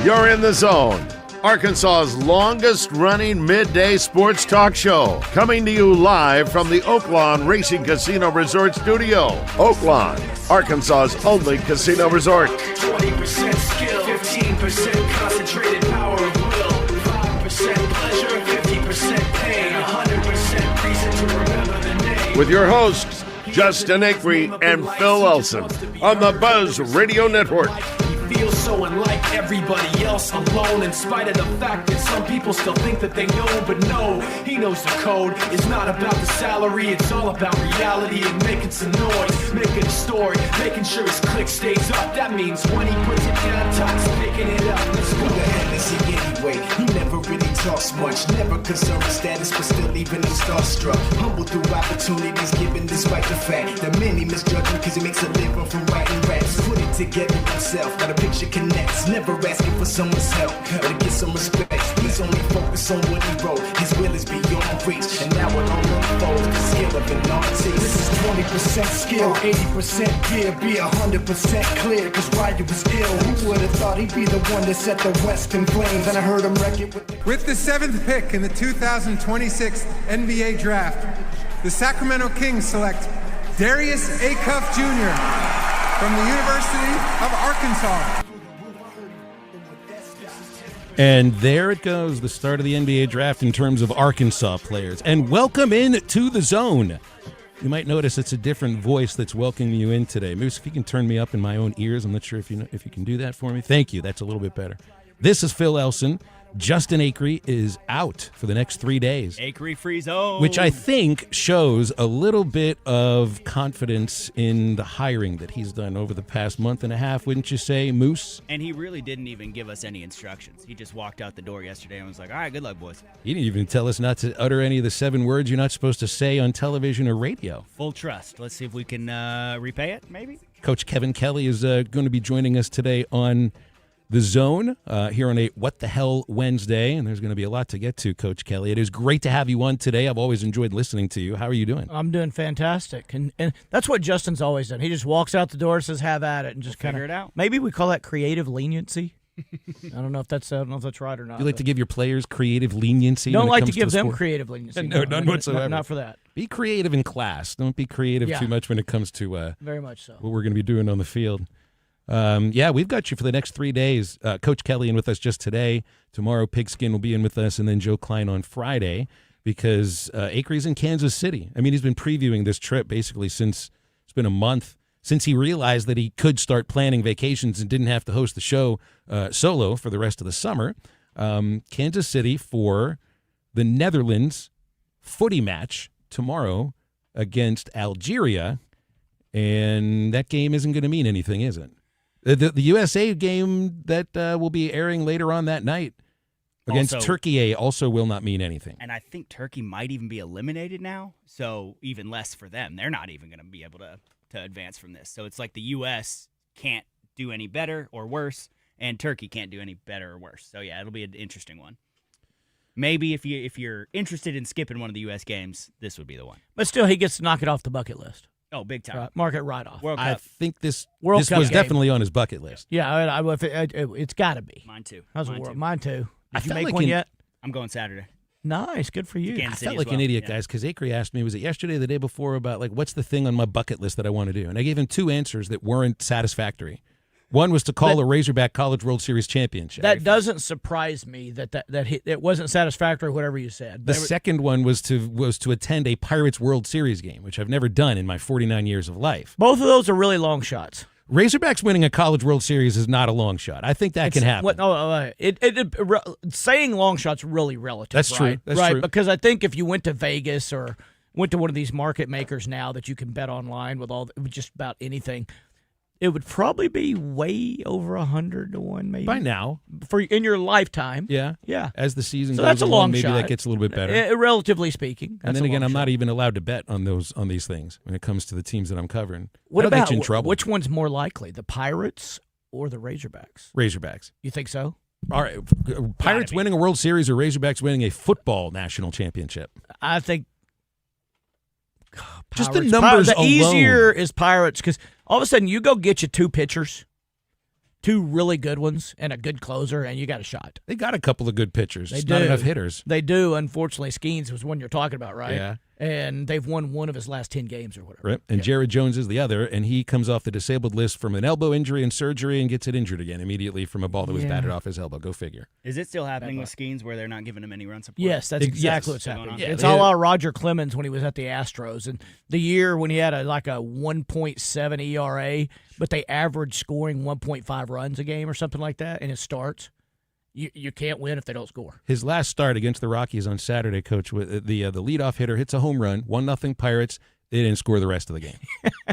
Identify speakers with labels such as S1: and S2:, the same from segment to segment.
S1: You're in the zone. Arkansas's longest-running midday sports talk show, coming to you live from the Oaklawn Racing Casino Resort Studio. Oaklawn, Arkansas's only casino resort.
S2: 20% skill, 15% concentrated power of will, 5% pleasure, 50% pain, 100% reason to remember the name.
S1: With your hosts, Justin Acree and Phil Elson, on the Buzz Radio Network.
S2: Feels so unlike everybody else, alone, in spite of the fact that some people still think that they know, but no, he knows the code. It's not about the salary, it's all about reality and making some noise, making a story, making sure his click stays up. That means when he puts it down, Todd's picking it up. Let's go. Who the hell is he anyway? He never really talks much, never concerned with status, but still leaving him starstruck. Humble through opportunities given despite the fact that many misjudge him because he makes a living from writing raps. Put it together himself, got a picture connects, never asking for someone's help or to get some respect. He's only focused on what he wrote. His will is beyond reach, and now it all unfolds. The skill of an artist. This is 20% skill, 80% gear, be 100% clear. Cause Ryder was ill. Who would have thought he'd be the one that set the West in flames? And I heard him wreck it
S3: with the 7th pick in the 2026 NBA Draft, the Sacramento Kings select Darius Acuff Jr. from the University of Arkansas.
S4: And there it goes, the start of the NBA draft in terms of Arkansas players. And welcome in to the zone. You might notice it's a different voice that's welcoming you in today. Moose, if you can turn me up in my own ears, I'm not sure if you can do that for me. Thank you. That's a little bit better. This is Phil Elson. Justin Acree is out for the next 3 days.
S5: Acree free zone.
S4: Which I think shows a little bit of confidence in the hiring that he's done over the past month and a half, wouldn't you say, Moose?
S5: And he really didn't even give us any instructions. He just walked out the door yesterday and was like, all right, good luck, boys.
S4: He didn't even tell us not to utter any of the 7 words you're not supposed to say on television or radio.
S5: Full trust. Let's see if we can repay it, maybe?
S4: Coach Kevin Kelly is going to be joining us today on The Zone here on a What the Hell Wednesday, and there's going to be a lot to get to, Coach Kelly. It is great to have you on today. I've always enjoyed listening to you. How are you doing?
S6: I'm doing fantastic, and that's what Justin's always done. He just walks out the door, says "Have at it," and just kind of
S5: figure it out.
S6: Maybe we call that creative leniency. I don't know if that's right or not.
S4: You like to give your players creative leniency?
S6: Don't
S4: when it
S6: like to
S4: comes
S6: give
S4: a
S6: them
S4: sport?
S6: creative leniency.
S4: No, none whatsoever.
S6: Not for that.
S4: Be creative in class. Don't be creative too much when it comes to
S6: very much so
S4: what we're going to be doing on the field. We've got you for the next 3 days. Coach Kelly in with us just today. Tomorrow, Pigskin will be in with us, and then Joe Klein on Friday because Acree's in Kansas City. I mean, he's been previewing this trip basically since it's been a month since he realized that he could start planning vacations and didn't have to host the show solo for the rest of the summer. Kansas City for the Netherlands footy match tomorrow against Algeria, and that game isn't going to mean anything, is it? The USA game that will be airing later on that night against Turkey also will not mean anything.
S5: And I think Turkey might even be eliminated now, so even less for them. They're not even going to be able to advance from this. So it's like the U.S. can't do any better or worse, and Turkey can't do any better or worse. So, yeah, it'll be an interesting one. Maybe if you're interested in skipping one of the U.S. games, this would be the one.
S6: But still, he gets to knock it off the bucket list.
S5: Oh, big time.
S6: Mark it right off.
S5: World Cup.
S4: I think this
S6: World
S4: was
S6: Cup
S4: definitely on his bucket list.
S6: Yeah, it's got to be.
S5: Mine too.
S6: Mine too. Did you make
S4: like
S6: one yet?
S5: I'm going Saturday.
S6: Nice, good for you.
S5: Kansas
S4: I felt
S5: City
S4: like
S5: as well.
S4: an idiot, guys, because Acree asked me, was it yesterday or the day before, about like what's the thing on my bucket list that I want to do? And I gave him 2 answers that weren't satisfactory. One was to call a Razorback College World Series championship.
S6: That doesn't surprise me that it wasn't satisfactory, whatever you said.
S4: The second one was to attend a Pirates World Series game, which I've never done in my 49 years of life.
S6: Both of those are really long shots.
S4: Razorbacks winning a College World Series is not a long shot. I think that can happen.
S6: Saying long shot's really relative.
S4: That's true.
S6: Right?
S4: That's
S6: right?
S4: true.
S6: Because I think if you went to Vegas or went to one of these market makers now that you can bet online with just about anything, it would probably be way over 100 to 1, maybe
S4: by now
S6: in your lifetime.
S4: Yeah.
S6: As
S4: the season
S6: so
S4: goes
S6: that's a
S4: along,
S6: long
S4: maybe
S6: shot.
S4: that gets a little bit better,
S6: relatively speaking.
S4: And then again, I'm not even allowed to bet on these things when it comes to the teams that I'm covering.
S6: What
S4: I'll
S6: about
S4: get you in trouble.
S6: Which one's more likely, the Pirates or the Razorbacks?
S4: Razorbacks.
S6: You think so?
S4: All right, Pirates winning a World Series or Razorbacks winning a football national championship?
S6: I think.
S4: Just the numbers
S6: the
S4: alone.
S6: easier is Pirates because all of a sudden you go get you 2 pitchers, two really good ones and a good closer, and you got a shot.
S4: They got a couple of good pitchers.
S6: They
S4: Just
S6: do.
S4: not enough hitters.
S6: They do. Unfortunately, Skeens was one you're talking about, right?
S4: Yeah.
S6: And they've won one of his last 10 games or whatever.
S4: Right. And Jared Jones is the other, and he comes off the disabled list from an elbow injury and surgery and gets it injured again immediately from a ball that was batted off his elbow. Go figure.
S5: Is it still happening with Skeens where they're not giving him any run support?
S6: Yes, that's exactly
S4: Yes.
S6: what's happening.
S4: Yeah,
S6: It's
S4: they-
S6: a la Roger Clemens when he was at the Astros. And the year when he had a 1.7 ERA, but they averaged scoring 1.5 runs a game or something like that in his starts. You can't win if they don't score.
S4: His last start against the Rockies on Saturday, Coach, with the leadoff hitter hits a home run, 1-0 Pirates. They didn't score the rest of the game.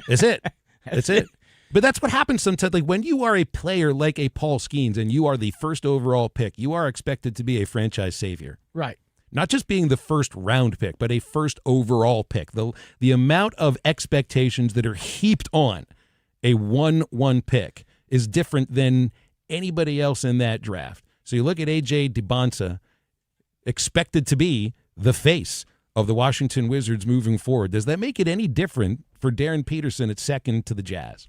S4: That's it. That's it. But that's what happens sometimes. Like when you are a player like a Paul Skeens and you are the first overall pick, you are expected to be a franchise savior.
S6: Right.
S4: Not just being the first round pick, but a first overall pick. The amount of expectations that are heaped on a 1-1 pick is different than anybody else in that draft. So you look at A.J. DiBonsa, expected to be the face of the Washington Wizards moving forward. Does that make it any different for Darren Peterson at second to the Jazz?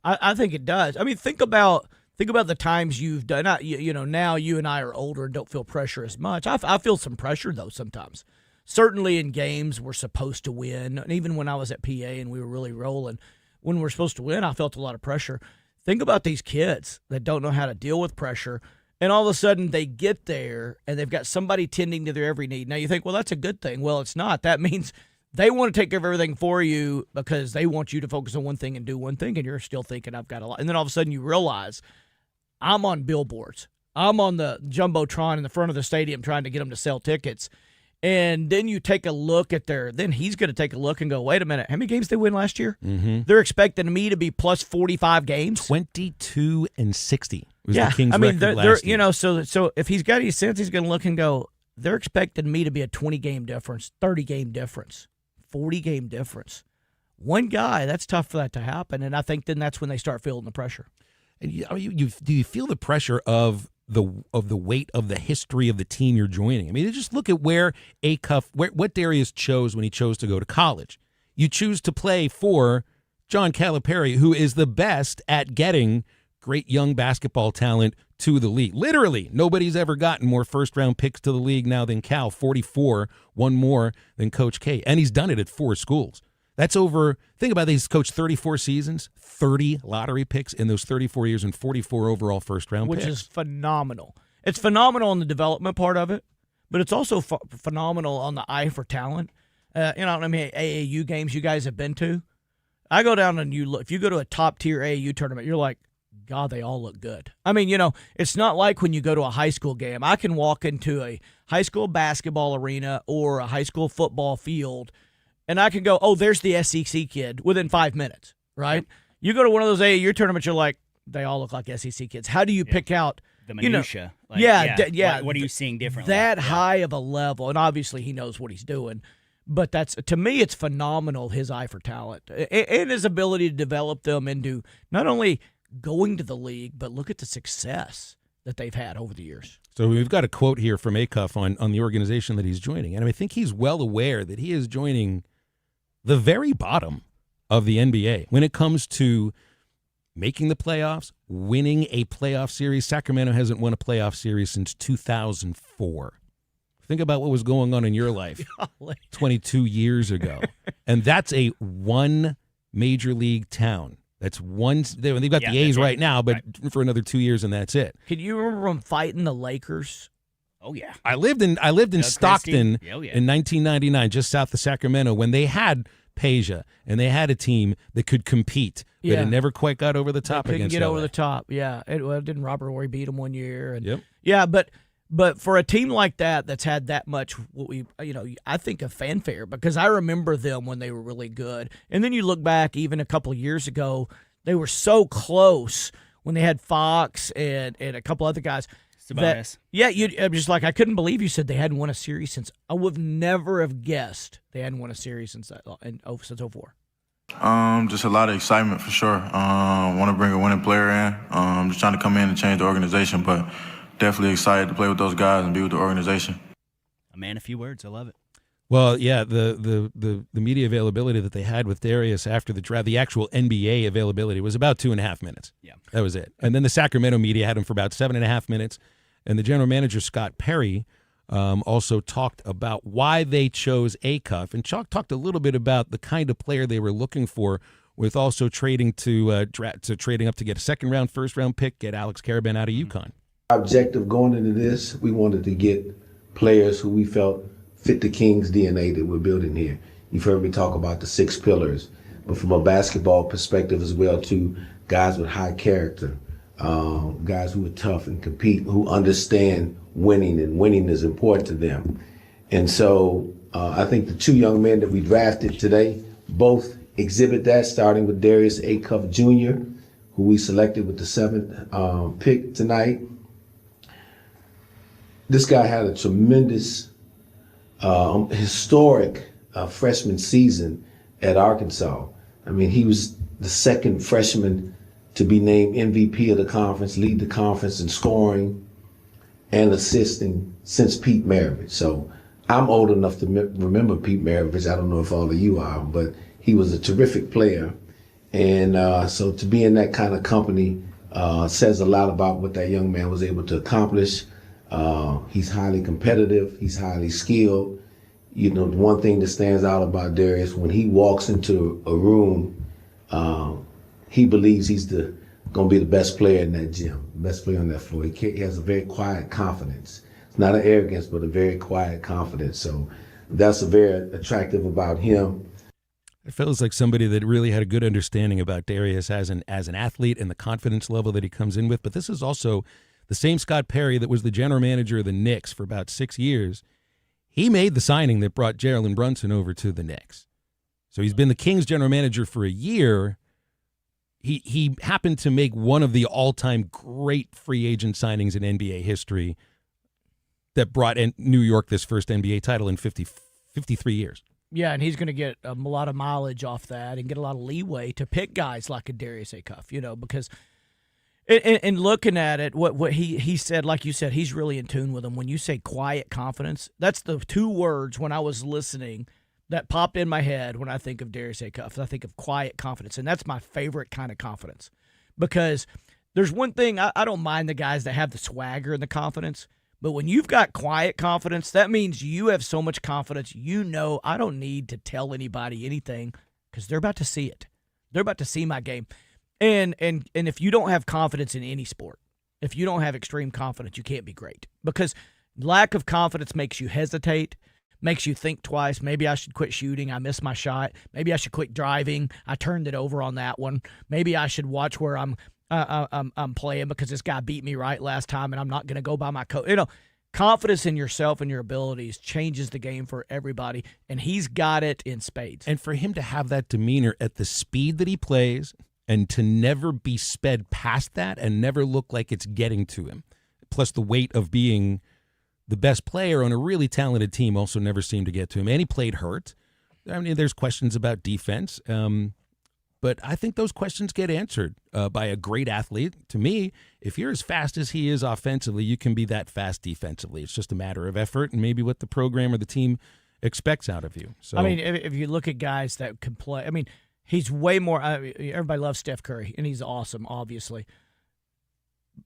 S6: I think it does. I mean, think about the times you've done. Now you and I are older and don't feel pressure as much. I feel some pressure, though, sometimes. Certainly in games we're supposed to win. And even when I was at PA and we were really rolling, when we're supposed to win, I felt a lot of pressure. Think about these kids that don't know how to deal with pressure. And all of a sudden they get there and they've got somebody tending to their every need. Now you think, well, that's a good thing. Well, it's not. That means they want to take care of everything for you because they want you to focus on one thing and do one thing, and you're still thinking, I've got a lot. And then all of a sudden you realize, I'm on billboards. I'm on the Jumbotron in the front of the stadium trying to get them to sell tickets. And then you take a look at then he's going to take a look and go, wait a minute, how many games did they win last year? Mm-hmm. They're expecting me to be plus 45 games.
S4: 22-60 was the Kings'
S6: I mean,
S4: record last year.
S6: So if he's got any sense, he's going to look and go, they're expecting me to be a 20-game difference, 30-game difference, 40-game difference. One guy, that's tough for that to happen, and I think then that's when they start feeling the pressure.
S4: And do you feel the pressure of the weight of the history of the team you're joining? I mean, just look at what Darius chose when he chose to go to college. You choose to play for John Calipari, who is the best at getting great young basketball talent to the league. Literally, nobody's ever gotten more first-round picks to the league now than Cal, 44, one more than Coach K, and he's done it at 4 schools. That's over, think about it, he's coached 34 seasons, 30 lottery picks in those 34 years, and 44 overall first-round picks.
S6: Which is phenomenal. It's phenomenal on the development part of it, but it's also phenomenal on the eye for talent. AAU games you guys have been to, I go down and you look. If you go to a top-tier AAU tournament, you're like, God, they all look good. I mean, it's not like when you go to a high school game. I can walk into a high school basketball arena or a high school football field, and I can go, oh, there's the SEC kid within 5 minutes, right? Yep. You go to one of those AAU tournaments, you're like, they all look like SEC kids. How do you pick out
S5: the minutia?
S6: What are
S5: you seeing differently?
S6: That high of a level, and obviously he knows what he's doing. But to me, it's phenomenal, his eye for talent and his ability to develop them into not only going to the league, but look at the success that they've had over the years.
S4: So we've got a quote here from Acuff on the organization that he's joining. And I think he's well aware that he is joining the very bottom of the NBA when it comes to making the playoffs, winning a playoff series. Sacramento hasn't won a playoff series since 2004. Think about what was going on in your life 22 years ago. And that's a one major league town. That's one. They've got the A's right now, but for another 2 years, and that's it.
S6: Can you remember them fighting the Lakers?
S5: Oh yeah.
S4: I lived in Stockton in 1999, just south of Sacramento, when they had Peja and they had a team that could compete, but it never quite got over the top.
S6: They couldn't
S4: against
S6: get
S4: LA.
S6: over the top. Yeah, didn't Robert Horry beat them one year? And
S4: yep.
S6: Yeah, but for a team like that's had that much, I think of fanfare, because I remember them when they were really good. And then you look back even a couple of years ago, they were so close when they had Fox and a couple other guys.
S5: Sabonis.
S6: I'm just like, I couldn't believe you said they hadn't won a series since. I would never have guessed they hadn't won a series since 04.
S7: Just a lot of excitement for sure. Want to bring a winning player in. Just trying to come in and change the organization, but definitely excited to play with those guys and be with the organization.
S5: A man, a few words. I love it.
S4: Well, yeah, the media availability that they had with Darius after the draft, the actual NBA availability was about 2.5 minutes.
S5: Yeah.
S4: That was it. And then the Sacramento media had him for about 7.5 minutes. And the general manager, Scott Perry, also talked about why they chose Acuff. And Chalk talked a little bit about the kind of player they were looking for, with also trading trading up to get a second-round, first-round pick, get Alex Karaban out of UConn.
S8: Our objective going into this, we wanted to get players who we felt fit the Kings DNA that we're building here. You've heard me talk about the 6 pillars, but from a basketball perspective as well too, guys with high character, guys who are tough and compete, who understand winning, and winning is important to them. And so I think the 2 young men that we drafted today both exhibit that, starting with Darius Acuff Jr., who we selected with the 7th pick tonight. This guy had a tremendous, historic freshman season at Arkansas. I mean, he was the 2nd freshman to be named MVP of the conference, lead the conference in scoring and assisting since Pete Maravich. So I'm old enough to remember Pete Maravich. I don't know if all of you are, but he was a terrific player. And so to be in that kind of company says a lot about what that young man was able to accomplish. He's highly competitive. He's highly skilled. You know, the one thing that stands out about Darius, when he walks into a room, he believes he's going to be the best player in that gym, the best player on that floor. He has a very quiet confidence. It's not an arrogance, but a very quiet confidence. So that's very attractive about him.
S4: It feels like somebody that really had a good understanding about Darius as an athlete and the confidence level that he comes in with. But this is also the same Scott Perry that was the general manager of the Knicks for about 6 years. He made the signing that brought Jalen Brunson over to the Knicks. So he's been the Kings general manager for a year. He happened to make one of the all-time great free agent signings in NBA history that brought New York this first NBA title in 53 years.
S6: Yeah, and he's going to get a lot of mileage off that and get a lot of leeway to pick guys like a Darius Acuff, you know, because in looking at it, what he said, like you said, he's really in tune with them. When you say quiet confidence, that's the 2 words when I was listening that popped in my head when I think of Darius Acuff. I think of quiet confidence, and that's my favorite kind of confidence, because there's one thing, I don't mind the guys that have the swagger and the confidence, but when you've got quiet confidence, that means you have so much confidence, you know I don't need to tell anybody anything because they're about to see it. They're about to see my game. And if you don't have confidence in any sport, if you don't have extreme confidence, you can't be great, because lack of confidence makes you hesitate, makes you think twice. Maybe I should quit shooting. I missed my shot. Maybe I should quit driving. I turned it over on that one. Maybe I should watch where I'm playing because this guy beat me right last time and I'm not going to go by my coach. You know, confidence in yourself and your abilities changes the game for everybody, and he's got it in spades.
S4: And for him to have that demeanor at the speed that he plays and to never be sped past that and never look like it's getting to him, plus the weight of being the best player on a really talented team also never seemed to get to him. And he played hurt. I mean, there's questions about defense, but I think those questions get answered by a great athlete. To me, if you're as fast as he is offensively, you can be that fast defensively. It's just a matter of effort and maybe what the program or the team expects out of you. So
S6: I mean, if you look at guys that can play, I mean, he's way more everybody loves Steph Curry, and he's awesome, obviously.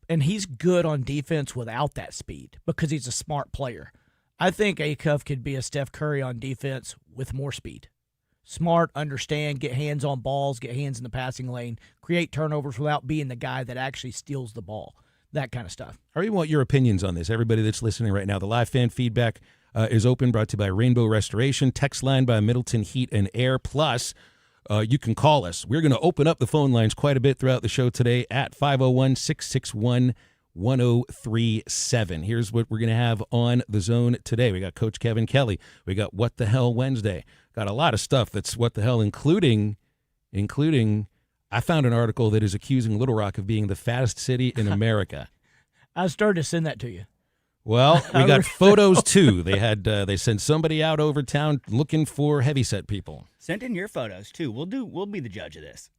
S6: And he's good on defense without that speed because he's a smart player. I think Acuff could be a Steph Curry on defense with more speed. Smart, understand, get hands on balls, get hands in the passing lane, create turnovers without being the guy that actually steals the ball, that kind of stuff.
S4: I really want your opinions on this. Everybody that's listening right now, the live fan feedback is open, brought to you by Rainbow Restoration, text line by Middleton Heat and Air, plus you can call us. We're going to open up the phone lines quite a bit throughout the show today at 501-661-1037. Here's what we're going to have on The Zone today. We got Coach Kevin Kelly. We got What the Hell Wednesday. Got a lot of stuff that's what the hell, including I found an article that is accusing Little Rock of being the fattest city in America.
S6: I started to send that to you.
S4: Well, we got photos too. They sent somebody out over town looking for heavyset people.
S5: Send in your photos too. We'll be the judge of this.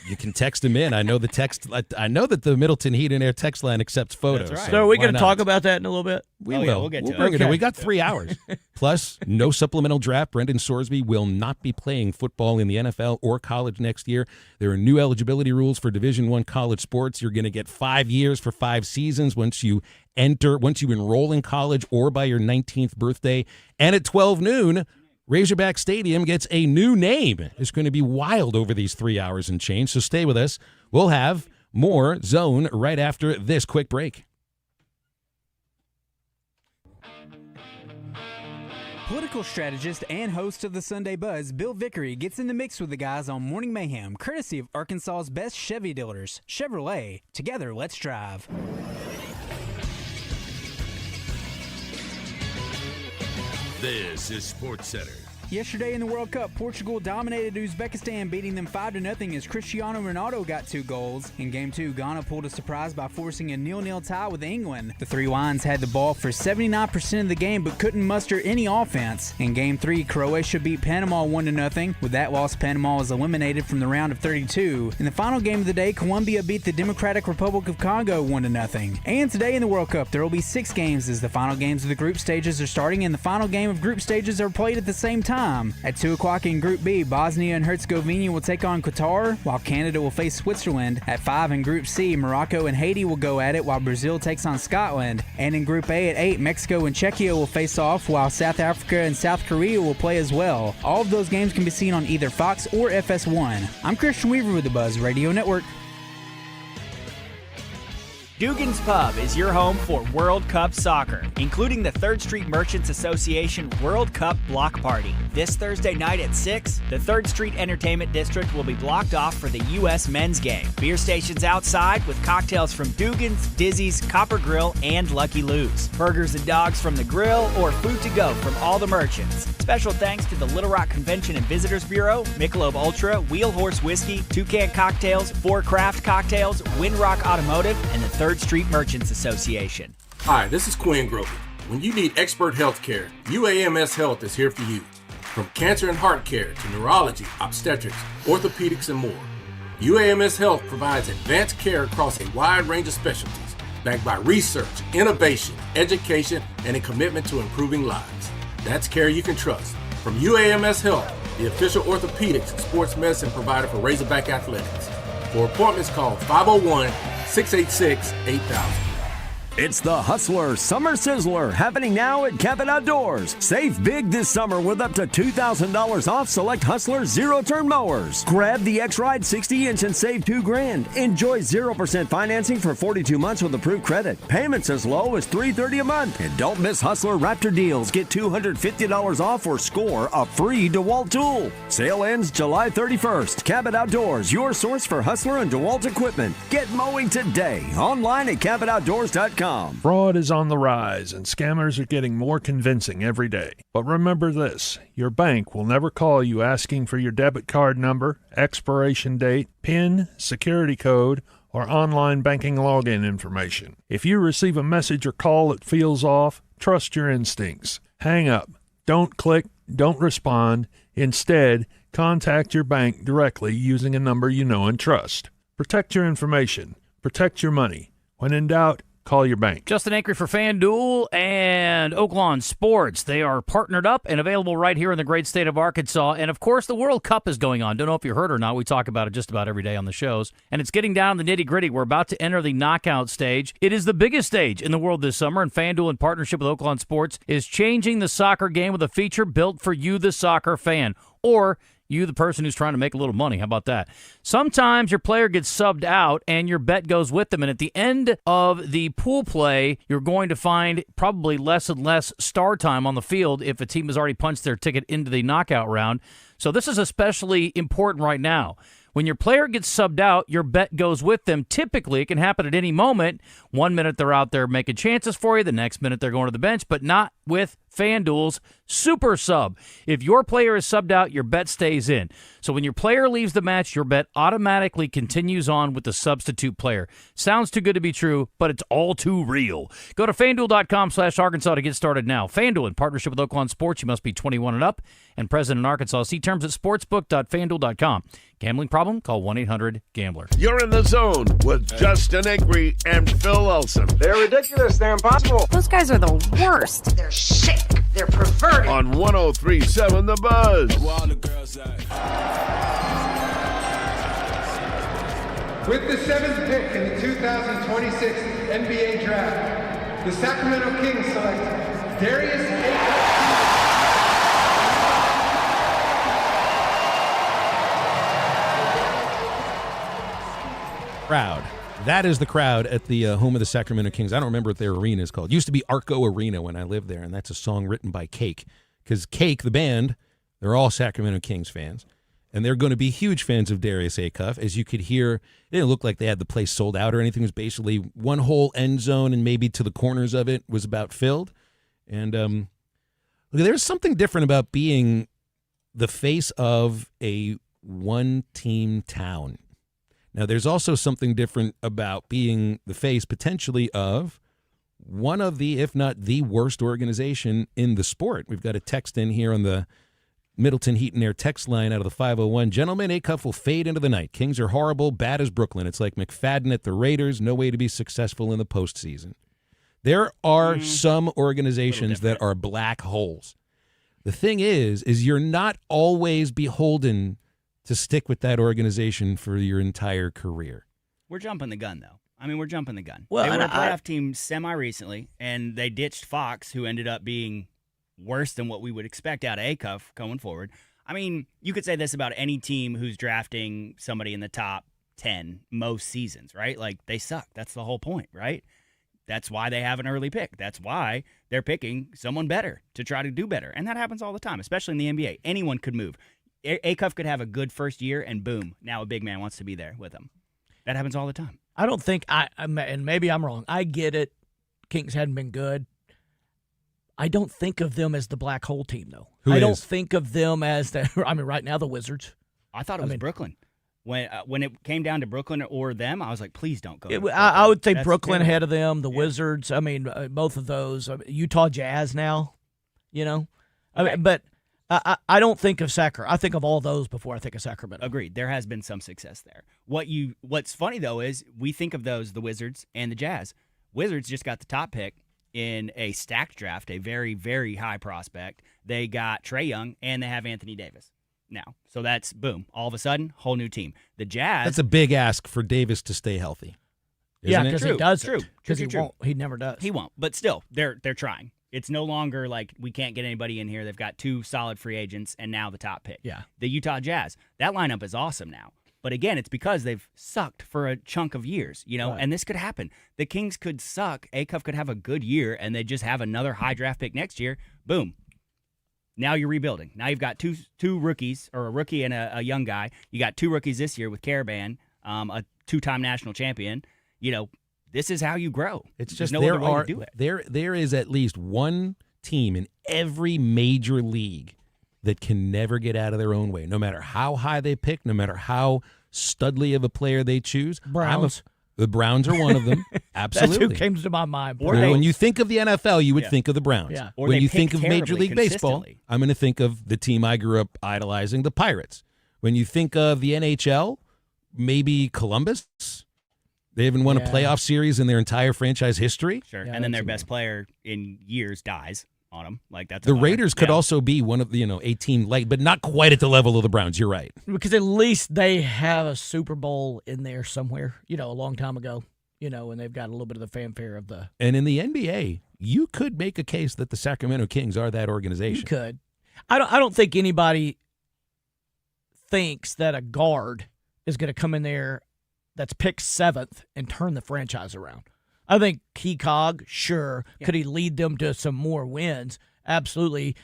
S4: You can text them in. I know that the Middleton Heat and Air text line accepts photos.
S5: That's right.
S6: So are we
S4: why
S6: going to
S4: not?
S6: talk about that in a little bit?
S4: We
S5: Oh,
S4: will.
S5: yeah, we'll get to it.
S4: bring it in.
S6: Okay.
S4: We got 3 hours. Plus, no supplemental draft. Brendan Sorsby will not be playing football in the NFL or college next year. There are new eligibility rules for Division I college sports. You're going to get 5 years for 5 seasons once you enroll in college or by your 19th birthday. And at 12 noon, Razorback Stadium gets a new name. It's going to be wild over these 3 hours and change. So stay with us. We'll have more Zone right after this quick break.
S9: Political strategist and host of the Sunday Buzz, Bill Vickery, gets in the mix with the guys on Morning Mayhem, courtesy of Arkansas's best Chevy dealers, Chevrolet. Together, let's drive.
S1: This is SportsCenter.
S9: Yesterday in the World Cup, Portugal dominated Uzbekistan, beating them 5-0 as Cristiano Ronaldo got 2 goals. In Game 2, Ghana pulled a surprise by forcing a 0-0 tie with England. The Three Lions had the ball for 79% of the game but couldn't muster any offense. In Game 3, Croatia beat Panama 1-0. With that loss, Panama was eliminated from the round of 32. In the final game of the day, Colombia beat the Democratic Republic of Congo 1-0. And today in the World Cup, there will be 6 games as the final games of the group stages are starting and the final game of group stages are played at the same time. At 2 o'clock in Group B, Bosnia and Herzegovina will take on Qatar, while Canada will face Switzerland. At 5 in Group C, Morocco and Haiti will go at it, while Brazil takes on Scotland. And in Group A at 8, Mexico and Czechia will face off, while South Africa and South Korea will play as well. All of those games can be seen on either Fox or FS1. I'm Christian Weaver with the Buzz Radio Network.
S5: Dugan's Pub is your home for World Cup soccer, including the 3rd Street Merchants Association World Cup Block Party. This Thursday night at 6, the 3rd Street Entertainment District will be blocked off for the U.S. men's game. Beer stations outside with cocktails from Dugan's, Dizzy's, Copper Grill, and Lucky Lou's. Burgers and dogs from the grill or food to go from all the merchants. Special thanks to the Little Rock Convention and Visitors Bureau, Michelob Ultra, Wheel Horse Whiskey, Toucan Cocktails, 4 Craft Cocktails, Windrock Automotive, and the 3rd Street Merchants Association.
S10: Hi, this is Quinn Grovey. When you need expert health care, UAMS Health is here for you. From cancer and heart care to neurology, obstetrics, orthopedics, and more, UAMS Health provides advanced care across a wide range of specialties, backed by research, innovation, education, and a commitment to improving lives. That's care you can trust. From UAMS Health, the official orthopedics and sports medicine provider for Razorback Athletics. For appointments, call 501-686-8000.
S11: It's the Hustler Summer Sizzler happening now at Cabot Outdoors. Save big this summer with up to $2,000 off select Hustler zero-turn mowers. Grab the X-Ride 60-inch and save $2,000. Enjoy 0% financing for 42 months with approved credit. Payments as low as $330 a month. And don't miss Hustler Raptor deals. Get $250 off or score a free DeWalt tool. Sale ends July 31st. Cabot Outdoors, your source for Hustler and DeWalt equipment. Get mowing today. Online at CabotOutdoors.com.
S12: Fraud is on the rise, and scammers are getting more convincing every day. But remember this, your bank will never call you asking for your debit card number, expiration date, PIN, security code, or online banking login information. If you receive a message or call that feels off, trust your instincts. Hang up. Don't click. Don't respond. Instead, contact your bank directly using a number you know and trust. Protect your information. Protect your money. When in doubt, call your bank.
S13: Justin Ankery for FanDuel and Oaklawn Sports. They are partnered up and available right here in the great state of Arkansas. And, of course, the World Cup is going on. Don't know if you heard or not. We talk about it just about every day on the shows. And it's getting down to the nitty-gritty. We're about to enter the knockout stage. It is the biggest stage in the world this summer, and FanDuel, in partnership with Oaklawn Sports, is changing the soccer game with a feature built for you, the soccer fan, or you, the person who's trying to make a little money. How about that? Sometimes your player gets subbed out and your bet goes with them. And at the end of the pool play, you're going to find probably less and less star time on the field if a team has already punched their ticket into the knockout round. So this is especially important right now. When your player gets subbed out, your bet goes with them. Typically, it can happen at any moment. 1 minute they're out there making chances for you. The next minute they're going to the bench, but not with FanDuel's Super Sub. If your player is subbed out, your bet stays in. So when your player leaves the match, your bet automatically continues on with the substitute player. Sounds too good to be true, but it's all too real. Go to FanDuel.com/Arkansas to get started now. FanDuel, in partnership with Oaklawn Sports, you must be 21 and up and present in Arkansas. See terms at sportsbook.fanduel.com. Gambling problem? Call 1-800-GAMBLER.
S1: You're in the zone with Justin Acree and Phil Elson.
S14: They're ridiculous. They're impossible.
S15: Those guys are the worst. They're sick. They're perverted.
S1: On 103.7 The Buzz.
S3: With the 7th pick in the 2026 NBA Draft, the Sacramento Kings select Darius Acuff.
S4: Crowd. That is the crowd at the home of the Sacramento Kings. I don't remember what their arena is called. It used to be Arco Arena when I lived there, and that's a song written by Cake. Because Cake, the band, they're all Sacramento Kings fans. And they're going to be huge fans of Darius Acuff. As you could hear, it didn't look like they had the place sold out or anything. It was basically one whole end zone, and maybe to the corners of it was about filled. And there's something different about being the face of a one-team town. Now, there's also something different about being the face, potentially, of one of the, if not the worst organization in the sport. We've got a text in here on the Middleton Heat and Air text line out of the 501. Gentlemen, Acuff will fade into the night. Kings are horrible, bad as Brooklyn. It's like McFadden at the Raiders, no way to be successful in the postseason. There are some organizations that are black holes. The thing is you're not always beholden to stick with that organization for your entire career.
S5: We're jumping the gun, though. I mean, we're jumping the gun.
S6: Well,
S5: they were a playoff team semi-recently, and they ditched Fox, who ended up being worse than what we would expect out of Acuff going forward. I mean, you could say this about any team who's drafting somebody in the top 10 most seasons, right? Like, they suck. That's the whole point, right? That's why they have an early pick. That's why they're picking someone better to try to do better. And that happens all the time, especially in the NBA. Anyone could move. Acuff could have a good first year, and boom, now a big man wants to be there with him. That happens all the time.
S6: I don't think and maybe I'm wrong. I get it. Kings hadn't been good. I don't think of them as the black hole team, though. I don't think of them as right now the Wizards.
S5: I thought it was Brooklyn. When it came down to Brooklyn or them, I was like, please don't go.
S6: I would say Brooklyn ahead of them, the Wizards. I mean, both of those. Utah Jazz now, Okay. But I don't think of Sacramento. I think of all those before I think of Sacramento.
S5: Agreed. There has been some success there. What's funny, though, is we think of those, the Wizards and the Jazz. Wizards just got the top pick in a stacked draft, a very, very high prospect. They got Trae Young, and they have Anthony Davis now. So that's, boom, all of a sudden, whole new team. The Jazz.
S4: That's a big ask for Davis to stay healthy.
S6: Yeah, because he does.
S5: True.
S6: Because he won't. He never does.
S5: He won't. But still, they're trying. It's no longer like we can't get anybody in here. They've got two solid free agents and now the top pick.
S6: Yeah.
S5: The Utah Jazz. That lineup is awesome now. But again, it's because they've sucked for a chunk of years,
S6: Right.
S5: and this could happen. The Kings could suck. Acuff could have a good year, and they just have another high draft pick next year. Boom. Now you're rebuilding. Now you've got two rookies, or a rookie and a young guy. You got two rookies this year with Caravan, a two-time national champion. This is how you grow.
S4: It's just
S5: no other way to do it.
S4: There is at least one team in every major league that can never get out of their own way, no matter how high they pick, no matter how studly of a player they choose.
S6: Browns.
S4: The Browns are one of them. Absolutely.
S6: That's who came to my mind.
S4: When you think of the NFL, you would think of the Browns.
S6: Yeah.
S4: When you think of Major League Baseball, I'm going to think of the team I grew up idolizing, the Pirates. When you think of the NHL, maybe Columbus. They haven't won a playoff series in their entire franchise history.
S5: Sure, and then their best player in years dies on them. Like that's
S4: the Raiders could also be one of a team but not quite at the level of the Browns. You're right,
S6: because at least they have a Super Bowl in there somewhere. A long time ago. And they've got a little bit of the fanfare of the.
S4: And in the NBA, you could make a case that the Sacramento Kings are that organization.
S6: You could. I don't think anybody thinks that a guard is going to come in there that's picked 7th and turn the franchise around. I think Key-Cog, sure. Yeah. Could he lead them to some more wins? Absolutely.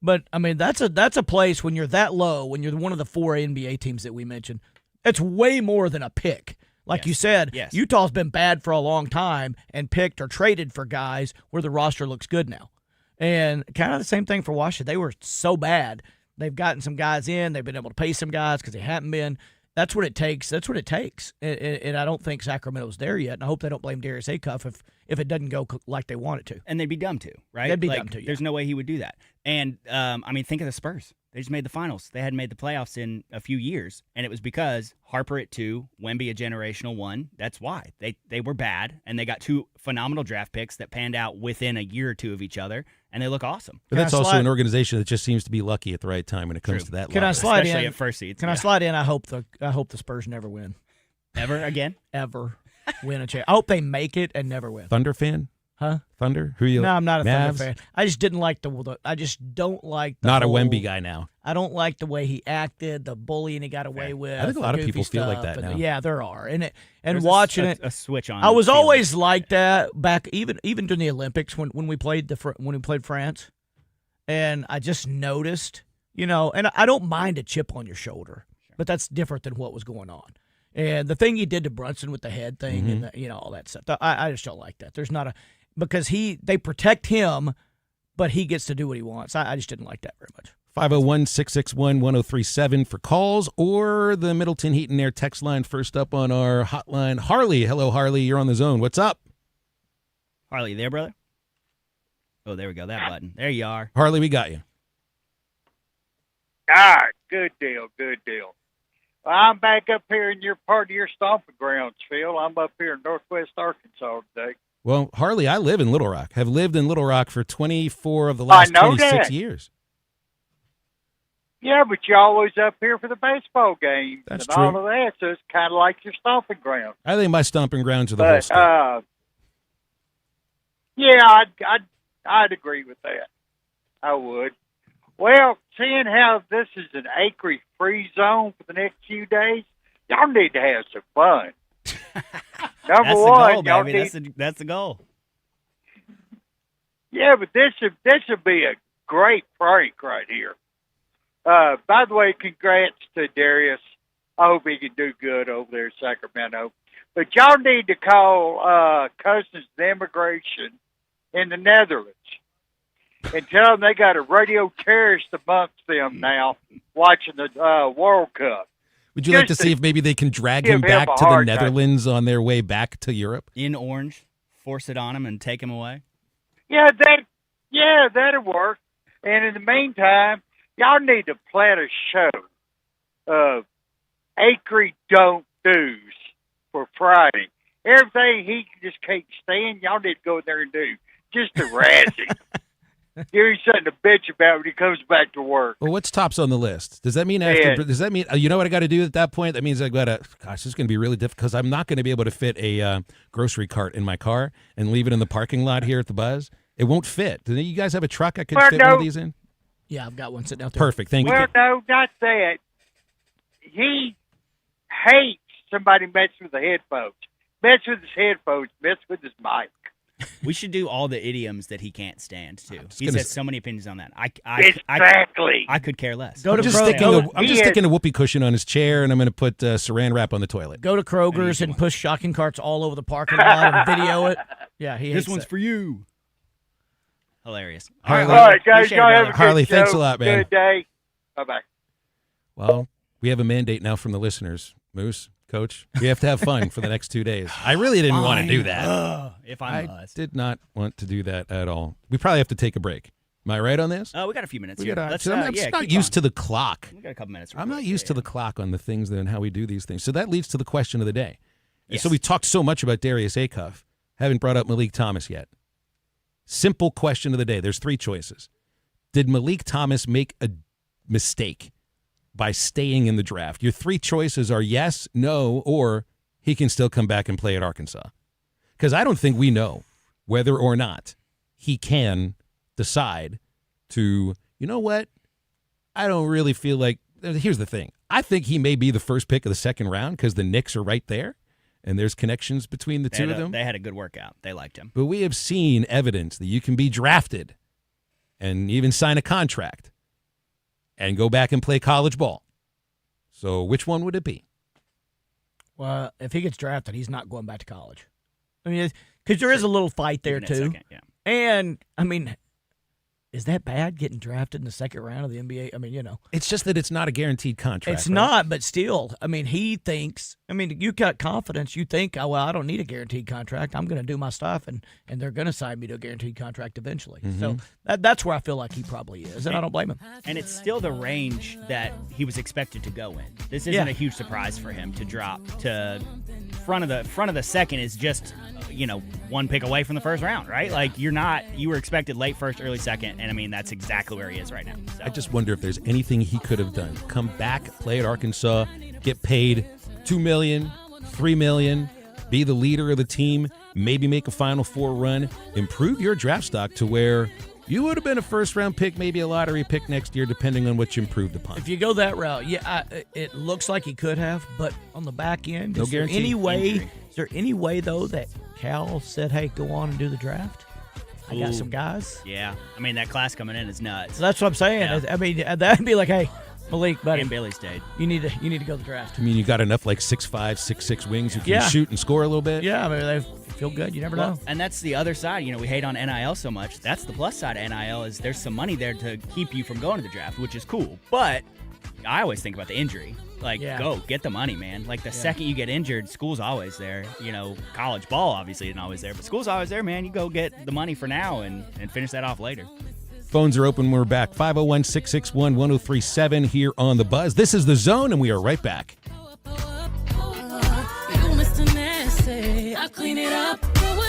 S6: But, I mean, that's a place when you're that low, when you're one of the 4 NBA teams that we mentioned, it's way more than a pick. Like you said, Utah's been bad for a long time and picked or traded for guys where the roster looks good now. And kind of the same thing for Washington. They were so bad. They've gotten some guys in. They've been able to pay some guys because they haven't been. That's what it takes. That's what it takes. And I don't think Sacramento's there yet. And I hope they don't blame Darius Acuff if it doesn't go like they want it to.
S5: And they'd be dumb to, right?
S6: They'd be dumb to, yeah.
S5: There's no way he would do that. And, think of the Spurs. They just made the finals. They hadn't made the playoffs in a few years, and it was because Harper at 2, Wemby a generational 1. That's why. They were bad, and they got 2 phenomenal draft picks that panned out within a year or 2 of each other, and they look awesome.
S4: But that's also an organization that just seems to be lucky at the right time when it comes to that.
S6: Can I slide
S5: Especially
S6: in?
S5: At first seeds.
S6: Can I slide in? I hope the Spurs never win.
S5: Ever again?
S6: Ever win a championship. I hope they make it and never win.
S4: Thunder fan?
S6: Huh?
S4: Thunder? Who you?
S6: No, I'm not a
S4: Mavs?
S6: Thunder fan. I just didn't like I just don't like the
S4: Not
S6: whole,
S4: a Wemby guy now.
S6: I don't like the way he acted, the bullying he got away with.
S4: I think a lot of
S6: goofy
S4: people feel like
S6: stuff,
S4: that
S6: and-
S4: now.
S6: Yeah, there are. And
S5: There's
S6: watching
S5: a switch on.
S6: I was
S5: feeling.
S6: always like that back even during the Olympics when we played France, and I just noticed, and I don't mind a chip on your shoulder, but that's different than what was going on. And the thing he did to Brunson with the head thing and all that stuff, I just don't like that. There's not because they protect him, but he gets to do what he wants. I just didn't like that very much.
S4: 501-661-1037 for calls or the Middleton Heat and Air text line. First up on our hotline, Harley. Hello, Harley. You're on the zone. What's up?
S5: Harley, you there, brother? Oh, there we go. That button. There you are.
S4: Harley, we got you.
S16: All right, good deal. Well, I'm back up here in your part of your stomping grounds, Phil. I'm up here in northwest Arkansas today.
S4: Well, Harley, I live in Little Rock. Have lived in Little Rock for 24 of the last 26
S16: that.
S4: years.
S16: Yeah, but you're always up here for the baseball games
S4: That's
S16: and
S4: true.
S16: all of that, so it's kind of like your stomping ground.
S4: I think my stomping grounds are the whole state.
S16: Yeah, I'd agree with that. I would. Well, seeing how this is an acre-free zone for the next few days, y'all need to have some fun. Number
S5: That's
S16: one,
S5: the
S16: y'all
S5: goal,
S16: need.
S5: baby. That's the goal.
S16: Yeah, but this should be a great prank right here. By the way, congrats to Darius. I hope he can do good over there in Sacramento. But y'all need to call Customs and Immigration in the Netherlands and tell them they got a radio terrorist amongst them now watching the World Cup.
S4: Would you like to see if maybe they can drag him
S16: give him
S4: back
S16: a
S4: to the
S16: hard time.
S4: Netherlands on their way back to Europe?
S5: In orange, force it on him and take him away.
S16: Yeah, that'll work. And in the meantime, y'all need to plan a show of acre don't do's for Friday. Everything he just can't stand, y'all need to go in there and do just to razz him. Give him something to bitch about when he comes back to work.
S4: Well, what's tops on the list? Does that mean Does that mean you know what I got to do at that point? That means I got to. Gosh, this is going to be really difficult because I'm not going to be able to fit a grocery cart in my car and leave it in the parking lot here at the Buzz. It won't fit. Do you guys have a truck I could fit one of these in?
S6: Yeah, I've got one sitting out there.
S4: Perfect. Thank you.
S16: Well, no, not that. He hates somebody messing with the headphones. Mess with his headphones. Mess with his mic.
S5: We should do all the idioms that he can't stand too. He's
S4: gonna
S5: had so many opinions on that.
S16: Exactly.
S5: I could care less.
S4: I'm just sticking a whoopee cushion on his chair, and I'm going to put saran wrap on the toilet.
S6: Go to Kroger's and push shocking carts all over the parking lot and video it. Yeah, he hates
S5: This one's
S6: that.
S5: for you. Hilarious.
S4: Harley,
S16: All right, guys,
S5: Appreciate
S16: y'all
S5: it,
S16: have a
S5: brother.
S16: good
S4: Harley, thanks
S16: show.
S4: a lot, man.
S16: Good day. Bye-bye.
S4: Well, we have a mandate now from the listeners. Moose, Coach, we have to have fun for the next 2 days. I really didn't want to do that.
S5: If
S4: I did not want to do that at all. We probably have to take a break. Am I right on this?
S5: We got a few minutes
S4: We
S5: here.
S4: gotta-
S5: Let's,
S4: I'm just not
S5: keep
S4: used
S5: on.
S4: to the clock.
S5: We got a couple minutes.
S4: I'm not used to the clock on the things and how we do these things. So that leads to the question of the day. And
S5: Yes.
S4: so we talked so much about Darius Acuff. Haven't brought up Malik Thomas yet. Simple question of the day. There's 3 choices. Did Malik Thomas make a mistake by staying in the draft? Your 3 choices are yes, no, or he can still come back and play at Arkansas. Because I don't think we know whether or not he can decide to, you know what? I don't really feel like, here's the thing. I think he may be the first pick of the second round because the Knicks are right there, and there's connections between the two of them.
S5: They had a good workout. They liked him.
S4: But we have seen evidence that you can be drafted and even sign a contract and go back and play college ball. So which one would it be?
S6: Well, if he gets drafted, he's not going back to college. I mean, because there is a little fight there,
S5: Even at
S6: too.
S5: second, yeah.
S6: And, I mean, is that bad getting drafted in the second round of the NBA? I mean,
S4: It's just that it's not a guaranteed contract.
S6: it's
S4: right?
S6: not, but still, I mean, he thinks, you got confidence. You think, oh, well, I don't need a guaranteed contract. I'm going to do my stuff, and they're going to sign me to a guaranteed contract eventually. So that's where I feel like he probably is, and I don't blame him.
S5: And it's still the range that he was expected to go in. This isn't a huge surprise for him to drop to front of the second is just, one pick away from the first round, right? Like you were expected late first, early second, and I mean that's exactly where he is right now. So.
S4: I just wonder if there's anything he could have done. Come back, play at Arkansas, get paid $2 million, $3 million, be the leader of the team, maybe make a Final Four run, improve your draft stock to where you would have been a first-round pick, maybe a lottery pick next year, depending on what you improved upon.
S6: If you go that route, it looks like he could have, but on the back end,
S4: No guarantee.
S6: Is there any way, though, that Cal said, hey, go on and do the draft? I got some guys.
S5: Yeah. I mean, that class coming in is nuts.
S6: So that's what I'm saying.
S5: Yeah.
S6: I mean, that'd be like, hey, Malik, buddy.
S5: And Billy stayed.
S6: You need to go to the draft.
S4: I mean, you got enough 6'5", 6'6" wings who can shoot and score a little bit?
S6: Yeah, I mean, they feel good. You never know.
S5: And that's the other side. We hate on NIL so much. That's the plus side of NIL is there's some money there to keep you from going to the draft, which is cool. But I always think about the injury. Go get the money, man. The second you get injured, school's always there. College ball obviously isn't always there, but school's always there, man. You go get the money for now and finish that off later.
S4: Phones are open. We're back. 501-661-1037 here on The Buzz. This is The Zone, and we are right back.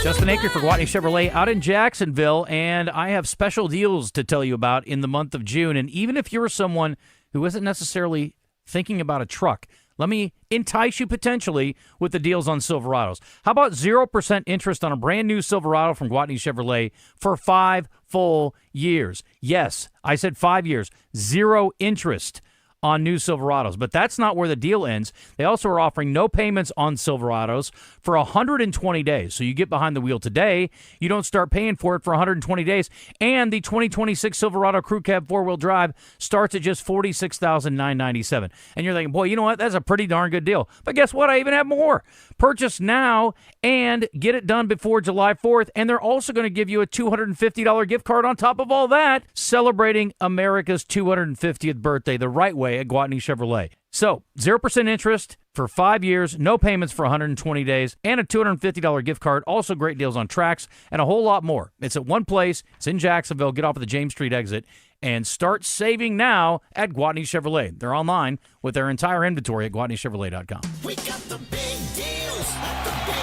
S13: Justin Aker for Guatney Chevrolet out in Jacksonville, and I have special deals to tell you about in the month of June. And even if you're someone who isn't necessarily thinking about a truck, let me entice you potentially with the deals on Silverados. How about 0% interest on a brand new Silverado from Guatney Chevrolet for 5 full years? Yes, I said 5 years. 0 interest on new Silverados. But that's not where the deal ends. They also are offering no payments on Silverados for 120 days. So you get behind the wheel today, you don't start paying for it for 120 days, and the 2026 Silverado Crew Cab 4-wheel drive starts at just $46,997. And you're thinking, boy, you know what? That's a pretty darn good deal. But guess what? I even have more. Purchase now and get it done before July 4th, and they're also going to give you a $250 gift card on top of all that, celebrating America's 250th birthday the right way at Guatney Chevrolet. So, 0% interest for 5 years, no payments for 120 days, and a $250 gift card. Also great deals on tracks and a whole lot more. It's at one place. It's in Jacksonville. Get off at the James Street exit and start saving now at Guatney Chevrolet. They're online with their entire inventory at GuatneyChevrolet.com.
S17: We got the big deals at the Big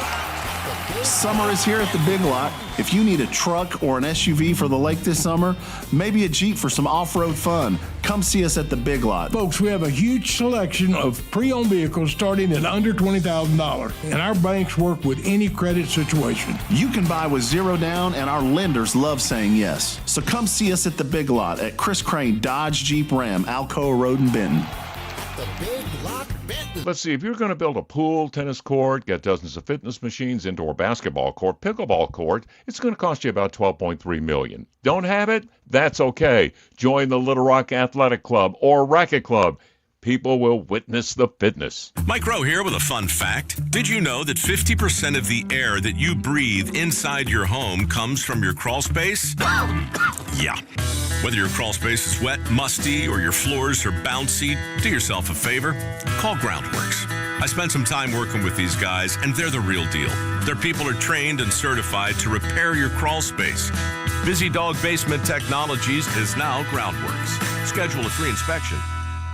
S17: Lot.
S18: Summer is here at the Big Lot. If you need a truck or an SUV for the lake this summer, maybe a Jeep for some off-road fun, come see us at the Big Lot.
S19: Folks, we have a huge selection of pre-owned vehicles starting at under $20,000, and our banks work with any credit situation.
S18: You can buy with 0 down, and our lenders love saying yes. So come see us at the Big Lot at Chris Crane Dodge Jeep Ram, Alcoa Road in Benton.
S17: The Big Lot Benton.
S20: Let's see, if you're going to build a pool, tennis court, get dozens of fitness machines, indoor basketball court, pickleball court, it's going to cost you about $12.3 million. Don't have it? That's okay. Join the Little Rock Athletic Club or Racket Club. People will witness the fitness.
S21: Mike Rowe here with a fun fact. Did you know that 50% of the air that you breathe inside your home comes from your crawl space? Yeah. Whether your crawl space is wet, musty, or your floors are bouncy, do yourself a favor. Call Groundworks. I spent some time working with these guys, and they're the real deal. Their people are trained and certified to repair your crawl space. Busy Dog Basement Technologies is now Groundworks. Schedule a free inspection.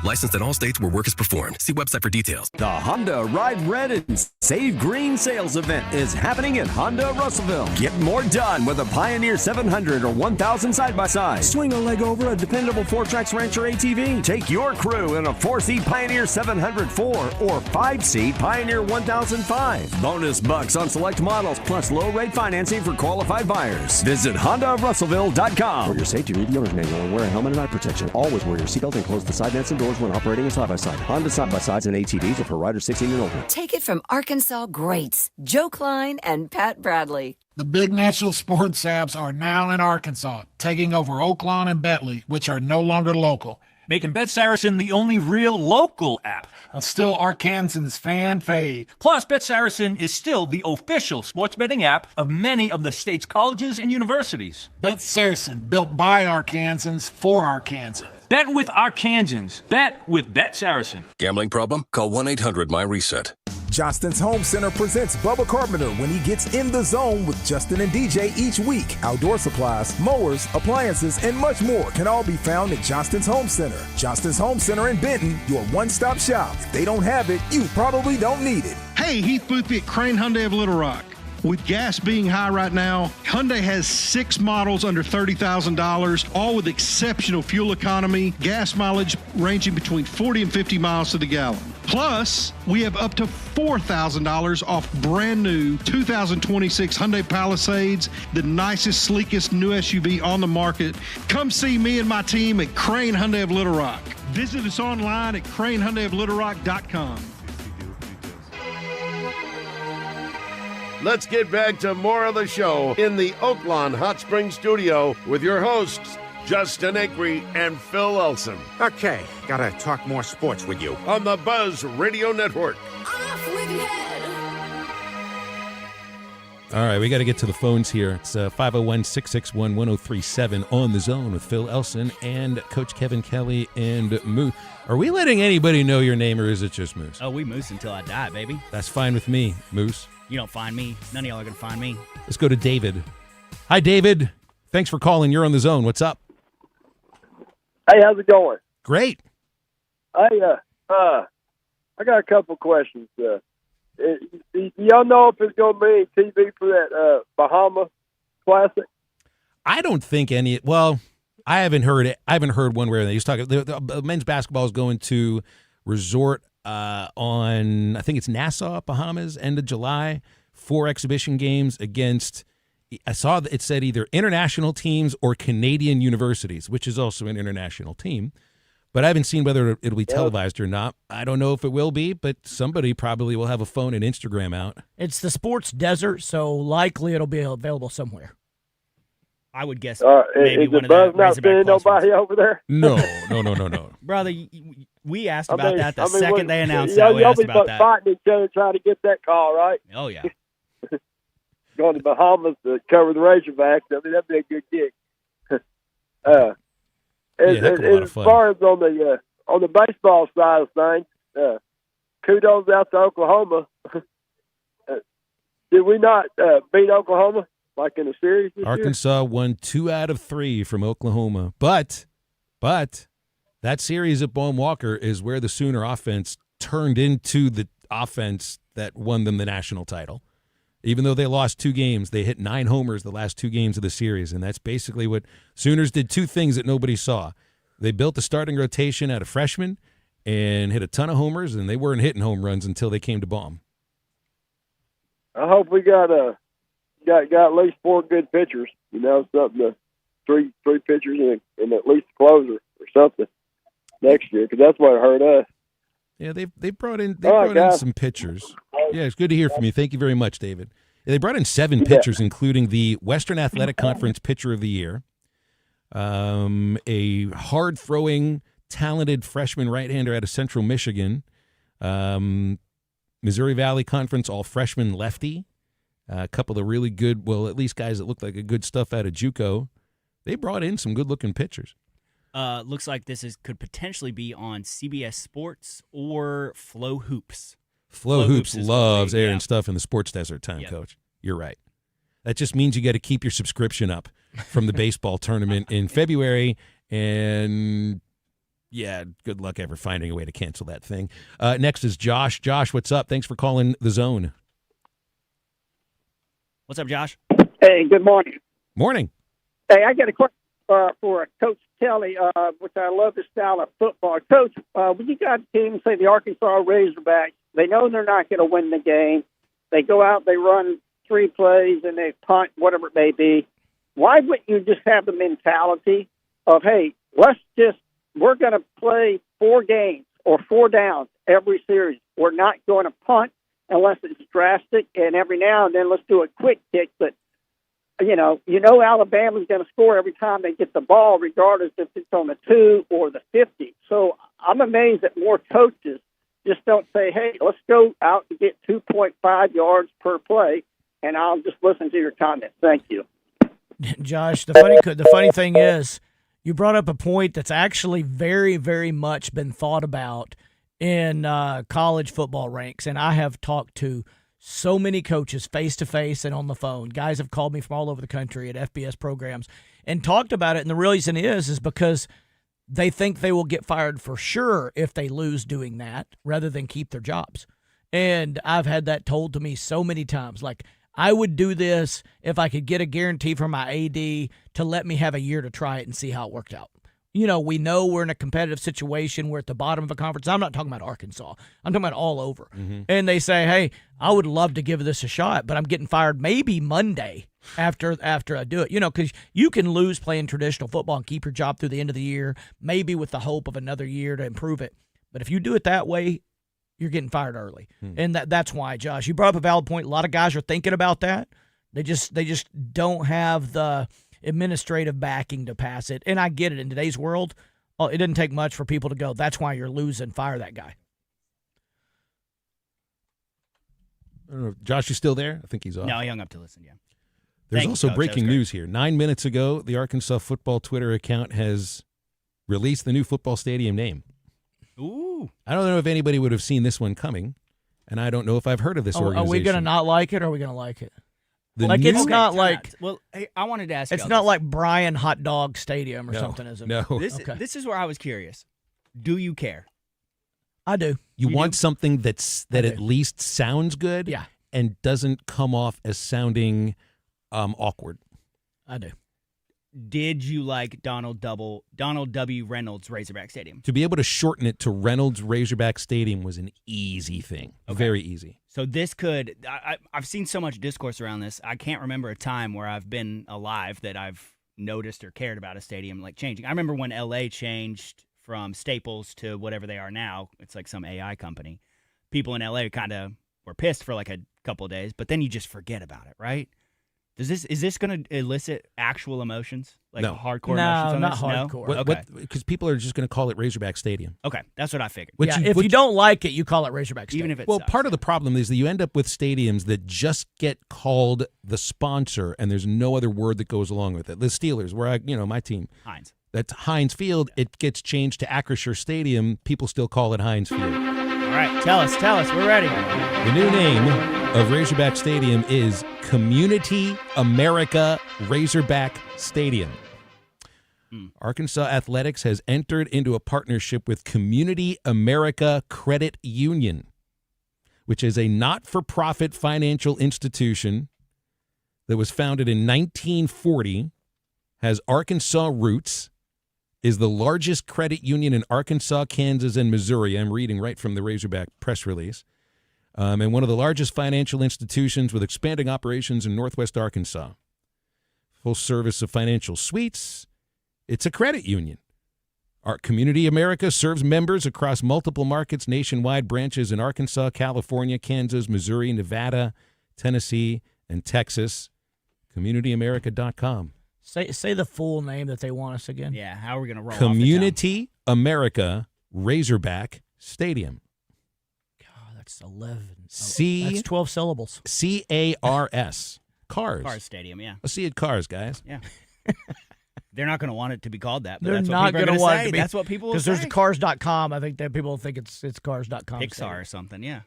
S22: Licensed in all states where work is performed. See website for details.
S11: The Honda Ride Red and Save Green sales event is happening at Honda Russellville. Get more done with a Pioneer 700 or 1000 side-by-side. Swing a leg over a dependable 4Trax Rancher ATV. Take your crew in a 4-seat Pioneer 704 or 5-seat Pioneer 1005. Bonus bucks on select models plus low-rate financing for qualified buyers. Visit HondaRussellville.com.
S23: For your safety, read the owner's manual and wear a helmet and eye protection. Always wear your seatbelt and close the side nets and doors when operating a side-by-side. Honda side-by-sides and ATVs are for riders 16 and older.
S15: Take it from Arkansas greats, Joe Klein and Pat Bradley.
S24: The big national sports apps are now in Arkansas, taking over Oaklawn and Bentley, which are no longer local.
S2: making Bet Saracen the only real local app. Still Arkansas's fan fave. Plus, Bet Saracen is still the official sports betting app of many of the state's colleges and universities. Bet Saracen, built by Arkansans for Arkansans. Bet with Arkansans. Bet with Bet Saracen.
S22: Gambling problem? Call 1-800-MY-RESET.
S7: Johnston's Home Center presents Bubba Carpenter when he gets in the zone with Justin and DJ each week. Outdoor supplies, mowers, appliances, and much more can all be found at Johnston's Home Center. Johnston's Home Center in Benton, your one-stop shop. If they don't have it, you probably don't need it.
S8: Hey, Heath Boothby at Crane Hyundai of Little Rock. With gas being high right now, Hyundai has 6 models under $30,000, all with exceptional fuel economy, gas mileage ranging between 40 and 50 miles to the gallon. Plus, we have up to $4,000 off brand new 2026 Hyundai Palisades, the nicest, sleekest new SUV on the market. Come see me and my team at Crane Hyundai of Little Rock. Visit us online at cranehyundaioflittlerock.com.
S1: Let's get back to more of the show in the Oaklawn Hot Spring Studio with your hosts, Justin Acree and Phil Elson.
S24: Okay, gotta talk more sports with you.
S1: On the Buzz Radio Network.
S4: All right, we got to get to the phones here. It's 501-661-1037 on the zone with Phil Elson and Coach Kevin Kelly and Moose. Are we letting anybody know your name, or is it just Moose?
S5: Oh, we Moose until I die, baby.
S4: That's fine with me, Moose.
S5: You don't find me. None of y'all are going to find me.
S4: Let's go to David. Hi, David. Thanks for calling. You're on the zone. What's up?
S25: Hey, how's it going?
S4: Great.
S25: I got a couple questions. Y'all know if it's going to be TV for that Bahama Classic?
S4: I don't think any. Well, I haven't heard it. I haven't heard one where they used to talk. The men's basketball is going to resort on, I think it's Nassau, Bahamas, end of July, 4 exhibition games against. I saw that it said either international teams or Canadian universities, which is also an international team. But I haven't seen whether it'll be televised or not. I don't know if it will be, but somebody probably will have a phone and Instagram out.
S6: It's the sports desert, so likely it'll be available somewhere.
S5: I would guess
S25: maybe
S5: one
S25: of the Buzz not seeing nobody over there?
S4: No.
S5: Brother, we asked about that the second they announced that. We
S25: y'all
S5: asked
S25: be
S5: about that.
S25: fighting each other trying to get that call, right?
S5: Oh, yeah.
S25: Going to Bahamas to cover the Razorbacks. I mean, that'd be a good gig. As far as on the baseball side of things, kudos out to Oklahoma. Did we not beat Oklahoma like in the series this
S4: Arkansas won 2 out of 3 from Oklahoma, but that series at Boehm Walker is where the Sooner offense turned into the offense that won them the national title. Even though they lost 2 games, they hit 9 homers the last 2 games of the series, and that's basically what Sooners did. 2 things that nobody saw. They built a starting rotation out of freshmen and hit a ton of homers, and they weren't hitting home runs until they came to Boehm.
S25: I hope we got at least 4 good pitchers. You know, something to three pitchers and at least a closer or something next year, because that's what hurt us.
S4: Yeah, they brought in some pitchers. Yeah, it's good to hear from you. Thank you very much, David. Yeah, they brought in 7 pitchers, including the Western Athletic Conference Pitcher of the Year, a hard-throwing, talented freshman right-hander out of Central Michigan, Missouri Valley Conference all-freshman lefty, a couple of really good, well, at least guys that look like a good stuff out of JUCO. They brought in some good-looking pitchers.
S5: Looks like this could potentially be on CBS Sports or Flow Hoops.
S4: Flow Hoops loves airing stuff in the sports desert time, Coach. You're right. That just means you got to keep your subscription up from the baseball tournament in February, and yeah, good luck ever finding a way to cancel that thing. Next is Josh. Josh, what's up? Thanks for calling the Zone.
S5: What's up, Josh?
S26: Hey, good morning.
S4: Morning.
S26: Hey, I got a question for Coach Kelly, which I love the style of football. Coach, when you got a team, say the Arkansas Razorbacks, they know they're not going to win the game. They go out, they run 3 plays, and they punt, whatever it may be. Why wouldn't you just have the mentality of, hey, we're going to play 4 games or 4 downs every series. We're not going to punt unless it's drastic, and every now and then let's do a quick kick. But Alabama's going to score every time they get the ball, regardless if it's on the 2 or the 50. So I'm amazed that more coaches just don't say, hey, let's go out and get 2.5 yards per play, and I'll just listen to your comments. Thank you.
S6: Josh, the funny thing is, you brought up a point that's actually very, very much been thought about in college football ranks, and I have talked to so many coaches face-to-face and on the phone. Guys have called me from all over the country at FBS programs and talked about it, and the reason is because they think they will get fired for sure if they lose doing that rather than keep their jobs. And I've had that told to me so many times, like, I would do this if I could get a guarantee from my AD to let me have a year to try it and see how it worked out. We know we're in a competitive situation. We're at the bottom of a conference. I'm not talking about Arkansas. I'm talking about all over. Mm-hmm. And they say, hey, I would love to give this a shot, but I'm getting fired maybe Monday after I do it. Because you can lose playing traditional football and keep your job through the end of the year, maybe with the hope of another year to improve it. But if you do it that way, you're getting fired early. And that's why, Josh, you brought up a valid point. A lot of guys are thinking about that. They just don't have the administrative backing to pass it. And I get it. In today's world, it didn't take much for people to go, that's why you're losing, fire that guy.
S4: I don't know. Josh, you still there? I think he's off.
S5: No, he hung up to listen, yeah.
S4: There's also breaking news here. 9 minutes ago, the Arkansas football Twitter account has released the new football stadium name.
S5: Ooh.
S4: I don't know if anybody would have seen this one coming, and I don't know if I've heard of this organization.
S6: Are we going to not like it, or are we going to like it?
S5: It's not like. Well, hey, I wanted to ask.
S6: It's not like Bryan Hot Dog Stadium or something, is it?
S4: No.
S5: This is where I was curious. Do you care?
S6: I do.
S4: You want something that at least sounds good,
S6: yeah,
S4: and doesn't come off as sounding awkward.
S6: I do.
S5: Did you like Donald W. Reynolds Razorback Stadium?
S4: To be able to shorten it to Reynolds Razorback Stadium was an easy thing. Okay. Very easy.
S5: So this could I've seen so much discourse around this. I can't remember a time where I've been alive that I've noticed or cared about a stadium like changing. I remember when LA changed from Staples to whatever they are now. It's like some AI company. People in LA kind of were pissed for like a couple of days, but then you just forget about it, right? Is this going to elicit actual emotions? Like hardcore emotions on
S6: not
S5: this?
S6: hardcore.
S5: No? Okay.
S4: Because people are just going to call it Razorback Stadium.
S5: Okay, that's what I figured.
S6: If you don't like it, you call it Razorback Stadium.
S5: Even if it
S4: Well,
S5: sucks.
S4: part of the problem is that you end up with stadiums that just get called the sponsor, and there's no other word that goes along with it. The Steelers, where my team.
S5: Heinz.
S4: That's Heinz Field. It gets changed to Acrisure Stadium. People still call it Heinz Field.
S5: All right, tell us. We're ready.
S4: The new name of Razorback Stadium is Community America Razorback Stadium. Arkansas Athletics has entered into a partnership with Community America Credit Union, which is a not-for-profit financial institution that was founded in 1940, has Arkansas roots, is the largest credit union in Arkansas, Kansas, and Missouri. I'm reading right from the Razorback press release. And one of the largest financial institutions with expanding operations in Northwest Arkansas. Full service of financial suites. It's a credit union. Our Community America serves members across multiple markets, nationwide branches in Arkansas, California, Kansas, Missouri, Nevada, Tennessee, and Texas. CommunityAmerica.com.
S6: Say the full name that they want us again.
S5: Yeah, how are we going to roll
S4: Community America Razorback Stadium.
S6: God, that's 11.
S4: That's
S6: 12 syllables.
S4: C-A-R-S. Cars.
S5: Cars Stadium, yeah.
S4: Let's see it, Cars, guys.
S5: Yeah. They're not going to want it to be called that, but
S6: They're
S5: that's
S6: not
S5: what people are
S6: going to want it
S5: say.
S6: to be.
S5: That's what people will say.
S6: Because there's cars.com. I think that people think it's cars.com.
S5: Pixar or something, yeah.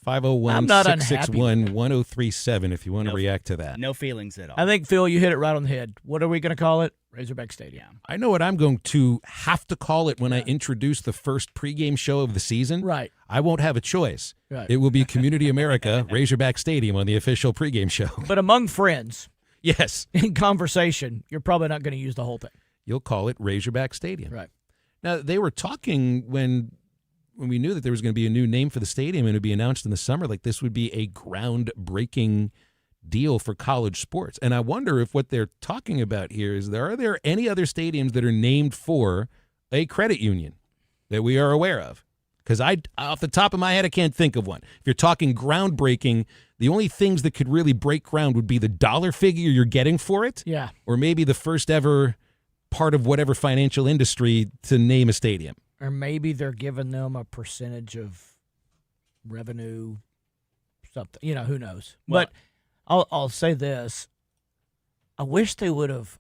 S4: 501-661-1037 if you want to react to that.
S5: No feelings at all.
S6: I think, Phil, you hit it right on the head. What are we going to call it? Razorback Stadium.
S4: I know what I'm going to have to call it when I introduce the first pregame show of the season.
S6: Right.
S4: I won't have a choice.
S6: Right.
S4: It will be Community America Razorback Stadium on the official pregame show.
S6: But among friends,
S4: yes,
S6: in conversation, you're probably not going to use the whole thing.
S4: You'll call it Razorback Stadium.
S6: Right.
S4: Now, they were talking when we knew that there was going to be a new name for the stadium and it would be announced in the summer, like this would be a groundbreaking deal for college sports. And I wonder if what they're talking about here is, are there any other stadiums that are named for a credit union that we are aware of? Because off the top of my head, I can't think of one. If you're talking groundbreaking, The only things that could really break ground would be the dollar figure you're getting for it.
S6: Yeah.
S4: Or maybe the first ever part of whatever financial industry to name a stadium.
S6: Or maybe they're giving them a percentage of revenue, something. You know, who knows?
S5: Well,
S6: but I'll say this. I wish they would have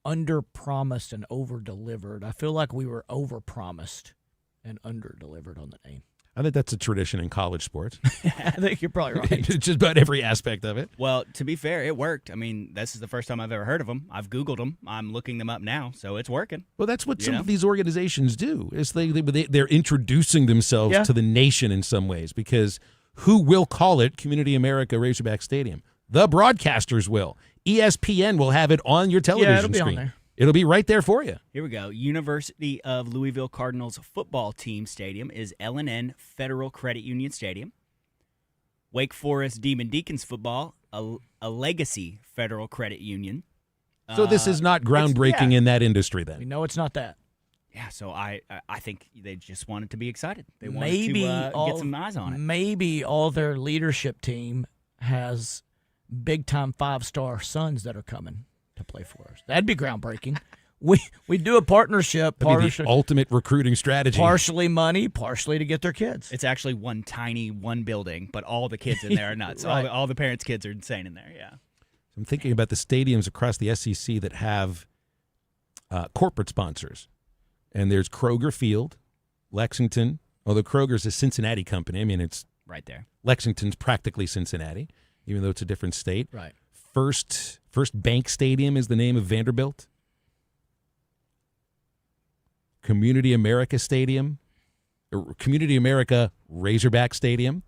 S6: under-promised and over-delivered. I feel like we were over-promised and under-delivered on the name.
S4: I think that's a tradition in college sports.
S6: I think you're probably right.
S4: Just about every aspect of it.
S5: Well, to be fair, it worked. I mean, this is the first time I've ever heard of them. I've Googled them. I'm looking them up now, so it's working.
S4: Well, that's what some of these organizations do. Is they're introducing themselves to the nation in some ways, because who will call it Community America Razorback Stadium? The broadcasters will. ESPN will have it on your television
S6: it'll be
S4: screen.
S6: on there.
S4: It'll be right there for you.
S5: Here we go. University of Louisville Cardinals football team stadium is L&N Federal Credit Union Stadium. Wake Forest Demon Deacons football, a Legacy Federal Credit Union.
S4: So this is not groundbreaking in that industry then?
S6: We know it's not that.
S5: Yeah, so I think they just wanted to be excited. They wanted
S6: Maybe
S5: to get some eyes on it.
S6: Maybe all their leadership team has big-time 5-star sons that are coming to play for us. That'd be groundbreaking. We do a partnership.
S4: That'd be the ultimate recruiting strategy.
S6: Partially money, partially to get their kids.
S5: It's actually one building, but all the kids in there are nuts.
S6: Right.
S5: All the parents' kids are insane in there, yeah.
S4: I'm thinking about the stadiums across the SEC that have corporate sponsors. And there's Kroger Field, Lexington, although Kroger's a Cincinnati company. I mean, it's
S5: right there.
S4: Lexington's practically Cincinnati, even though it's a different state.
S6: Right.
S4: First Bank Stadium is the name of Vanderbilt. Community America Stadium, or Community America Razorback Stadium.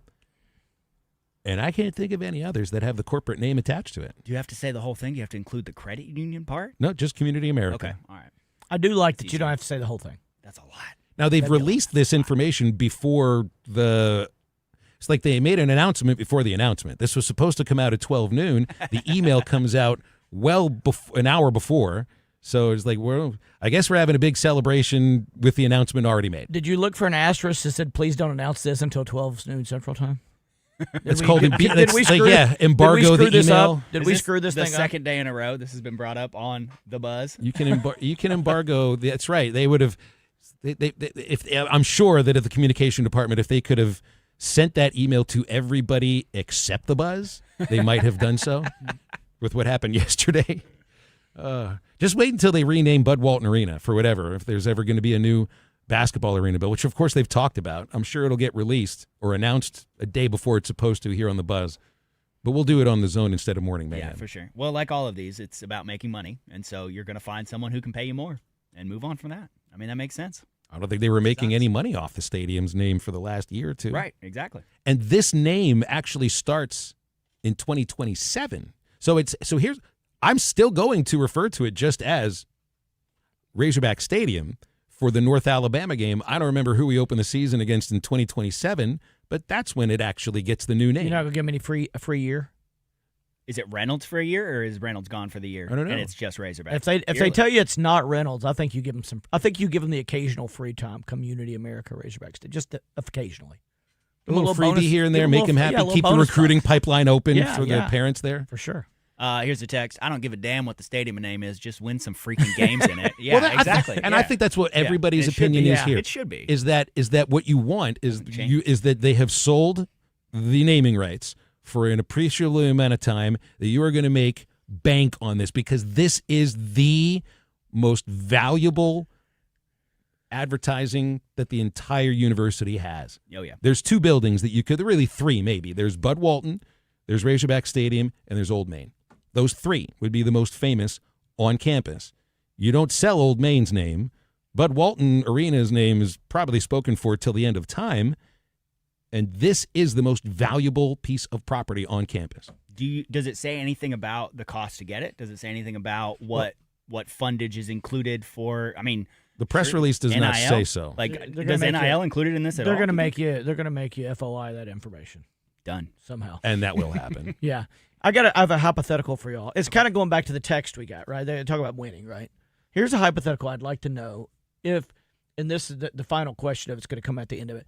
S4: And I can't think of any others that have the corporate name attached to it.
S5: Do you have to say the whole thing? Do you have to include the credit union part?
S4: No, just Community America.
S5: Okay, all right.
S6: I do like that you don't have to say the whole thing.
S5: That's a lot.
S4: Now, they've released this information before it's like they made an announcement before the announcement. This was supposed to come out at 12 noon. The email comes out an hour before. So it's like, well, I guess we're having a big celebration with the announcement already made.
S6: Did you look for an asterisk that said, please don't announce this until 12 noon Central Time?
S4: It's called embargo the email.
S6: Did we screw this thing up?
S5: The second day in a row this has been brought up on The Buzz.
S4: You can embargo. That's right. They would have. I'm sure that at the communication department, if they could have sent that email to everybody except the Buzz, they might have done so. With what happened yesterday, just wait until they rename Bud Walton Arena for whatever. If there's ever going to be a new basketball arena bill, which of course they've talked about, I'm sure it'll get released or announced a day before it's supposed to here on the Buzz. But we'll do it on the Zone instead of Morning Mayhem.
S5: Yeah, for sure. Well, like all of these, it's about making money, and so you're going to find someone who can pay you more and move on from that. I mean, that makes sense.
S4: I don't think they were making any money off the stadium's name for the last year or two.
S5: Right, exactly.
S4: And this name actually starts in 2027. So I'm still going to refer to it just as Razorback Stadium for the North Alabama game. I don't remember who we open the season against in 2027, but that's when it actually gets the new name.
S6: You're not going to give me a free year?
S5: Is it Reynolds for a year, or is Reynolds gone for the year?
S4: I don't know.
S5: And it's just Razorback.
S6: If they tell you it's not Reynolds, I think you give them some. I think you give them the occasional free time. Community America Razorbacks, just occasionally.
S4: A little freebie
S6: bonus,
S4: here and there, make them happy, keep the recruiting pipeline open for the parents there.
S6: For sure.
S5: Here's a text. I don't give a damn what the stadium name is. Just win some freaking games in it. Yeah,
S4: well,
S5: exactly.
S4: I think that's what everybody's opinion is here.
S5: It should be.
S4: Is that what you want? Is that they have sold the naming rights for an appreciable amount of time, that you are going to make bank on this, because this is the most valuable advertising that the entire university has.
S5: Oh, yeah.
S4: There's two buildings that you could, really three maybe. There's Bud Walton, there's Razorback Stadium, and there's Old Main. Those three would be the most famous on campus. You don't sell Old Main's name. Bud Walton Arena's name is probably spoken for till the end of time, and this is the most valuable piece of property on campus.
S5: Does it say anything about the cost to get it? Does it say anything about what fundage is included for? I mean,
S4: the press release does not say so.
S5: Like, does NIL included in this at all?
S6: They're going to make you FOI that information.
S5: Done
S6: somehow,
S4: and that will happen.
S6: Yeah, I have a hypothetical for y'all. It's kind of going back to the text we got. Right, they talk about winning. Right, here's a hypothetical I'd like to know if, and this is the final question of it's going to come at the end of it.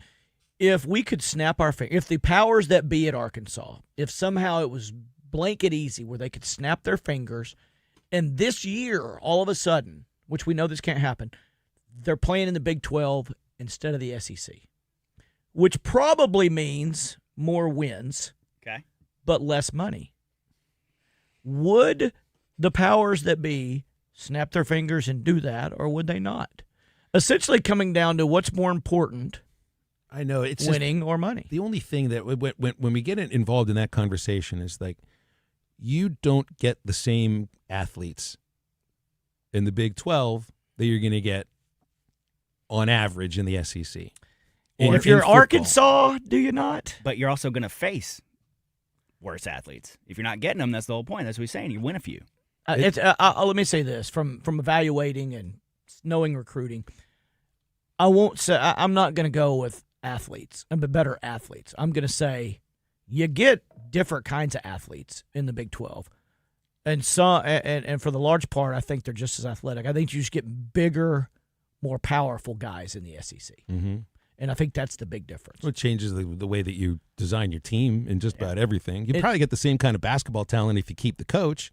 S6: if we could snap our finger, if the powers that be at Arkansas, if somehow it was blanket easy where they could snap their fingers, and this year, all of a sudden, which we know this can't happen, they're playing in the Big 12 instead of the SEC, which probably means more wins, but less money. Would the powers that be snap their fingers and do that, or would they not? Essentially coming down to what's more important,
S4: I know it's
S6: winning or money.
S4: The only thing that when we get involved in that conversation is like, you don't get the same athletes in the Big 12 that you're going to get on average in the SEC.
S6: Or if you're Arkansas, do you not?
S5: But you're also going to face worse athletes. If you're not getting them, that's the whole point. That's what he's saying. You win a few.
S6: Let me say this from evaluating and knowing recruiting. I'm not going to go with athletes, but better athletes. I'm going to say you get different kinds of athletes in the Big 12, and for the large part, I think they're just as athletic. I think you just get bigger, more powerful guys in the SEC.
S4: Mm-hmm.
S6: And I think that's the big difference.
S4: Well, it changes the way that you design your team and just about everything. You probably get the same kind of basketball talent if you keep the coach.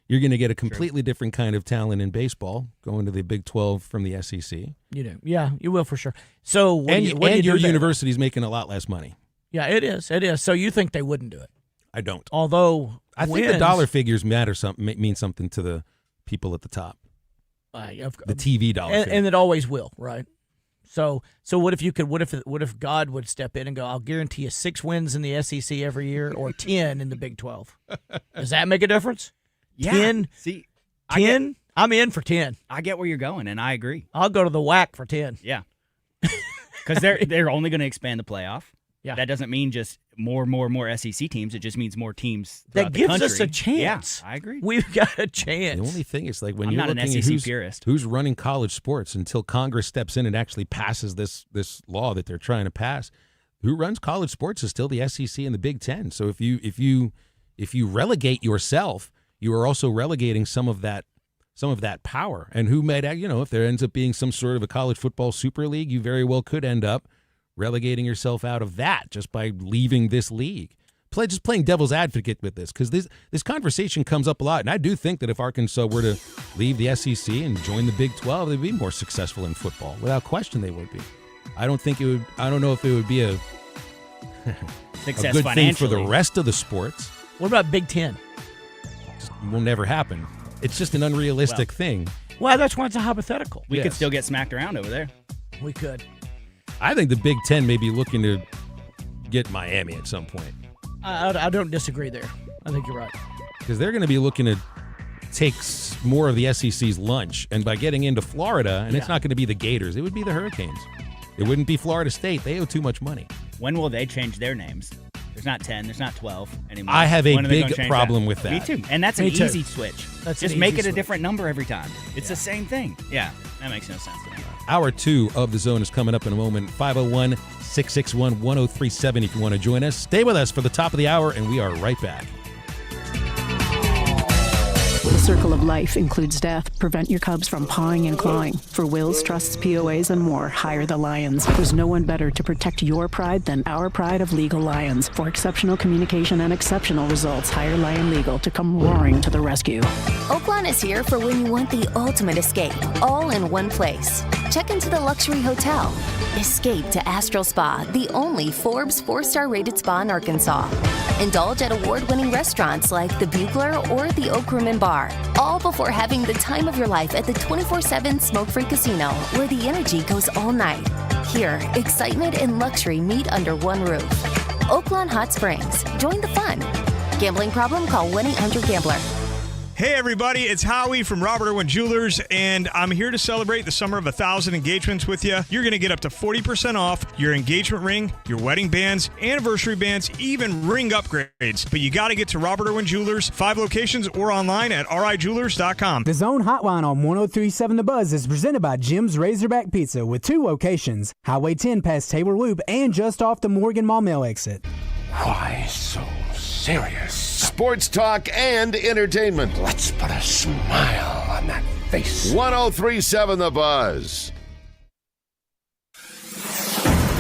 S4: You're going to get a completely different kind of talent in baseball going to the Big 12 from the SEC.
S6: You do. Yeah, you will for sure. So
S4: your university's making a lot less money.
S6: Yeah, it is. It is. So you think they wouldn't do it?
S4: I don't.
S6: Although
S4: I think the dollar figures mean something to the people at the top. The TV dollar figure.
S6: And it always will, right? So what if God would step in and go, I'll guarantee you 6 wins in the SEC every year or 10 in the Big 12? Does that make a difference?
S5: Yeah.
S6: 10?
S5: See,
S6: 10? I'm in for 10.
S5: I get where you're going, and I agree.
S6: I'll go to the WAC for 10.
S5: Yeah. Because they're only going to expand the playoff.
S6: Yeah.
S5: That doesn't mean just more SEC teams. It just means more teams
S6: that
S5: the
S6: gives
S5: country.
S6: us a chance.
S5: Yeah, I agree.
S6: We've got a chance.
S4: The only thing is, like, when
S5: I'm
S4: you're
S5: not an
S4: looking
S5: SEC
S4: at
S5: purist.
S4: who's running college sports until Congress steps in and actually passes this law that they're trying to pass, who runs college sports is still the SEC and the Big Ten. So if you relegate yourself, you are also relegating some of that power. And who might, if there ends up being some sort of a college football super league, you very well could end up relegating yourself out of that just by leaving this league. Just playing devil's advocate with this, because this conversation comes up a lot. And I do think that if Arkansas were to leave the SEC and join the Big 12, they'd be more successful in football. Without question, they would be. I don't know if it would be a
S5: success
S4: a good thing for the
S5: financially.
S4: rest of the sports.
S6: What about Big 10?
S4: Will never happen. It's just an unrealistic thing.
S6: Well, that's why it's a hypothetical.
S5: We could still get smacked around over there.
S6: We could.
S4: I think the Big Ten may be looking to get Miami at some point.
S6: I don't disagree there. I think you're right.
S4: Because they're going to be looking to take more of the SEC's lunch. And by getting into Florida, and it's not going to be the Gators, it would be the Hurricanes. It wouldn't be Florida State. They owe too much money.
S5: When will they change their names? There's not 10, there's not 12 anymore.
S4: I have a
S5: When are they
S4: big
S5: gonna change
S4: problem with that.
S5: Me too. And that's an easy switch.
S6: That's
S5: Just
S6: an
S5: make
S6: easy
S5: it a
S6: switch.
S5: different number every time. It's the same thing. Yeah, that makes no sense to me.
S4: Hour 2 of The Zone is coming up in a moment. 501-661-1037 if you want to join us. Stay with us for the top of the hour, and we are right back.
S3: The circle of life includes death. Prevent your cubs from pawing and clawing. For wills, trusts, POAs, and more, hire the Lions. There's no one better to protect your pride than our pride of Legal Lions. For exceptional communication and exceptional results, hire Lion Legal to come roaring to the rescue.
S9: Oaklawn is here for when you want the ultimate escape, all in one place. Check into the luxury hotel. Escape to Astral Spa, the only Forbes 4-star rated spa in Arkansas. Indulge at award-winning restaurants like the Bugler or the Oak Room and Bar, all before having the time of your life at the 24/7 smoke-free casino, where the energy goes all night. Here, excitement and luxury meet under one roof. Oaklawn Hot Springs. Join the fun. Gambling problem? Call 1-800-GAMBLER.
S10: Hey everybody, it's Howie from Robert Irwin Jewelers, and I'm here to celebrate the summer of 1,000 engagements with you. You're going to get up to 40% off your engagement ring, your wedding bands, anniversary bands, even ring upgrades. But you got to get to Robert Irwin Jewelers, 5 locations, or online at rijewelers.com.
S12: The Zone Hotline on 103.7 The Buzz is presented by Jim's Razorback Pizza with 2 locations, Highway 10 past Taylor Loop and just off the Morgan Mall Mill exit.
S1: Why so serious? Sports talk and entertainment. Let's put a smile on that face. 103.7 The Buzz.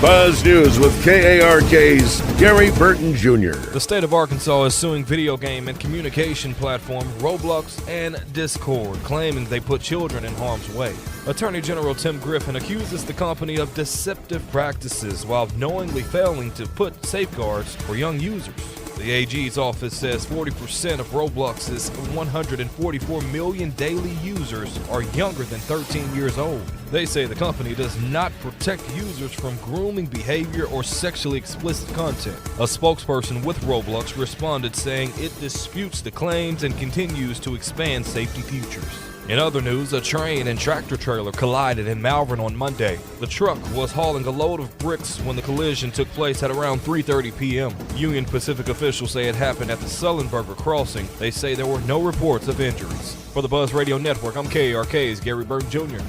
S1: Buzz News with KARK's Gary Burton Jr.
S13: The state of Arkansas is suing video game and communication platform Roblox and Discord, claiming they put children in harm's way. Attorney General Tim Griffin accuses the company of deceptive practices while knowingly failing to put safeguards for young users. The AG's office says 40% of Roblox's 144 million daily users are younger than 13 years old. They say the company does not protect users from grooming behavior or sexually explicit content. A spokesperson with Roblox responded saying it disputes the claims and continues to expand safety features. In other news, a train and tractor trailer collided in Malvern on Monday. The truck was hauling a load of bricks when the collision took place at around 3:30 p.m. Union Pacific officials say it happened at the Sullenberger crossing. They say there were no reports of injuries. For the Buzz Radio Network, I'm KARK's Gary Burton Jr.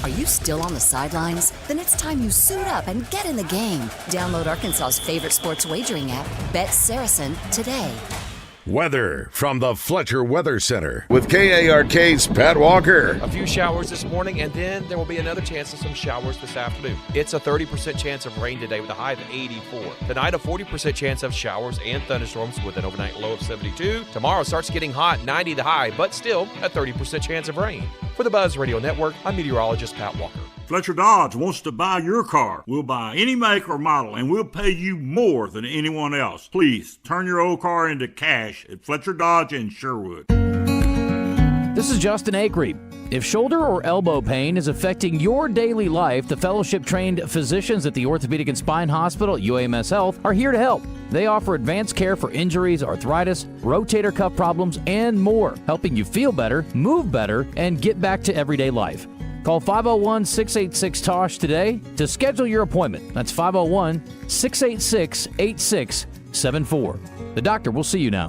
S14: Are you still on the sidelines? Then it's time you suit up and get in the game. Download Arkansas's favorite sports wagering app, Bet Saracen, today.
S1: Weather from the Fletcher Weather Center with KARK's Pat Walker.
S16: A few showers this morning, and then there will be another chance of some showers this afternoon. It's a 30% chance of rain today with a high of 84. Tonight, a 40% chance of showers and thunderstorms with an overnight low of 72. Tomorrow starts getting hot, 90 the high, but still a 30% chance of rain. For the Buzz Radio Network, I'm meteorologist Pat Walker.
S17: Fletcher Dodge wants to buy your car. We'll buy any make or model, and we'll pay you more than anyone else. Please, turn your old car into cash at Fletcher Dodge in Sherwood.
S18: This is Justin Acree. If shoulder or elbow pain is affecting your daily life, the fellowship-trained physicians at the Orthopedic and Spine Hospital at UAMS Health are here to help. They offer advanced care for injuries, arthritis, rotator cuff problems, and more, helping you feel better, move better, and get back to everyday life. Call 501-686-TOSH today to schedule your appointment. That's 501-686-8674. The doctor will see you now.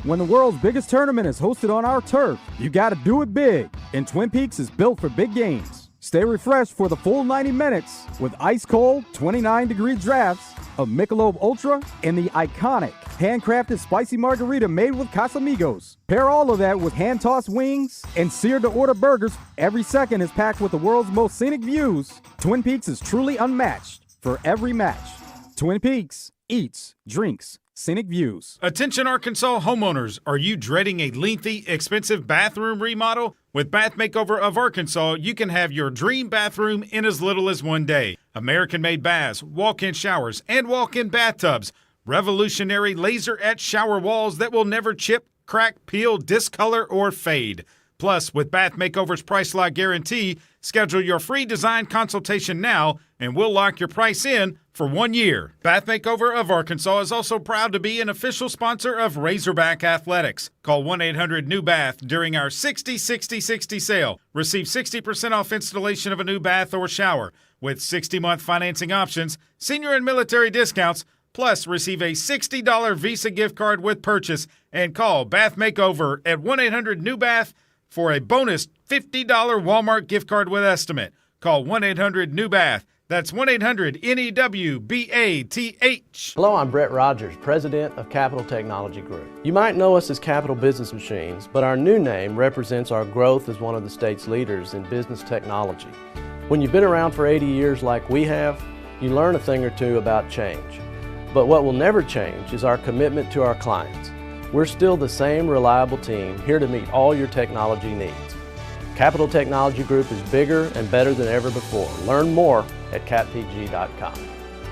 S19: When the world's biggest tournament is hosted on our turf, you got to do it big. And Twin Peaks is built for big games. Stay refreshed for the full 90 minutes with ice-cold 29-degree drafts of Michelob Ultra and the iconic handcrafted spicy margarita made with Casamigos. Pair all of that with hand-tossed wings and seared-to-order burgers. Every second is packed with the world's most scenic views. Twin Peaks is truly unmatched for every match. Twin Peaks eats, drinks, scenic views.
S27: Attention Arkansas homeowners, are you dreading a lengthy, expensive bathroom remodel? With Bath Makeover of Arkansas, you can have your dream bathroom in as little as one day. American-made baths, walk-in showers, and walk-in bathtubs. Revolutionary laser-etched shower walls that will never chip, crack, peel, discolor, or fade. Plus, with Bath Makeover's Price Lock Guarantee, schedule your free design consultation now, and we'll lock your price in for 1 year. Bath Makeover of Arkansas is also proud to be an official sponsor of Razorback Athletics. Call 1-800-NEW-BATH during our 60-60-60 sale. Receive 60% off installation of a new bath or shower. With 60-month financing options, senior and military discounts, plus receive a $60 Visa gift card with purchase, and call Bath Makeover at 1-800-NEW-BATH for a bonus $50 Walmart gift card with estimate. Call 1-800-NEW-BATH. That's 1-800-NEWBATH.
S28: Hello, I'm Brett Rogers, President of Capital Technology Group. You might know us as Capital Business Machines, but our new name represents our growth as one of the state's leaders in business technology. When you've been around for 80 years like we have, you learn a thing or two about change. But what will never change is our commitment to our clients. We're still the same reliable team here to meet all your technology needs. Capital Technology Group is bigger and better than ever before. Learn more at catpg.com.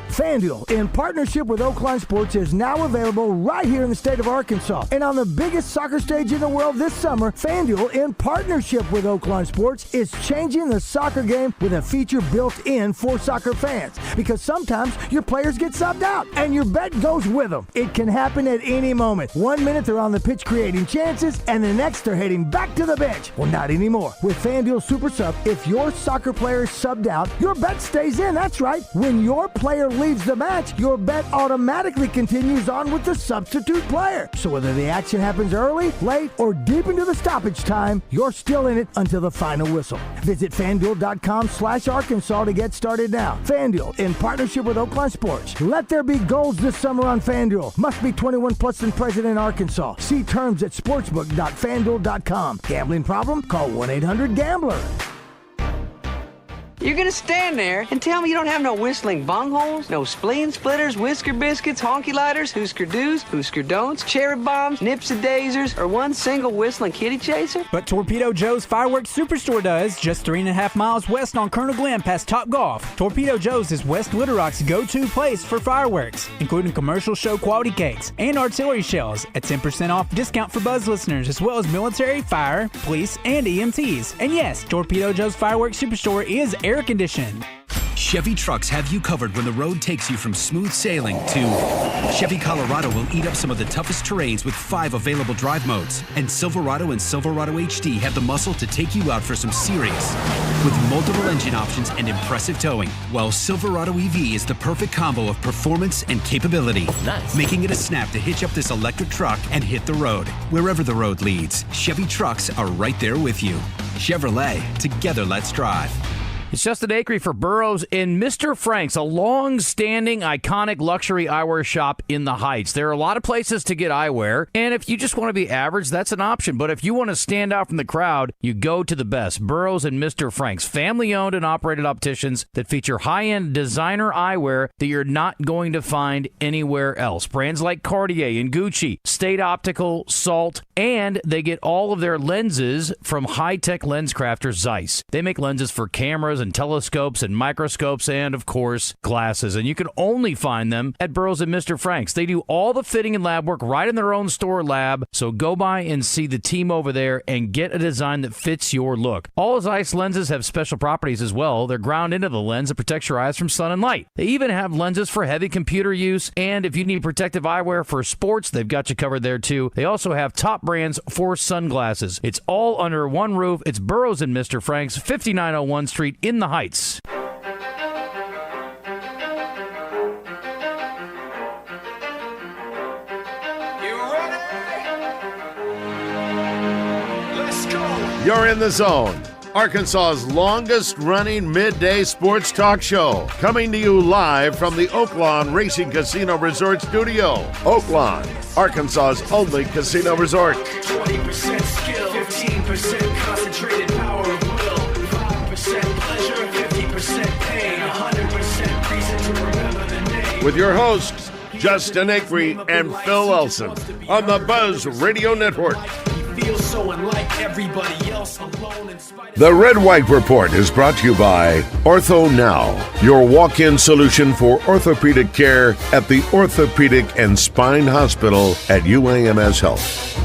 S29: FanDuel, in partnership with Oaklawn Sports, is now available right here in the state of Arkansas. And on the biggest soccer stage in the world this summer, FanDuel, in partnership with Oaklawn Sports, is changing the soccer game with a feature built in for soccer fans. Because sometimes your players get subbed out, and your bet goes with them. It can happen at any moment. 1 minute they're on the pitch creating chances, and the next they're heading back to the bench. Well, not anymore. With FanDuel Super Sub, if your soccer player is subbed out, your bet stays in. That's right. When your player leaves the match, your bet automatically continues on with the substitute player. So whether the action happens early, late, or deep into the stoppage time, you're still in it until the final whistle. Visit FanDuel.com/Arkansas to get started now. FanDuel, in partnership with Oaklawn Sports. Let there be goals this summer on FanDuel. Must be 21 plus and present in Arkansas. See terms at sportsbook.fanduel.com. Gambling problem? Call 1-800-GAMBLER.
S2: You're gonna stand there and tell me you don't have no whistling bungholes, no spleen splitters, whisker biscuits, honky lighters, Husker do's, Husker don'ts, cherry bombs, nipsy-daisers, or one single whistling kitty chaser?
S12: But Torpedo Joe's Fireworks Superstore does, just 3.5 miles west on Colonel Glenn past Top Golf. Torpedo Joe's is West Little Rock's go-to place for fireworks, including commercial show quality cakes and artillery shells, a 10% off discount for Buzz listeners, as well as military, fire, police, and EMTs. And yes, Torpedo Joe's Fireworks Superstore is air-conditioned.
S7: Chevy trucks have you covered when the road takes you from smooth sailing to Chevy Colorado will eat up some of the toughest terrains with 5 available drive modes. And Silverado and Silverado HD have the muscle to take you out for some serious with multiple engine options and impressive towing. While Silverado EV is the perfect combo of performance and capability, making it a snap to hitch up this electric truck and hit the road. Wherever the road leads, Chevy trucks are right there with you. Chevrolet, together let's drive.
S18: It's Justin Acree for Burroughs in Mr. Frank's, a long-standing, iconic luxury eyewear shop in the Heights. There are a lot of places to get eyewear, and if you just want to be average, that's an option. But if you want to stand out from the crowd, you go to the best. Burroughs and Mr. Frank's, family-owned and operated opticians that feature high-end designer eyewear that you're not going to find anywhere else. Brands like Cartier and Gucci, State Optical, Salt, and they get all of their lenses from high-tech lens crafter Zeiss. They make lenses for cameras and telescopes and microscopes and, of course, glasses. And you can only find them at Burroughs and Mr. Frank's. They do all the fitting and lab work right in their own store lab. So go by and see the team over there and get a design that fits your look. All Zeiss lenses have special properties as well. They're ground into the lens that protects your eyes from sun and light. They even have lenses for heavy computer use. And if you need protective eyewear for sports, they've got you covered there too. They also have top brands for sunglasses. It's all under one roof. It's Burroughs and Mr. Frank's, 5901 Street in the Heights.
S1: You're in the zone. Arkansas's longest-running midday sports talk show. Coming to you live from the Oaklawn Racing Casino Resort Studio. Oaklawn, Arkansas's only casino resort.
S8: 20% skill, 15% concentrated power of will, 5% pleasure, 50% pain, 100% reason to remember the name.
S1: With your hosts, Justin Acree and Phil Elson on the Buzz Radio Network.
S8: Feels so unlike everybody else, alone in spite of...
S1: The Red White Report is brought to you by Ortho Now, your walk-in solution for orthopedic care at the Orthopedic and Spine Hospital at UAMS Health.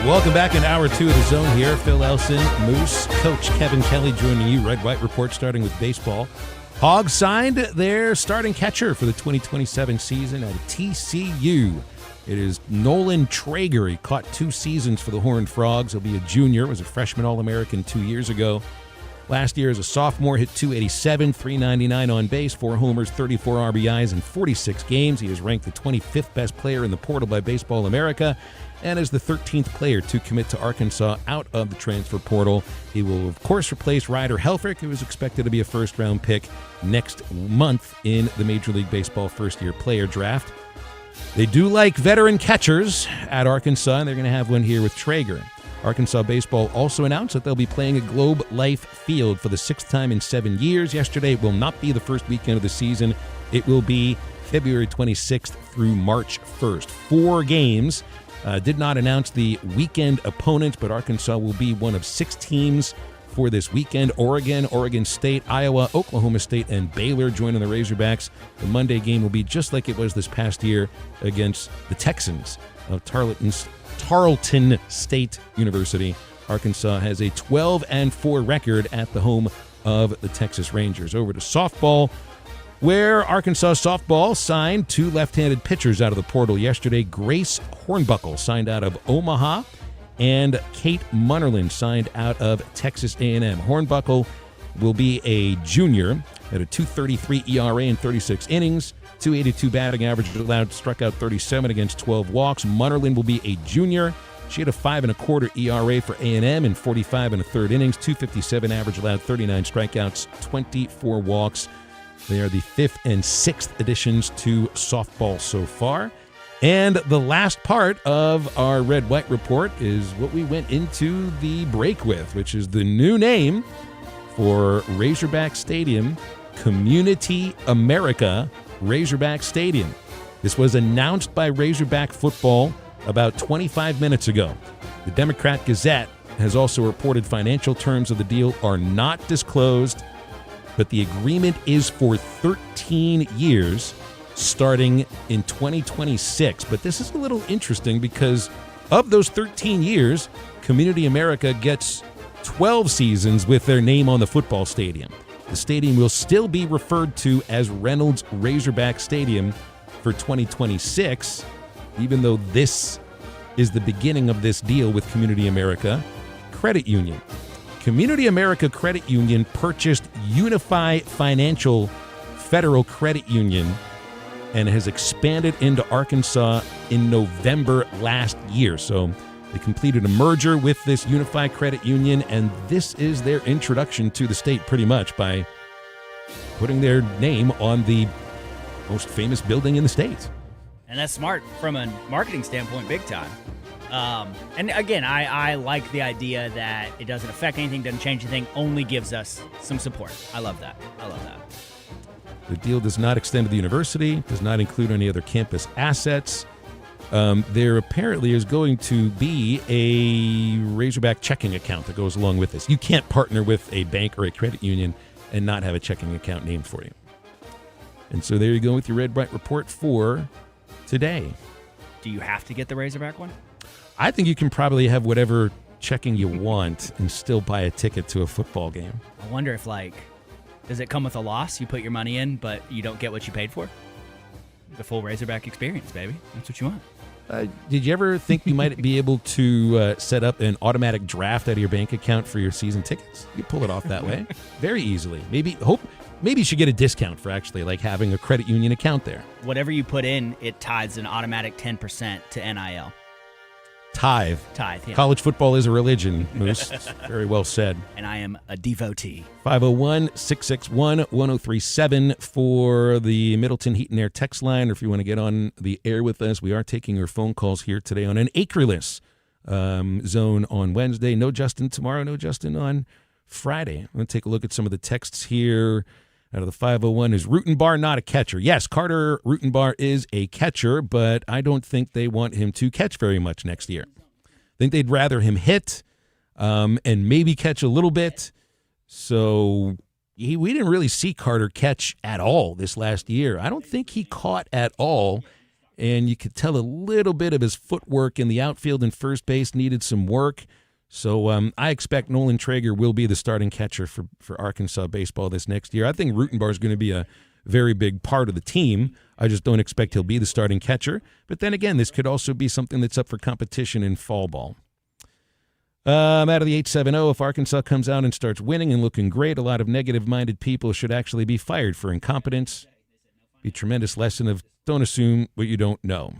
S4: Welcome back in Hour 2 of the Zone here. Phil Elson, Moose, Coach Kevin Kelly joining you. Red White Report starting with baseball. Hogs signed their starting catcher for the 2027 season at TCU. It is Nolan Traeger. He caught 2 seasons for the Horned Frogs. He'll be a junior. Was a freshman All-American 2 years ago. Last year as a sophomore, hit .287, .399 on base, 4 homers, 34 RBIs in 46 games. He is ranked the 25th best player in the portal by Baseball America and is the 13th player to commit to Arkansas out of the transfer portal. He will, of course, replace Ryder Helfrich, who is expected to be a first-round pick next month in the Major League Baseball first-year player draft. They do like veteran catchers at Arkansas, and they're going to have one here with Traeger. Arkansas baseball also announced that they'll be playing at Globe Life Field for the 6th time in 7 years. Yesterday will not be the first weekend of the season. It will be February 26th through March 1st. 4 games. Did not announce the weekend opponents, but Arkansas will be one of 6 teams for this weekend. Oregon, Oregon State, Iowa, Oklahoma State, and Baylor joining the Razorbacks. The Monday game will be just like it was this past year against the Texans of Tarleton State University. Arkansas has a 12-4 record at the home of the Texas Rangers. Over to softball, where Arkansas softball signed 2 left-handed pitchers out of the portal yesterday. Grace Hornbuckle signed out of Omaha, and Kate Munnerlin signed out of Texas A&M. Hornbuckle will be a junior at a .233 ERA in 36 innings, .282 batting average, allowed, struck out 37 against 12 walks. Munnerlin will be a junior. She had a 5.25 ERA for A&M in 45 1/3 innings, .257 average, allowed 39 strikeouts, 24 walks. They are the 5th and 6th additions to softball so far. And the last part of our Red-White report is what we went into the break with, which is the new name for Razorback Stadium, Community America Razorback Stadium. This was announced by Razorback Football about 25 minutes ago. The Democrat Gazette has also reported financial terms of the deal are not disclosed, but the agreement is for 13 years, starting in 2026. But this is a little interesting because of those 13 years, Community America gets 12 seasons with their name on the football stadium. The stadium will still be referred to as Reynolds Razorback Stadium for 2026, even though this is the beginning of this deal with Community America Credit Union. Community America Credit Union purchased Unify Financial Federal Credit Union and has expanded into Arkansas in November last year. So they completed a merger with this Unify Credit Union, and this is their introduction to the state pretty much by putting their name on the most famous building in the state.
S5: And that's smart from a marketing standpoint, big time. And again, I like the idea that it doesn't affect anything, doesn't change anything, only gives us some support. I love that.
S4: The deal does not extend to the university, does not include any other campus assets. There apparently is going to be a Razorback checking account that goes along with this. You can't partner with a bank or a credit union and not have a checking account named for you. And so there you go with your Red Bright Report for today.
S5: Do you have to get the Razorback one?
S4: I think you can probably have whatever checking you want and still buy a ticket to a football game.
S5: I wonder if, does it come with a loss? You put your money in, but you don't get what you paid for? The full Razorback experience, baby. That's what you want.
S4: Did you ever think you might be able to set up an automatic draft out of your bank account for your season tickets? You pull it off that way very easily. Maybe you should get a discount for actually having a credit union account there.
S5: Whatever you put in, it tithes an automatic 10% to NIL.
S4: Tithe.
S5: Yeah.
S4: College football is a religion, Moose. Very well said.
S5: And I am a devotee.
S4: 501-661-1037 for the Middleton Heat and Air text line, or if you want to get on the air with us, we are taking your phone calls here today on an acreless zone on Wednesday. No Justin tomorrow, no Justin on Friday. I'm going to take a look at some of the texts here. Out of the 501, is Rutenbar not a catcher? Yes, Carter Rutenbar is a catcher, but I don't think they want him to catch very much next year. I think they'd rather him hit and maybe catch a little bit. So we didn't really see Carter catch at all this last year. I don't think he caught at all, and you could tell a little bit of his footwork in the outfield and first base needed some work. So I expect Nolan Traeger will be the starting catcher for Arkansas baseball this next year. I think Rutenbar is going to be a very big part of the team. I just don't expect he'll be the starting catcher. But then again, this could also be something that's up for competition in fall ball. Out of the 870, if Arkansas comes out and starts winning and looking great, a lot of negative-minded people should actually be fired for incompetence. Be a tremendous lesson of don't assume what you don't know.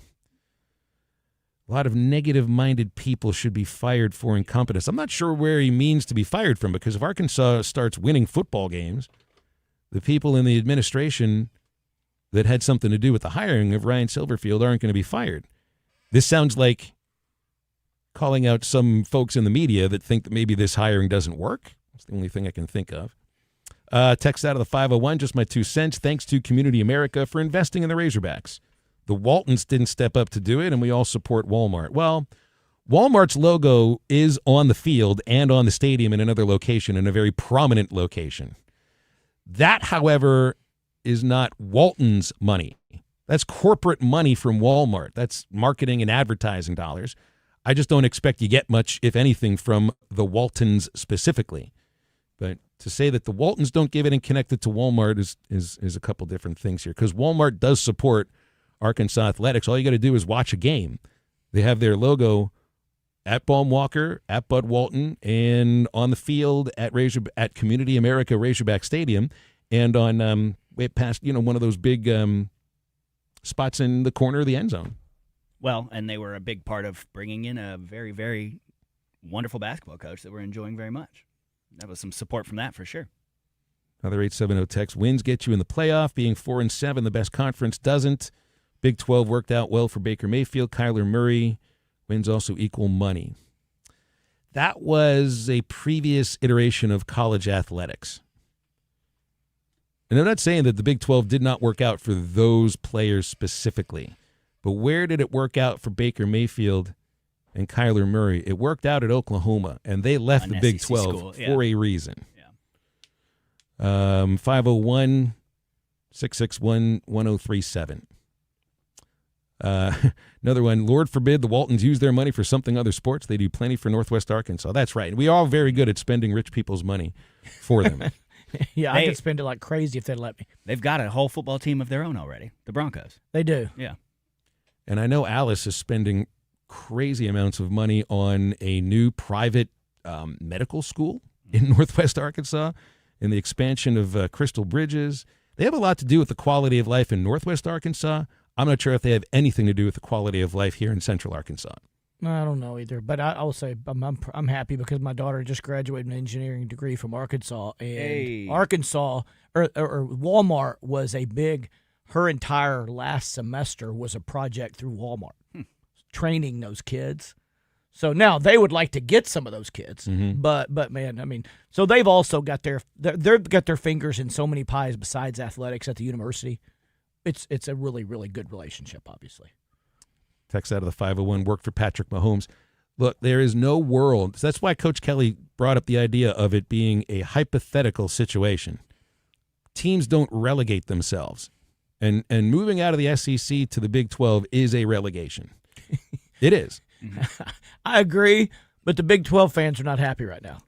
S4: A lot of negative-minded people should be fired for incompetence. I'm not sure where he means to be fired from, because if Arkansas starts winning football games, the people in the administration that had something to do with the hiring of Ryan Silverfield aren't going to be fired. This sounds like calling out some folks in the media that think that maybe this hiring doesn't work. That's the only thing I can think of. Text out of the 501, just my 2 cents. Thanks to Community America for investing in the Razorbacks. The Waltons didn't step up to do it, and we all support Walmart. Well, Walmart's logo is on the field and on the stadium in another location, in a very prominent location. That, however, is not Walton's money. That's corporate money from Walmart. That's marketing and advertising dollars. I just don't expect you get much, if anything, from the Waltons specifically. But to say that the Waltons don't give it and connect it to Walmart is a couple different things here, because Walmart does support Arkansas athletics. All you got to do is watch a game. They have their logo at Baum Walker, at Bud Walton, and on the field at Community America Razorback Stadium, and on way past one of those big spots in the corner of the end zone.
S5: Well, and they were a big part of bringing in a very, very wonderful basketball coach that we're enjoying very much. That was some support from that for sure.
S4: Another 870 text. Wins get you in the playoff. Being 4-7, the best conference doesn't. Big 12 worked out well for Baker Mayfield. Kyler Murray wins also equal money. that was a previous iteration of college athletics. And I'm not saying that the Big 12 did not work out for those players specifically, but where did it work out for Baker Mayfield and Kyler Murray? It worked out at Oklahoma, and they left the Big 12
S5: school,
S4: for a reason. 501-661-1037. Another one, Lord forbid the Waltons use their money for something other sports. They do plenty for Northwest Arkansas. That's right. We are all very good at spending rich people's money for them.
S6: Yeah, I could spend it like crazy if they'd let me.
S5: They've got a whole football team of their own already, the Broncos.
S6: They do.
S5: Yeah.
S4: And I know Alice is spending crazy amounts of money on a new private medical school in Northwest Arkansas and the expansion of Crystal Bridges. They have a lot to do with the quality of life in Northwest Arkansas. I'm not sure if they have anything to do with the quality of life here in Central Arkansas.
S6: I don't know either, but I will say I'm happy because my daughter just graduated with an engineering degree from Arkansas, and Arkansas or Walmart was a big. Her entire last semester was a project through Walmart, training those kids. So now they would like to get some of those kids, but man, I mean, so they've also got they've got their fingers in so many pies besides athletics at the university. It's a really, really good relationship, obviously.
S4: Text out of the 501, worked for Patrick Mahomes. Look, there is no world. That's why Coach Kelly brought up the idea of it being a hypothetical situation. Teams don't relegate themselves. And moving out of the SEC to the Big 12 is a relegation. It is.
S6: I agree, but the Big 12 fans are not happy right now.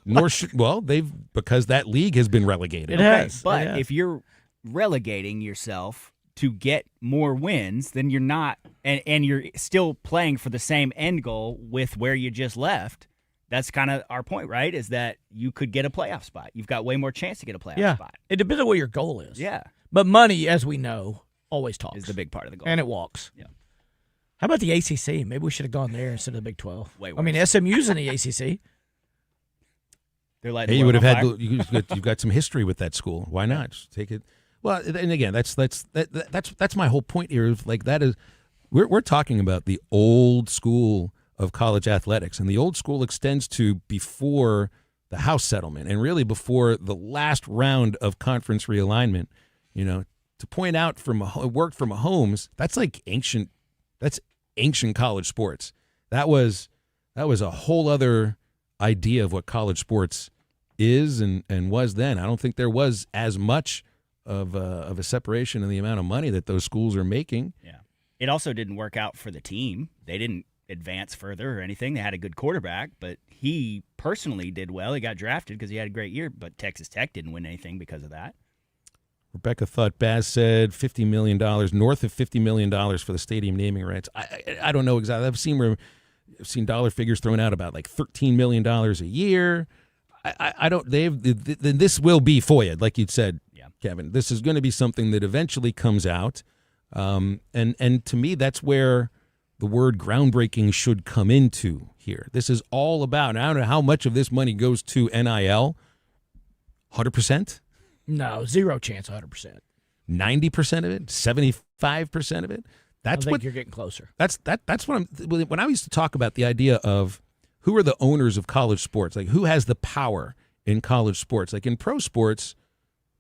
S4: Because that league has been relegated.
S6: It has.
S5: But if you're relegating yourself to get more wins, then you're not, and you're still playing for the same end goal with where you just left. That's kind of our point, right? Is that you could get a playoff spot. You've got way more chance to get a playoff spot.
S6: It depends on what your goal is.
S5: Yeah.
S6: But money, as we know, always talks.
S5: Is the big part of the goal.
S6: And it walks.
S5: Yeah.
S6: How about the ACC? Maybe we should have gone there instead of the Big 12.
S5: Way
S6: I mean, SMU's in the ACC.
S5: They're like,
S4: hey, you would have had you've got some history with that school. Why not? Just take it. Well, and again, that's my whole point here. Like that is, we're talking about the old school of college athletics, and the old school extends to before the House settlement, and really before the last round of conference realignment. You know, to point out work for Mahomes, that's like ancient. That's ancient college sports. That was a whole other idea of what college sports is and was then. I don't think there was as much of a separation in the amount of money that those schools are making.
S5: Yeah. It also didn't work out for the team. They didn't advance further or anything. They had a good quarterback, but he personally did well. He got drafted because he had a great year, but Texas Tech didn't win anything because of that.
S4: Rebecca thought Baz said $50 million, north of $50 million for the stadium naming rights. I don't know exactly. I've seen dollar figures thrown out about like $13 million a year. I don't. This will be FOIA, like you'd said, Kevin. This is going to be something that eventually comes out, and to me, that's where the word groundbreaking should come into here. This is all about. I don't know how much of this money goes to NIL. 100%?
S6: No, zero chance. 100%.
S4: 90% of it. 75% of it.
S6: I think you're getting closer.
S4: That's what when I used to talk about the idea of who are the owners of college sports, like who has the power in college sports, like in pro sports,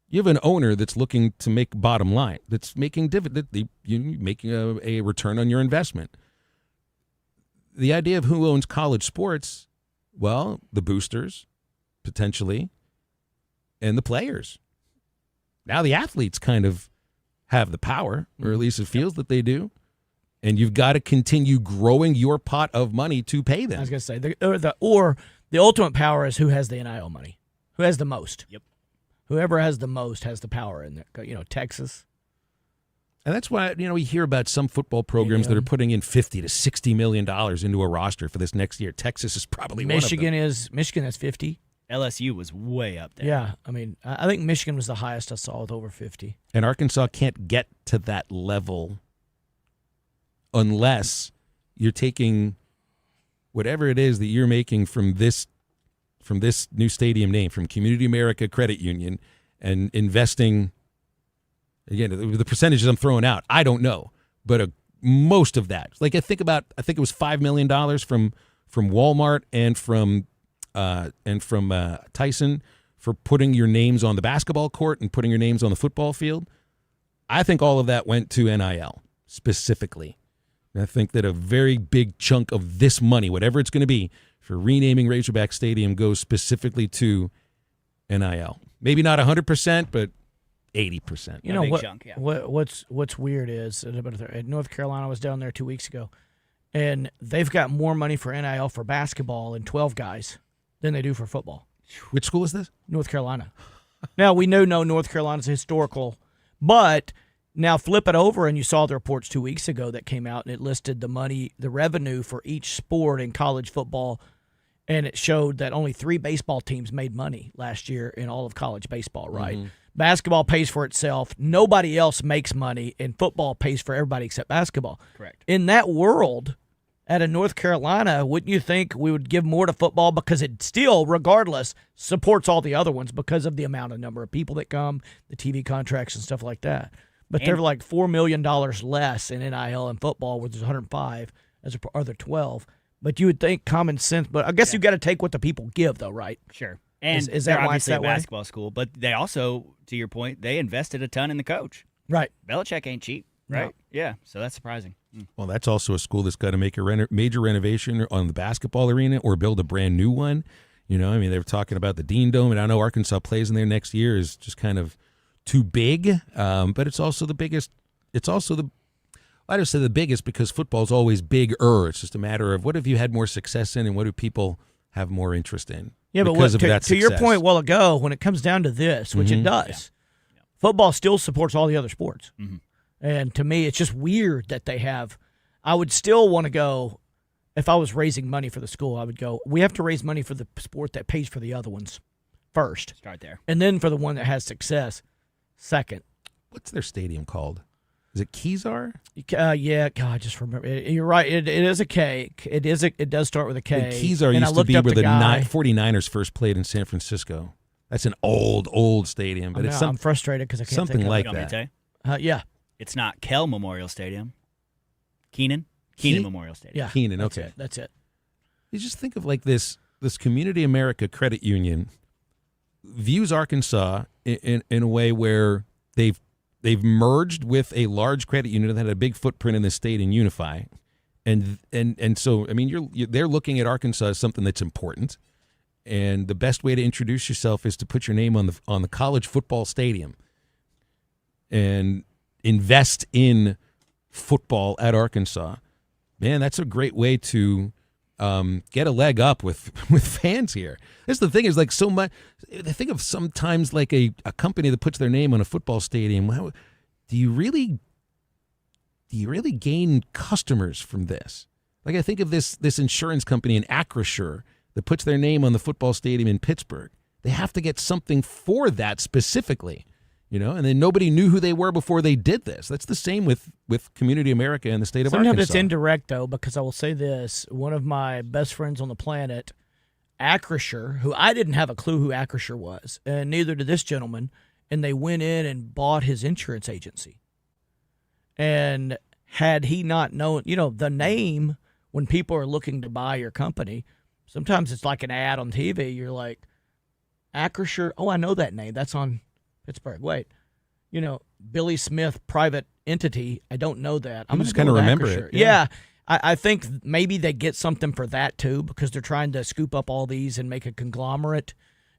S4: you have an owner that's looking to make bottom line, that's making dividend, you're making a return on your investment. The idea of who owns college sports, well, the boosters, potentially, and the players. Now the athletes kind of have the power, or at least it feels that they do. And you've got to continue growing your pot of money to pay them.
S6: I was going to say, the ultimate power is who has the NIL money, who has the most.
S5: Yep.
S6: Whoever has the most has the power in there. You know, Texas.
S4: And that's why, we hear about some football programs that are putting in $50 to $60 million into a roster for this next year. Texas is probably
S6: Michigan
S4: one of them.
S6: Michigan has 50.
S5: LSU was way up there.
S6: Yeah, I mean, I think Michigan was the highest I saw with over 50.
S4: And Arkansas can't get to that level unless you're taking whatever it is that you're making from this new stadium name, from Community America Credit Union, and investing. Again, the percentages I'm throwing out, I don't know, but most of that, like I think it was $5 million from from Walmart and from Tyson for putting your names on the basketball court and putting your names on the football field. I think all of that went to NIL specifically. And I think that a very big chunk of this money, whatever it's going to be, for renaming Razorback Stadium goes specifically to NIL. Maybe not 100%, but 80%.
S6: You know what's weird is North Carolina was down there 2 weeks ago, and they've got more money for NIL for basketball and 12 guys than they do for football.
S4: Which school is this?
S6: North Carolina. Now we know North Carolina's historical, but now flip it over and you saw the reports 2 weeks ago that came out and it listed the revenue for each sport in college football. And it showed that only 3 baseball teams made money last year in all of college baseball, right? Mm-hmm. Basketball pays for itself. Nobody else makes money, and football pays for everybody except basketball.
S5: Correct.
S6: In that world, out of North Carolina, wouldn't you think we would give more to football because it still, regardless, supports all the other ones because of the number of people that come, the TV contracts and stuff like that. But they're like $4 million less in NIL and football, which is 105 as other 12. But you would think common sense. But I guess you got to take what the people give, though, right?
S5: Sure. And
S6: is
S5: they're
S6: that why
S5: obviously
S6: it's
S5: a
S6: that way?
S5: basketball school, but they also, to your point, they invested a ton in the coach.
S6: Right.
S5: Belichick ain't cheap, right?
S6: No.
S5: Yeah, so that's surprising.
S4: Well, that's also a school that's got to make a major renovation on the basketball arena or build a brand new one. You know, I mean, they were talking about the Dean Dome, and I know Arkansas plays in there next year is just kind of too big, but it's also the biggest. It's also I just say the biggest because football's always bigger. It's just a matter of what have you had more success in and what do people have more interest in.
S6: Yeah, but to your point a while ago, when it comes down to this, which it does, football still supports all the other sports.
S5: Mm-hmm.
S6: And to me, it's just weird that they have – I would still want to go – if I was raising money for the school, I would go, we have to raise money for the sport that pays for the other ones first.
S5: Start there.
S6: And then for the one that has success second.
S4: What's their stadium called? Is it Kezar?
S6: Yeah, God, I just remember. You're right. It is a K. It does start with a K.
S4: Kezar used to be where the 49ers first played in San Francisco. That's an old stadium. But
S6: I'm frustrated because I can't
S4: something
S6: think
S4: like
S5: of it.
S4: that.
S6: Yeah.
S5: It's not Kell Memorial Stadium. Keenan Memorial Stadium.
S6: Yeah.
S4: Keenan, okay.
S6: That's it.
S4: You just think of like this Community America Credit Union views Arkansas in a way where they've merged with a large credit union that had a big footprint in the state and Unify, and so I mean they're looking at Arkansas as something that's important, and the best way to introduce yourself is to put your name on the college football stadium, and invest in football at Arkansas. Man, that's a great way to get a leg up with fans here. That's the thing is like so much. I think of sometimes like a company that puts their name on a football stadium. How, do you really gain customers from this? Like I think of this insurance company in Acrisure that puts their name on the football stadium in Pittsburgh. They have to get something for that specifically, you know. And then nobody knew who they were before they did this. That's the same with Community America in the state of Arkansas.
S6: Sometimes it's indirect though, because I will say this: one of my best friends on the planet, Acrisure, who I didn't have a clue who Acrisure was, and neither did this gentleman, and they went in and bought his insurance agency. And had he not known, you know, the name, when people are looking to buy your company, sometimes it's like an ad on TV. You're like, Acrisure, oh, I know that name. That's on Pittsburgh. Wait, you know, Billy Smith, private entity. I don't know that. I'm
S4: just kind of remember
S6: Acrisure.
S4: it.
S6: Yeah. I think maybe they get something for that too, because they're trying to scoop up all these and make a conglomerate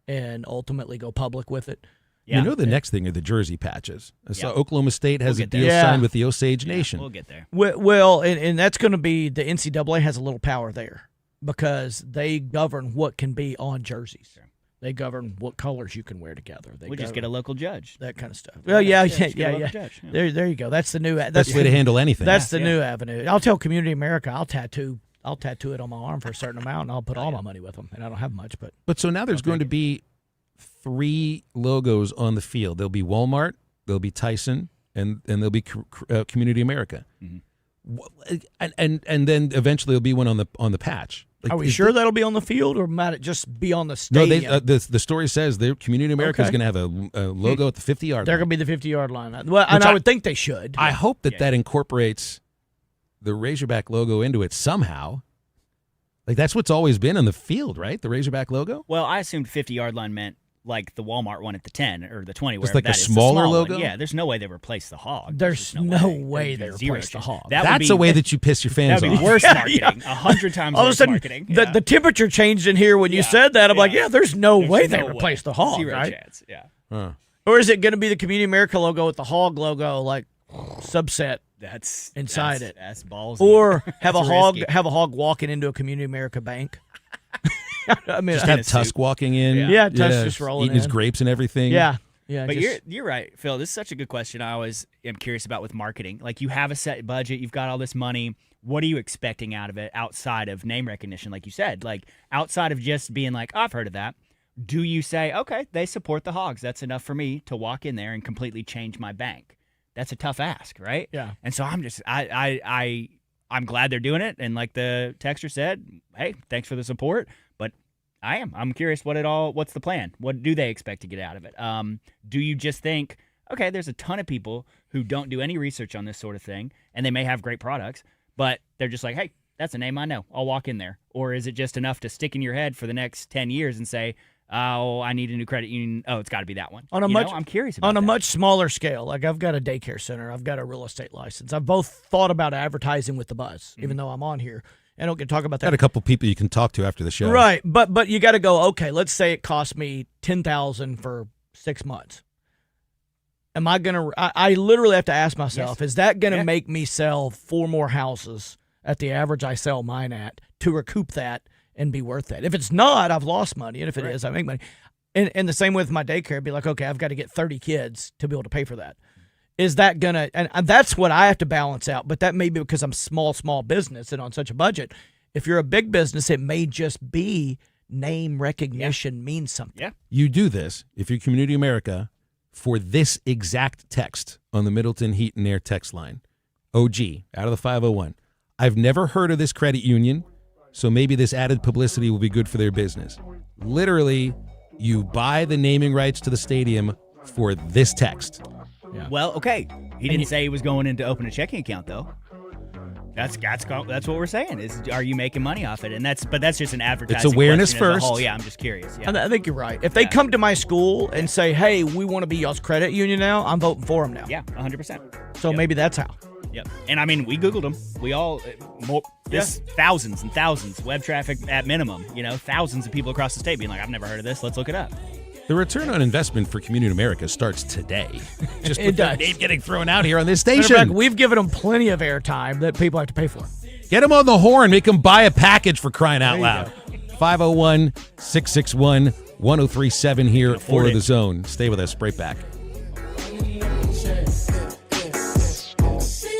S6: and ultimately go public with it.
S4: Yeah. You know, the next thing are the jersey patches. So Oklahoma State has a deal signed with the Osage Nation.
S5: We'll get there.
S6: Well, and that's going to be, the NCAA has a little power there because they govern what can be on jerseys. Sure. They govern what colors you can wear together.
S5: We just get a local judge.
S6: That kind of stuff. Well, yeah.
S5: Judge, yeah.
S6: There you go. That's the new.
S4: Best way to handle anything.
S6: That's the new avenue. I'll tell Community America, I'll tattoo it on my arm for a certain amount, and I'll put all my money with them. And I don't have much,
S4: but so now there's going to be 3 logos on the field. There'll be Walmart, there'll be Tyson, and there'll be Community America. Mm-hmm. And then eventually there'll be one on the patch. Like,
S6: are we sure that'll be on the field, or might it just be on the stadium?
S4: No, the story says the Community America is going to have a logo at the 50-yard line.
S6: They're going to be the 50-yard line. Well, and I would think they should.
S4: I hope that incorporates the Razorback logo into it somehow. Like, that's what's always been on the field, right? The Razorback logo?
S5: Well, I assumed 50-yard line meant like the Walmart one at the 10 or the 20.
S4: Just
S5: wherever
S4: like a
S5: that is, the
S4: smaller
S5: small
S4: logo?
S5: one. Yeah, there's no way they replace the hog.
S6: There's no way they replace the hog.
S4: That's a way that you piss your fans
S5: That
S4: off.
S5: would be worse marketing. 100 times
S6: All of a
S5: worse
S6: sudden,
S5: marketing.
S6: the temperature changed in here when you said that. I'm like, there's no way they replace the hog,
S5: Zero
S6: right?
S5: chance. Yeah.
S4: Huh.
S6: Or is it going to be the Community America logo with the hog logo, like subset
S5: That's
S6: inside it?
S5: That's ballsy.
S6: Or have a
S5: That's
S6: hog
S5: risky.
S6: have a hog walking into a Community America bank? I mean,
S4: Just have Tusk walking in.
S6: Yeah, Tusk just rolling
S4: eating his
S6: in.
S4: grapes and everything.
S6: Yeah.
S5: But you're right, Phil. This is such a good question. I always am curious about with marketing. Like, you have a set budget, you've got all this money. What are you expecting out of it outside of name recognition, like you said? Like, outside of just being like, oh, I've heard of that. Do you say, okay, they support the Hogs. That's enough for me to walk in there and completely change my bank? That's a tough ask, right?
S6: Yeah.
S5: And so I'm glad they're doing it. And like the texter said, hey, thanks for the support. But I'm curious what's the plan? What do they expect to get out of it? Do you just think, okay, there's a ton of people who don't do any research on this sort of thing, and they may have great products, but they're just like, hey, that's a name I know. I'll walk in there. Or is it just enough to stick in your head for the next 10 years and say, oh, I need a new credit union. Oh, it's got to be that one. I'm curious about
S6: on a much smaller scale. Like, I've got a daycare center. I've got a real estate license. I've both thought about advertising with the buzz, even though I'm on here. I don't get to talk about that.
S4: Got a couple people you can talk to after the show.
S6: Right, but you got to go, okay, let's say it cost me $10,000 for 6 months. Am I going to I literally have to ask myself, is that going to make me sell 4 more houses at the average I sell mine at to recoup that and be worth that? If it's not, I've lost money, and if it is, I make money. And the same with my daycare, it'd be like, okay, I've got to get 30 kids to be able to pay for that. Is that going to – and that's what I have to balance out, but that may be because I'm small business and on such a budget. If you're a big business, it may just be name recognition means something.
S5: Yeah.
S4: You do this, if you're Community America, for this exact text on the Middleton Heat and Air text line. OG, out of the 501. I've never heard of this credit union, so maybe this added publicity will be good for their business. Literally, you buy the naming rights to the stadium for this text.
S5: Yeah. Well, okay. He didn't say he was going in to open a checking account, though. That's what we're saying. Is, are you making money off it? But that's just an advertising.
S4: It's awareness
S5: question as a
S4: first.
S5: whole. Yeah, I'm just curious. Yeah.
S6: I think you're right. If they come to my school and say, hey, we want to be y'all's credit union now, I'm voting for them now.
S5: Yeah, 100%.
S6: So maybe that's how.
S5: Yep. And I mean, we Googled them. We all, thousands and thousands, web traffic at minimum, thousands of people across the state being like, I've never heard of this. Let's look it up.
S4: The return on investment for Community America starts today. Just
S6: It
S4: with the
S6: does.
S4: name getting thrown out here on this
S6: Matter of
S4: station.
S6: fact, we've given them plenty of airtime that people have to pay for.
S4: Get them on the horn. Make them buy a package for crying out
S6: There you
S4: loud. 501-661-1037 here for The Zone. Stay with us. Right back.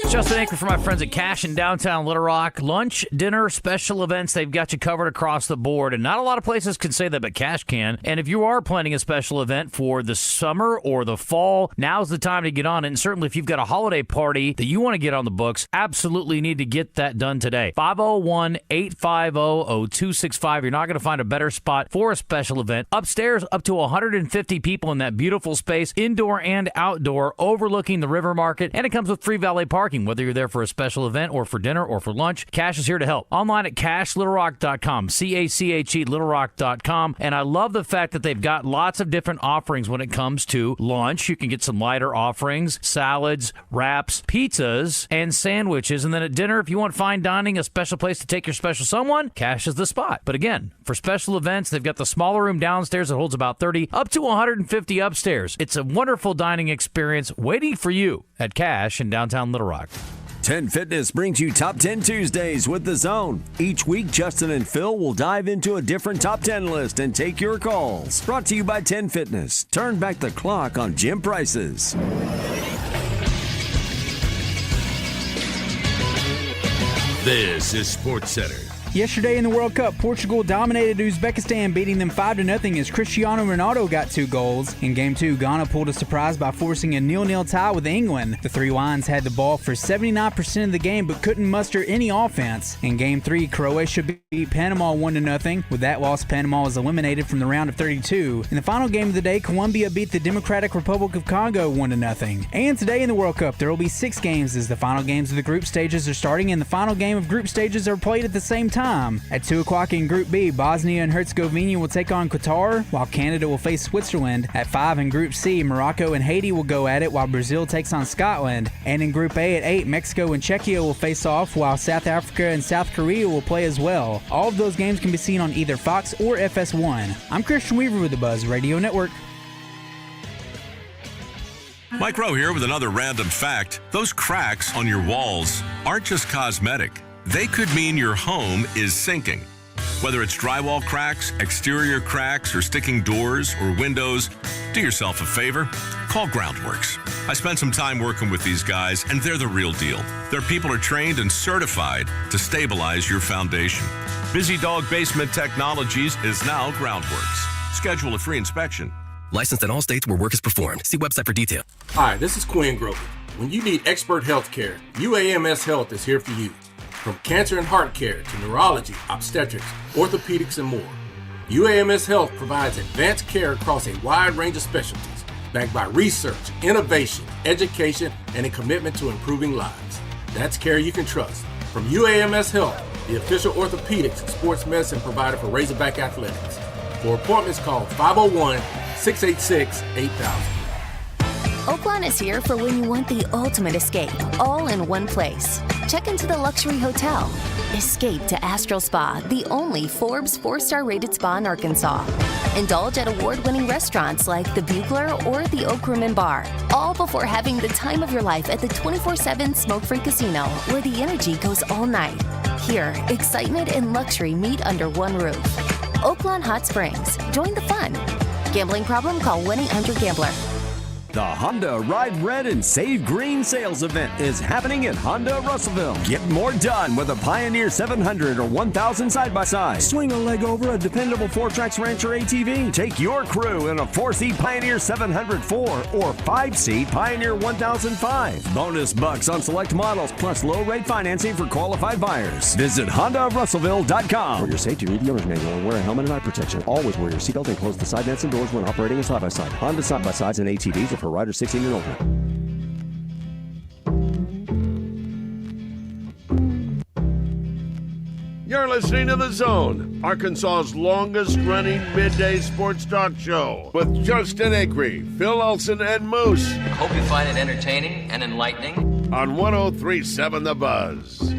S18: Justin Aker for my friends at Cash in downtown Little Rock. Lunch, dinner, special events, they've got you covered across the board. And not a lot of places can say that, but Cash can. And if you are planning a special event for the summer or the fall, now's the time to get on it. And certainly if you've got a holiday party that you want to get on the books, absolutely need to get that done today. 501-850-0265. You're not going to find a better spot for a special event. Upstairs, up to 150 people in that beautiful space, indoor and outdoor, overlooking the river market. And it comes with free valet parking. Whether you're there for a special event or for dinner or for lunch, Cash is here to help. Online at CashLittleRock.com, C-A-C-H-E, LittleRock.com. And I love the fact that they've got lots of different offerings when it comes to lunch. You can get some lighter offerings, salads, wraps, pizzas, and sandwiches. And then at dinner, if you want fine dining, a special place to take your special someone, Cash is the spot. But again, for special events, they've got the smaller room downstairs that holds about 30, up to 150 upstairs. It's a wonderful dining experience waiting for you at Cash in downtown Little Rock.
S11: 10 Fitness brings you Top 10 Tuesdays with The Zone. Each week, Justin and Phil will dive into a different Top 10 list and take your calls. Brought to you by 10 Fitness. Turn back the clock on gym prices.
S1: This is SportsCenter.
S12: Yesterday in the World Cup, Portugal dominated Uzbekistan, beating them 5-0 as Cristiano Ronaldo got 2 goals. In Game 2, Ghana pulled a surprise by forcing a 0-0 tie with England. The Three Lions had the ball for 79% of the game but couldn't muster any offense. In Game 3, Croatia beat Panama 1-0. With that loss, Panama was eliminated from the round of 32. In the final game of the day, Colombia beat the Democratic Republic of Congo 1-0. And today in the World Cup, there will be 6 games as the final games of the group stages are starting and the final game of group stages are played at the same time. time. At 2 o'clock in Group B, Bosnia and Herzegovina will take on Qatar, while Canada will face Switzerland. At 5 in Group C, Morocco and Haiti will go at it, while Brazil takes on Scotland. And in Group A at 8, Mexico and Czechia will face off, while South Africa and South Korea will play as well. All of those games can be seen on either Fox or FS1. I'm Christian Weaver with the Buzz Radio Network.
S3: Mike Rowe here with another random fact. Those cracks on your walls aren't just cosmetic. They could mean your home is sinking. Whether it's drywall cracks, exterior cracks, or sticking doors or windows, do yourself a favor. Call Groundworks. I spent some time working with these guys, and they're the real deal. Their people are trained and certified to stabilize your foundation. Busy Dog Basement Technologies is now Groundworks. Schedule a free inspection.
S15: Licensed in all states where work is performed. See website for detail.
S20: Hi, this is Quinn Grover. When you need expert health care, UAMS Health is here for you. From cancer and heart care to neurology, obstetrics, orthopedics, and more. UAMS Health provides advanced care across a wide range of specialties, backed by research, innovation, education, and a commitment to improving lives. That's care you can trust. From UAMS Health, the official orthopedics and sports medicine provider for Razorback Athletics. For appointments, call 501-686-8000.
S9: Oaklawn is here for when you want the ultimate escape, all in one place. Check into the luxury hotel. Escape to Astral Spa, the only Forbes 4-star rated spa in Arkansas. Indulge at award-winning restaurants like the Bugler or the Oak Room and Bar, all before having the time of your life at the 24/7 smoke-free casino, where the energy goes all night. Here, excitement and luxury meet under one roof. Oaklawn Hot Springs. Join the fun. Gambling problem? Call 1-800-GAMBLER.
S11: The Honda Ride Red and Save Green sales event is happening at Honda Russellville. Get more done with a Pioneer 700 or 1000 side-by-side. Swing a leg over a dependable 4Trax Rancher ATV. Take your crew in a 4-seat Pioneer 704 or 5-seat Pioneer 1005. Bonus bucks on select models plus low-rate financing for qualified buyers. Visit HondaRussellville.com. For your safety, read the owner's manual and wear a helmet and eye protection. Always wear your seatbelt and close the side nets and doors when operating a side-by-side. Honda side-by-sides and ATVs are for riders 16 and older.
S1: You're listening to The Zone, Arkansas's longest-running midday sports talk show with Justin Acree, Phil Elson, and Moose.
S21: Hope you find it entertaining and enlightening.
S1: On 103.7 The Buzz.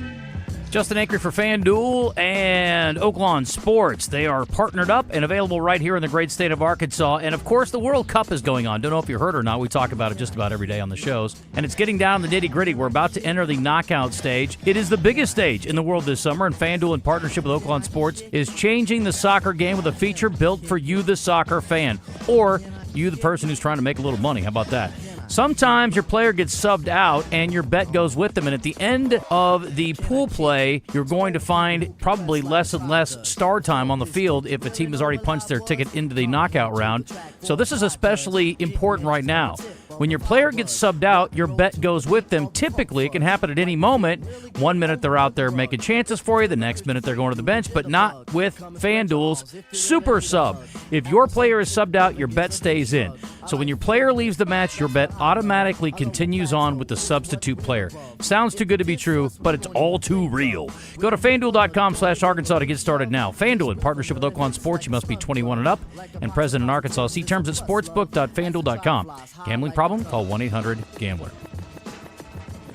S22: Justin Acree for FanDuel and Oaklawn Sports. They are partnered up and available right here in the great state of Arkansas. And, of course, the World Cup is going on. Don't know if you heard or not. We talk about it just about every day on the shows. And it's getting down to the nitty-gritty. We're about to enter the knockout stage. It is the biggest stage in the world this summer, and FanDuel, in partnership with Oaklawn Sports, is changing the soccer game with a feature built for you, the soccer fan, or you, the person who's trying to make a little money. How about that? Sometimes your player gets subbed out and your bet goes with them. And at the end of the pool play, you're going to find probably less and less star time on the field if a team has already punched their ticket into the knockout round. So this is especially important right now. When your player gets subbed out, your bet goes with them. Typically, it can happen at any moment. 1 minute they're out there making chances for you. The next minute they're going to the bench, but not with FanDuel's Super Sub. If your player is subbed out, your bet stays in. So when your player leaves the match, your bet automatically continues on with the substitute player. Sounds too good to be true, but it's all too real. Go to FanDuel.com/Arkansas to get started now. FanDuel, in partnership with Oaklawn Sports. You must be 21 and up and present in Arkansas. See terms at sportsbook.fanduel.com. Gambling problem? Call 1-800-GAMBLER.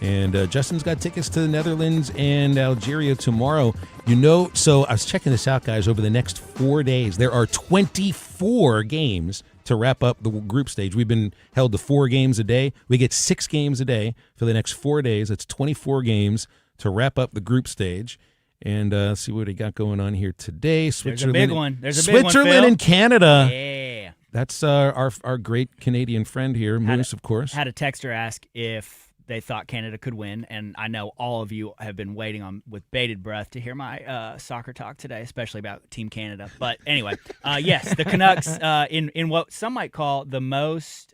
S4: And Justin's got tickets to the Netherlands and Algeria tomorrow. You know, so I was checking this out, guys, over the next 4 days. There are 24 games to wrap up the group stage. We've been held to 4 games a day. We get 6 games a day for the next 4 days. That's 24 games to wrap up the group stage. And let's see what we got going on here today.
S5: Switzerland. There's a big one.
S4: Switzerland and Canada.
S5: Yeah.
S4: That's our great Canadian friend here, Moose, of course.
S5: Had a texter ask if they thought Canada could win, and I know all of you have been waiting on with bated breath to hear my soccer talk today, especially about Team Canada. But anyway, yes, the Canucks in what some might call the most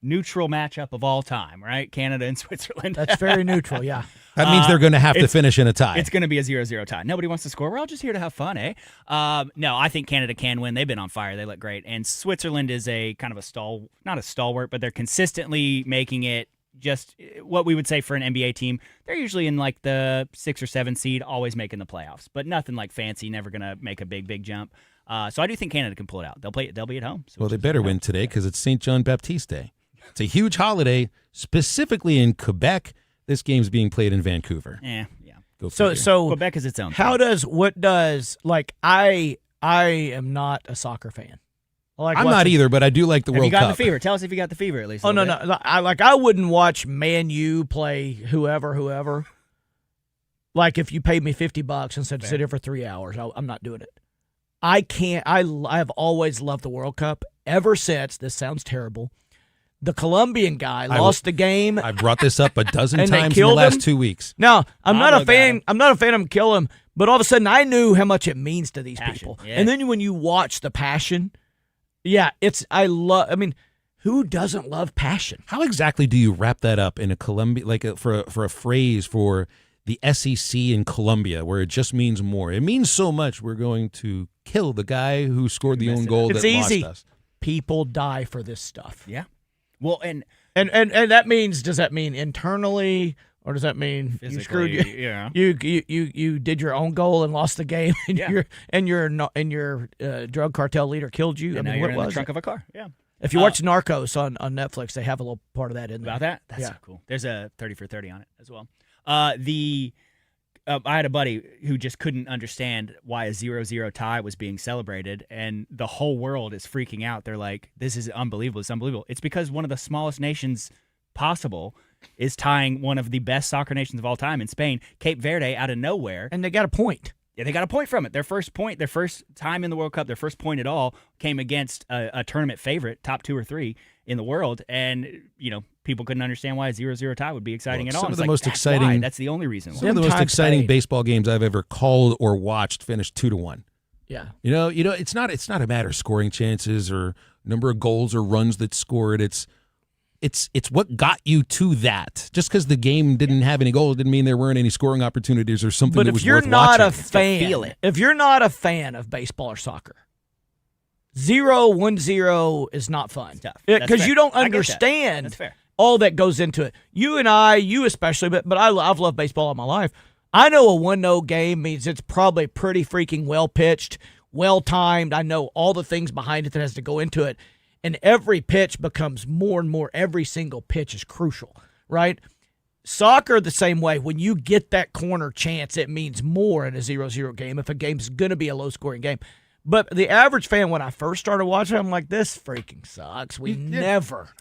S5: neutral matchup of all time, right? Canada and Switzerland.
S6: That's very neutral, yeah.
S4: That means they're going to have to finish in a tie.
S5: It's going to be a 0-0 tie. Nobody wants to score. We're all just here to have fun, eh? No, I think Canada can win. They've been on fire. They look great. And Switzerland is a kind of a not a stalwart, but they're consistently making it just what we would say for an NBA team. They're usually in like the 6 or 7 seed, always making the playoffs, but nothing like fancy, never going to make a big jump. So I do think Canada can pull it out. They'll be at home. So
S4: well, they better win today because it's St. John Baptiste Day. It's a huge holiday, specifically in Quebec. This game's being played in Vancouver.
S5: Yeah.
S4: Go
S6: So
S5: Quebec is its own.
S6: I am not a soccer fan.
S4: I'm not either, but I do like the World Cup.
S5: Have you got the fever? Tell us if you got the fever at least.
S6: Oh no. I wouldn't watch Man U play whoever. Like if you paid me $50 and said sit here for 3 hours, I'm not doing it. I can't. I've always loved the World Cup ever since. This sounds terrible. The Colombian guy lost the game.
S4: I brought this up a dozen
S6: and
S4: times in the last 2 weeks.
S6: No, I'm not a fan. I'm not a fan of him kill him. But all of a sudden, I knew how much it means to these people.
S5: Yeah.
S6: And then when you watch the passion, who doesn't love passion?
S4: How exactly do you wrap that up in a Colombia, for a phrase for the SEC in Colombia, where it just means more? It means so much. We're going to kill the guy who scored the own goal that lost us.
S6: People die for this stuff.
S5: Yeah. Well, and
S6: that means, does that mean internally, or does that mean you screwed you did your own goal and lost the game, and your drug cartel leader killed you?
S5: And now you're in the trunk of a car. Yeah.
S6: If you watch Narcos on Netflix, they have a little part of that in there.
S5: About that? That's so cool. There's a 30 for 30 on it as well. I had a buddy who just couldn't understand why a 0-0 tie was being celebrated, and the whole world is freaking out. They're like, this is unbelievable. It's unbelievable. It's because one of the smallest nations possible is tying one of the best soccer nations of all time in Spain, Cape Verde, out of nowhere.
S6: And they got a point.
S5: Yeah, they got a point from it. Their first time in the World Cup, their first point at all came against a tournament favorite, top 2 or 3 in the world, and people couldn't understand why a 0-0 tie would be exciting at all.
S4: Some of the most exciting.
S5: That's the only reason.
S4: Some of the most exciting baseball games I've ever called or watched finished 2-1.
S6: Yeah.
S4: It's not a matter of scoring chances or number of goals or runs that scored. It's what got you to that. Just because the game didn't have any goals didn't mean there weren't any scoring opportunities or something that was worth watching.
S6: If you're not a fan of baseball or soccer, 0-1-0 is not fun. Because you don't understand all that goes into it. You and I, you especially, but I've loved baseball all my life. I know a 1-0 game means it's probably pretty freaking well pitched, well timed. I know all the things behind it that has to go into it. And every pitch becomes more and more. Every single pitch is crucial, right? Soccer the same way. When you get that corner chance, it means more in a 0-0 game if a game's going to be a low-scoring game. But the average fan, when I first started watching, I'm like, this freaking sucks. You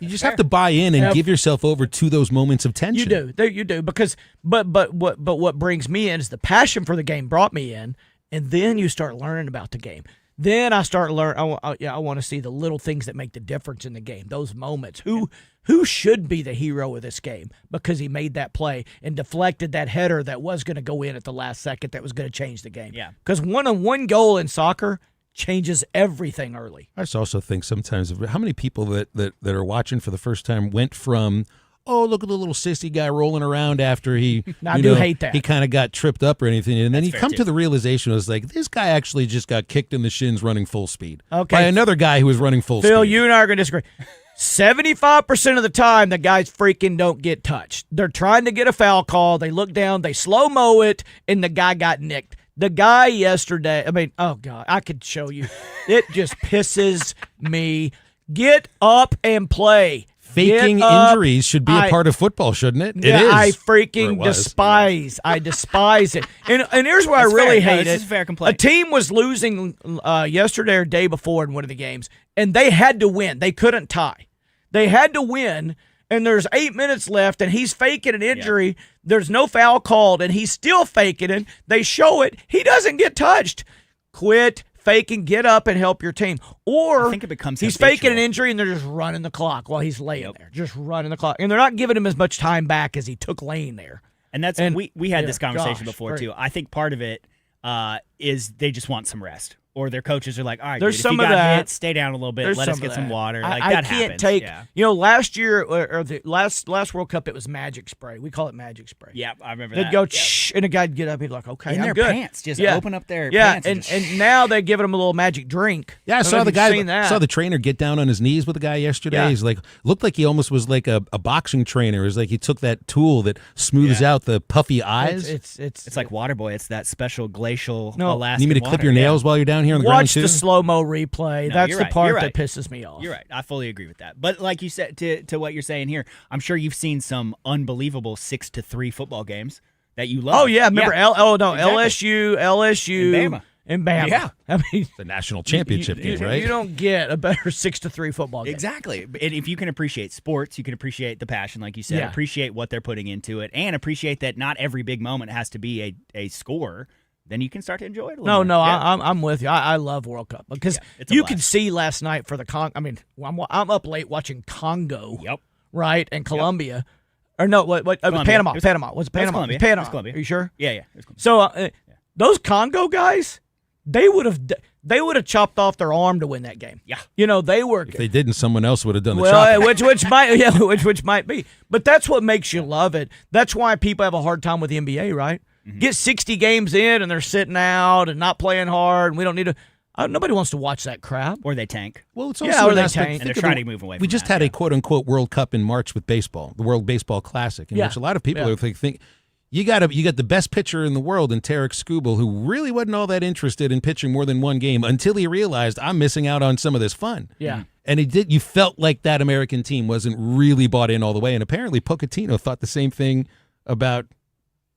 S4: just have to buy in and give yourself over to those moments of tension.
S6: You do. Because but what brings me in is the passion for the game brought me in, and then you start learning about the game. Then I start learning. I want to see the little things that make the difference in the game. Those moments. Who should be the hero of this game because he made that play and deflected that header that was going to go in at the last second that was going to change the game.
S5: Yeah.
S6: Because one goal in soccer changes everything early.
S4: I just also think sometimes of how many people that are watching for the first time went from, oh, look at the little sissy guy rolling around after he
S6: I do hate that.
S4: He kind of got tripped up or anything. And then you come to the realization, it was like, this guy actually just got kicked in the shins running full speed by another guy who was running full speed.
S6: Phil, you and I are going to disagree. 75% of the time, the guys freaking don't get touched. They're trying to get a foul call. They look down, they slow-mo it, and the guy got nicked. The guy yesterday, oh, God, I could show you. It just pisses me. Get up and play.
S4: Faking injuries should be a part of football, shouldn't it? It is.
S6: I freaking despise. I despise it. And here's where I really hate it.
S5: This is a fair complaint.
S6: A team was losing yesterday or day before in one of the games, and they had to win. They couldn't tie. They had to win, and there's 8 minutes left, and he's faking an injury. Yeah. There's no foul called, and he's still faking it. They show it. He doesn't get touched. Quit faking, get up and help your team. Or
S5: I think it becomes
S6: he's
S5: habitual.
S6: faking an injury and they're just running the clock while he's laying there. Just running the clock. And they're not giving him as much time back as he took laying there.
S5: And we had this conversation before too. I think part of it is they just want some rest. or their coaches are like, all right,
S6: There's
S5: dude,
S6: some
S5: if you
S6: of
S5: got
S6: that.
S5: hit, stay down a little bit. Let us get some water. Like
S6: I
S5: that
S6: can't
S5: happens.
S6: take.
S5: Yeah.
S6: Last year or the last World Cup, it was magic spray. We call it magic spray.
S5: Yeah, I remember
S6: They'd
S5: that.
S6: go, shh, and a guy'd get up. He'd like, okay,
S5: In
S6: I'm
S5: their
S6: good.
S5: pants, just open up their pants.
S6: and now they're giving them a little magic drink.
S4: Yeah, I
S6: don't know
S4: saw
S6: if
S4: the
S6: you've
S4: guy.
S6: seen that.
S4: Saw the trainer get down on his knees with the guy yesterday.
S6: Yeah.
S4: He's like, looked like he almost was like a boxing trainer. It was like he took that tool that smooths out the puffy eyes.
S5: It's like Waterboy. It's that special glacial
S6: No.
S5: Alaskan
S4: You need me to clip
S5: water.
S4: your nails while you're down here on the ground
S6: Watch
S4: too?
S6: the slow-mo replay.
S5: No,
S6: That's
S5: you're
S6: the
S5: right.
S6: part
S5: You're
S6: that
S5: right.
S6: pisses me off.
S5: You're right. I fully agree with that. But like you said, to what you're saying here, I'm sure you've seen some unbelievable 6-3 football games that you love.
S6: Oh yeah, remember?
S5: Exactly.
S6: LSU,
S5: And
S6: Bama.
S5: Yeah.
S6: I mean,
S4: the national championship game, right?
S6: You don't get a better 6-3 football game.
S5: Exactly. And if you can appreciate sports, you can appreciate the passion, like you said,
S6: Yeah.
S5: appreciate what they're putting into it, and appreciate that not every big moment has to be a score. Then you can start to enjoy it a little
S6: No,
S5: more. Yeah.
S6: I'm with you. I love World Cup because
S5: it's a
S6: you
S5: blast.
S6: can see last night for the I mean, I'm up late watching Congo.
S5: Yep.
S6: Right, and Colombia. Or no, what?
S5: Colombia.
S6: Panama.
S5: It was-
S6: Panama. Was it
S5: it was
S6: Panama?
S5: Colombia.
S6: It was Panama.
S5: It was Colombia.
S6: Are you sure?
S5: Yeah. It was
S6: So those Congo guys, they would have chopped off their arm to win that game.
S5: Yeah.
S6: They were.
S4: If they didn't, someone else would have done the
S6: Well,
S4: chopping.
S6: which might be, but that's what makes you love it. That's why people have a hard time with the NBA, right?
S5: Mm-hmm.
S6: Get 60 games in and they're sitting out and not playing hard, and we don't need to. Nobody wants to watch that crap.
S5: Or they tank.
S4: Well, it's
S6: Yeah,
S4: also
S6: or
S4: an
S6: they
S4: aspect.
S6: tank.
S5: And they're
S4: Think of
S5: trying
S4: the-
S5: to move away
S4: We
S5: from
S4: just
S5: that,
S4: had a quote-unquote World Cup in March with baseball, the World Baseball Classic, in
S6: Yeah.
S4: which a lot of people
S6: Yeah.
S4: are think you got the best pitcher in the world in Tarek Skubal, who really wasn't all that interested in pitching more than one game until he realized I'm missing out on some of this fun.
S6: Yeah.
S4: And he did. You felt like that American team wasn't really bought in all the way, and apparently Pochettino thought the same thing about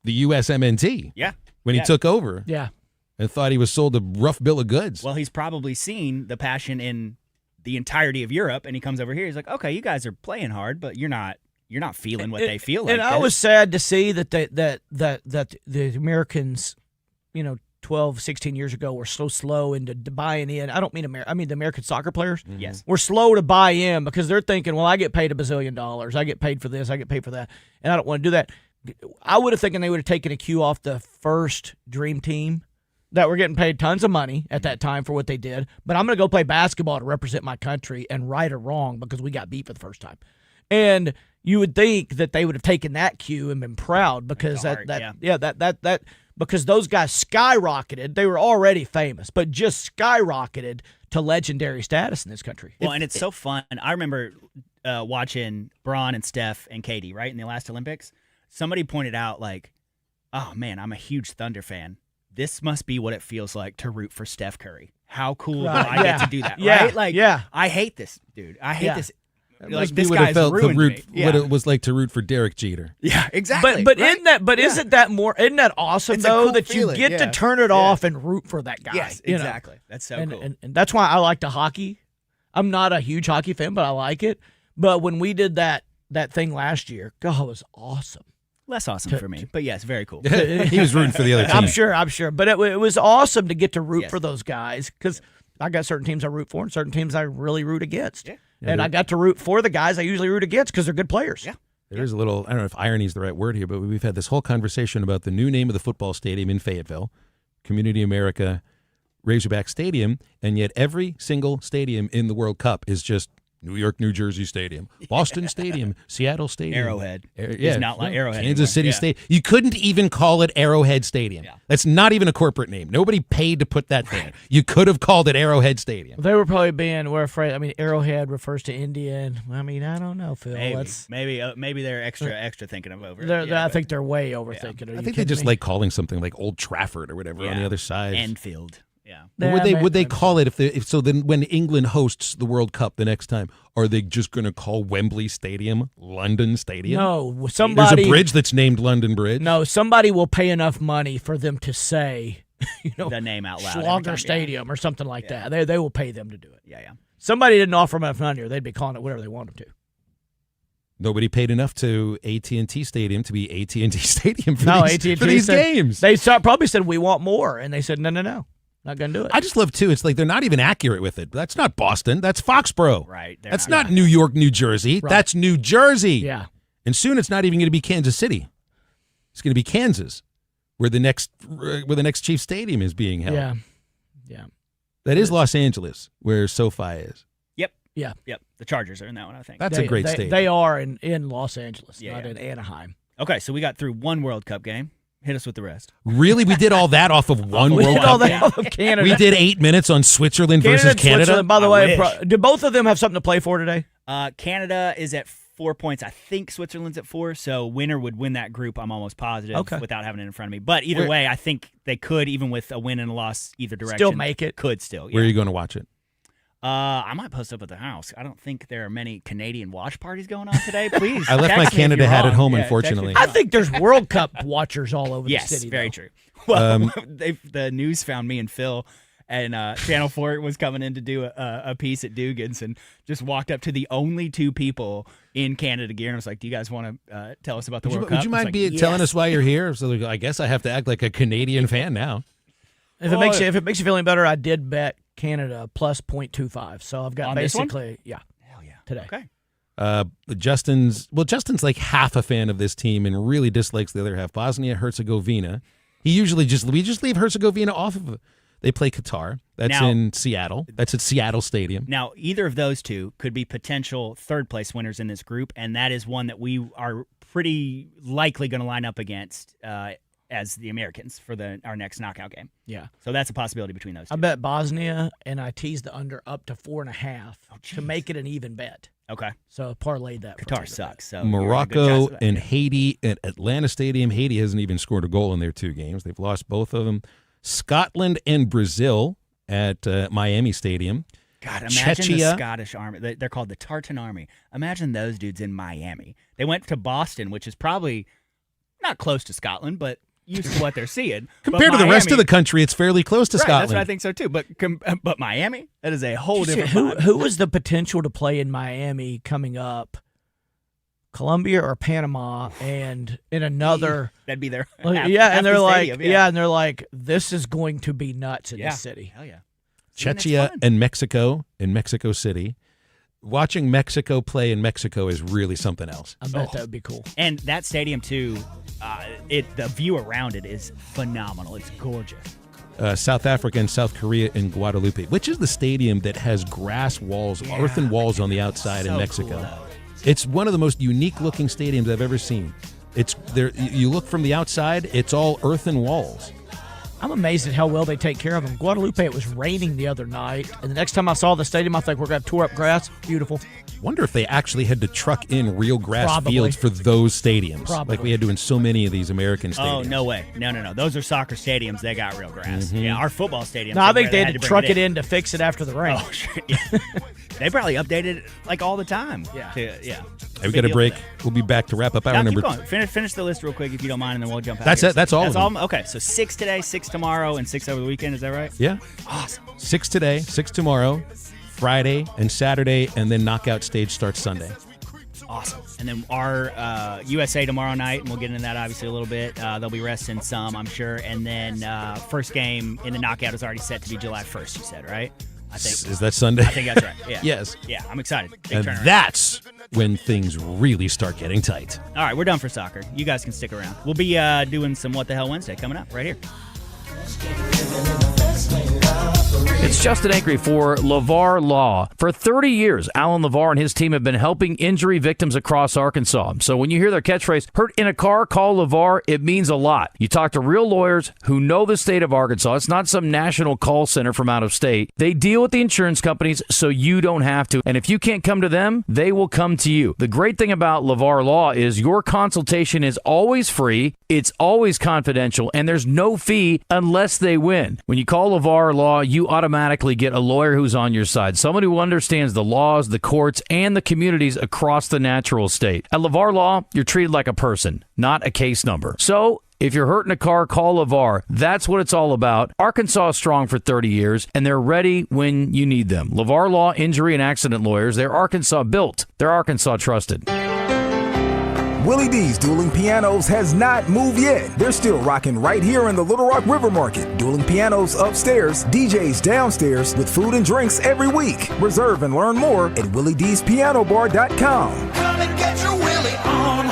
S4: the USMNT.
S5: Yeah.
S4: When he took over.
S6: Yeah.
S4: And thought he was sold a rough bill of goods.
S5: Well, he's probably seen the passion in the entirety of Europe, and he comes over here. He's like, okay, you guys are playing hard, but you're not feeling what they feel like.
S6: And I was sad to see that the Americans, 12, 16 years ago were so slow into buying in. I don't mean I mean the American soccer players.
S5: Yes.
S6: We're slow to buy in because they're thinking, well, I get paid $1 bazillion. I get paid for this. I get paid for that. And I don't want to do that. I would have thinking they would have taken a cue off the first dream team that were getting paid tons of money at that time for what they did. But I'm going to go play basketball to represent my country and right or wrong because we got beat for the first time. And you would think that they would have taken that cue and been proud because because those guys skyrocketed. They were already famous, but just skyrocketed to legendary status in this country.
S5: Well, and it's so fun. I remember watching Braun and Steph and Katie, right, in the last Olympics. Somebody pointed out, like, oh, man, I'm a huge Thunder fan. This must be what it feels like to root for Steph Curry. How cool do I get to do that, right? Like, I hate this, dude. I hate this.
S4: That
S5: Like,
S4: must be
S5: this
S4: what it
S5: guy's
S4: felt to
S5: ruined
S4: root,
S5: me.
S4: what it was like to root for Derek Jeter.
S5: Yeah, exactly.
S6: But
S5: right?
S6: isn't that awesome
S5: It's a
S6: though
S5: cool
S6: that
S5: feeling,
S6: you get
S5: yeah.
S6: to turn it off and root for that guy?
S5: Yes,
S6: you know?
S5: exactly. That's so
S6: and,
S5: cool.
S6: and that's why I like the hockey. I'm not a huge hockey fan, but I like it. But when we did that thing last year, God, it was awesome.
S5: Less awesome for me, but yes, very cool.
S4: He was rooting for the other team.
S6: I'm sure. But it was awesome to get to root for those guys because I got certain teams I root for and certain teams I really root against.
S5: Yeah.
S6: And I got to root for the guys I usually root against because they're good players.
S5: Yeah.
S4: There is a little, I don't know if irony is the right word here, but we've had this whole conversation about the new name of the football stadium in Fayetteville, Community America Razorback Stadium, and yet every single stadium in the World Cup is just New York, New Jersey Stadium, Boston Stadium, Seattle Stadium.
S5: Arrowhead.
S4: Yeah,
S5: It's not like Arrowhead
S4: Kansas City
S5: anymore.
S4: Stadium. You couldn't even call it Arrowhead Stadium. Yeah. That's not even a corporate name. Nobody paid to put that there. You could have called it Arrowhead Stadium.
S6: They were probably we're afraid. I mean, Arrowhead refers to Indian. I mean, I don't know, Phil.
S5: Maybe they're extra thinking of over.
S6: I think they're way overthinking it.
S4: I think they just like calling something like Old Trafford or whatever on the other side.
S5: Enfield. Yeah.
S4: Would they call it if so? Then when England hosts the World Cup the next time, are they just going to call Wembley Stadium London Stadium?
S6: No, somebody.
S4: There's a bridge that's named London Bridge.
S6: No, somebody will pay enough money for them to say,
S5: the name out loud.
S6: Schlager Stadium or something like that. They will pay them to do it.
S5: Yeah.
S6: Somebody didn't offer them enough money, or they'd be calling it whatever they want them to.
S4: Nobody paid enough to AT&T Stadium to be AT&T Stadium for
S6: AT&T
S4: these games.
S6: They probably said we want more, and they said no. Not going to do it.
S4: I just love, too, it's like they're not even accurate with it. That's not Boston. That's Foxborough.
S5: Right.
S4: That's not New York, New Jersey.
S6: Right.
S4: That's New Jersey.
S6: Yeah.
S4: And soon it's not even going to be Kansas City. It's going to be Kansas, where the next Chiefs Stadium is being held.
S6: Yeah.
S4: That is Los Angeles, where SoFi is.
S5: Yep.
S6: Yeah.
S5: Yep. The Chargers are in that one, I think.
S4: That's a great stadium.
S6: They are in Los Angeles, not in Anaheim.
S5: Okay, so we got through one World Cup game. Hit us with the rest.
S4: Really? We did all that off of one World Cup?
S6: We did all that off of Canada.
S4: We did 8 minutes on Switzerland versus Canada?
S6: Switzerland. By the way, do both of them have something to play for today?
S5: Canada is at 4 points. I think Switzerland's at 4, so winner would win that group, I'm almost positive, without having it in front of me. But either way, I think they could, even with a win and a loss either direction.
S6: Still make it.
S5: Could still, yeah.
S4: Where are you going to watch it?
S5: I might post up at the house. I don't think there are many Canadian watch parties going on today. Please.
S4: I left my Canada hat at home, unfortunately.
S6: I think there's World Cup watchers all over the city.
S5: Yes, very
S6: though.
S5: true. Well, the news found me and Phil, and Channel 4 was coming in to do a piece at Dugan's, and just walked up to the only 2 people in Canada gear, and I was like, do you guys want to tell us about the World Cup?
S4: Would you mind telling us why you're here? So I guess I have to act like a Canadian fan now.
S6: If it makes you feel any better, I did bet Canada plus 0.25. So I've got
S5: On
S6: basically,
S5: Hell yeah.
S6: today.
S5: Okay.
S4: Justin's like half a fan of this team and really dislikes the other half. Bosnia-Herzegovina. We just leave Herzegovina off of it. They play Qatar. That's in Seattle. That's at Seattle Stadium.
S5: Now, either of those two could be potential third-place winners in this group, and that is one that we are pretty likely going to line up against as the Americans for our next knockout game.
S6: Yeah.
S5: So that's a possibility between those two.
S6: I bet Bosnia, and I teased the under up to 4.5 to make it an even bet.
S5: Okay.
S6: So parlayed that.
S5: Qatar sucks. So
S4: Morocco and Haiti at Atlanta Stadium. Haiti hasn't even scored a goal in their 2 games. They've lost both of them. Scotland and Brazil at Miami Stadium.
S5: God, imagine the Scottish Army. They're called the Tartan Army. Imagine those dudes in Miami. They went to Boston, which is probably not close to Scotland, but used to what they're seeing.
S4: Compared to the rest of the country, it's fairly close to Scotland.
S5: That's what I think so too. But Miami, that is a whole different vibe.
S6: Who was the potential to play in Miami coming up? Colombia or Panama, and in another
S5: that'd be their
S6: and they're like and they're like, this is going to be nuts in this city.
S5: Hell yeah.
S4: Czechia and Mexico in Mexico City. Watching Mexico play in Mexico is really something else.
S6: I bet that would be cool.
S5: And that stadium too, the view around it is phenomenal. It's gorgeous.
S4: South Africa and South Korea in Guadalupe, which is the stadium that has grass walls, earthen walls on the outside in Mexico.
S5: Cool,
S4: it's one of the most unique-looking stadiums I've ever seen. It's there. You look from the outside; it's all earthen walls.
S6: I'm amazed at how well they take care of them. Guadalupe, it was raining the other night, and the next time I saw the stadium, I think we're going to tore up grass. Beautiful.
S4: Wonder if they actually had to truck in real grass fields for those stadiums, like we had to in so many of these American stadiums.
S5: Oh, no way. No. Those are soccer stadiums. They got real grass.
S4: Mm-hmm.
S5: Yeah, our football stadiums.
S6: No, I think they had to truck it in to fix it after the rain.
S5: Oh, sure. Yeah. They probably updated it like all the time.
S6: Yeah.
S5: Yeah.
S4: Hey, we got a break. We'll be back to wrap up hour number 2.
S5: Finish the list real quick if you don't mind, and then we'll jump out.
S4: That's it. That's all.
S5: That's all. Okay, so 6 today, 6 tomorrow, and 6 over the weekend. Is that right?
S4: Yeah.
S5: Awesome.
S4: 6 today, 6 tomorrow, Friday and Saturday, and then knockout stage starts Sunday.
S5: Awesome. And then our USA tomorrow night, and we'll get into that obviously a little bit. They'll be resting some, I'm sure. And then first game in the knockout is already set to be July 1st, you said, right? I think.
S4: Is that Sunday?
S5: I think that's right. Yeah.
S4: Yes.
S5: Yeah, I'm excited. Big
S4: And
S5: turnaround.
S4: that's when things really start getting tight.
S5: All right, we're done for soccer. You guys can stick around. We'll be doing some What the Hell Wednesday coming up right here.
S18: It's Justin Acri for LeVar Law. For 30 years, Alan LeVar and his team have been helping injury victims across Arkansas. So when you hear their catchphrase, hurt in a car, call LeVar, it means a lot. You talk to real lawyers who know the state of Arkansas. It's not some national call center from out of state. They deal with the insurance companies so you don't have to. And if you can't come to them, they will come to you. The great thing about LeVar Law is your consultation is always free, it's always confidential, and there's no fee unless they win. When you call LeVar Law, you automatically get a lawyer who's on your side, someone who understands the laws, the courts, and the communities across the natural state. At LeVar Law, you're treated like a person, not a case number. So if you're hurt in a car, call LeVar. That's what it's all about. Arkansas is strong for 30 years, and they're ready when you need them. LeVar Law Injury and Accident Lawyers. They're Arkansas built. They're Arkansas trusted.
S10: Willie D's Dueling Pianos has not moved yet. They're still rocking right here in the Little Rock River Market. Dueling Pianos upstairs, DJs downstairs with food and drinks every week. Reserve and learn more at WillieD'sPianoBar.com.
S8: Come and get your Willie on.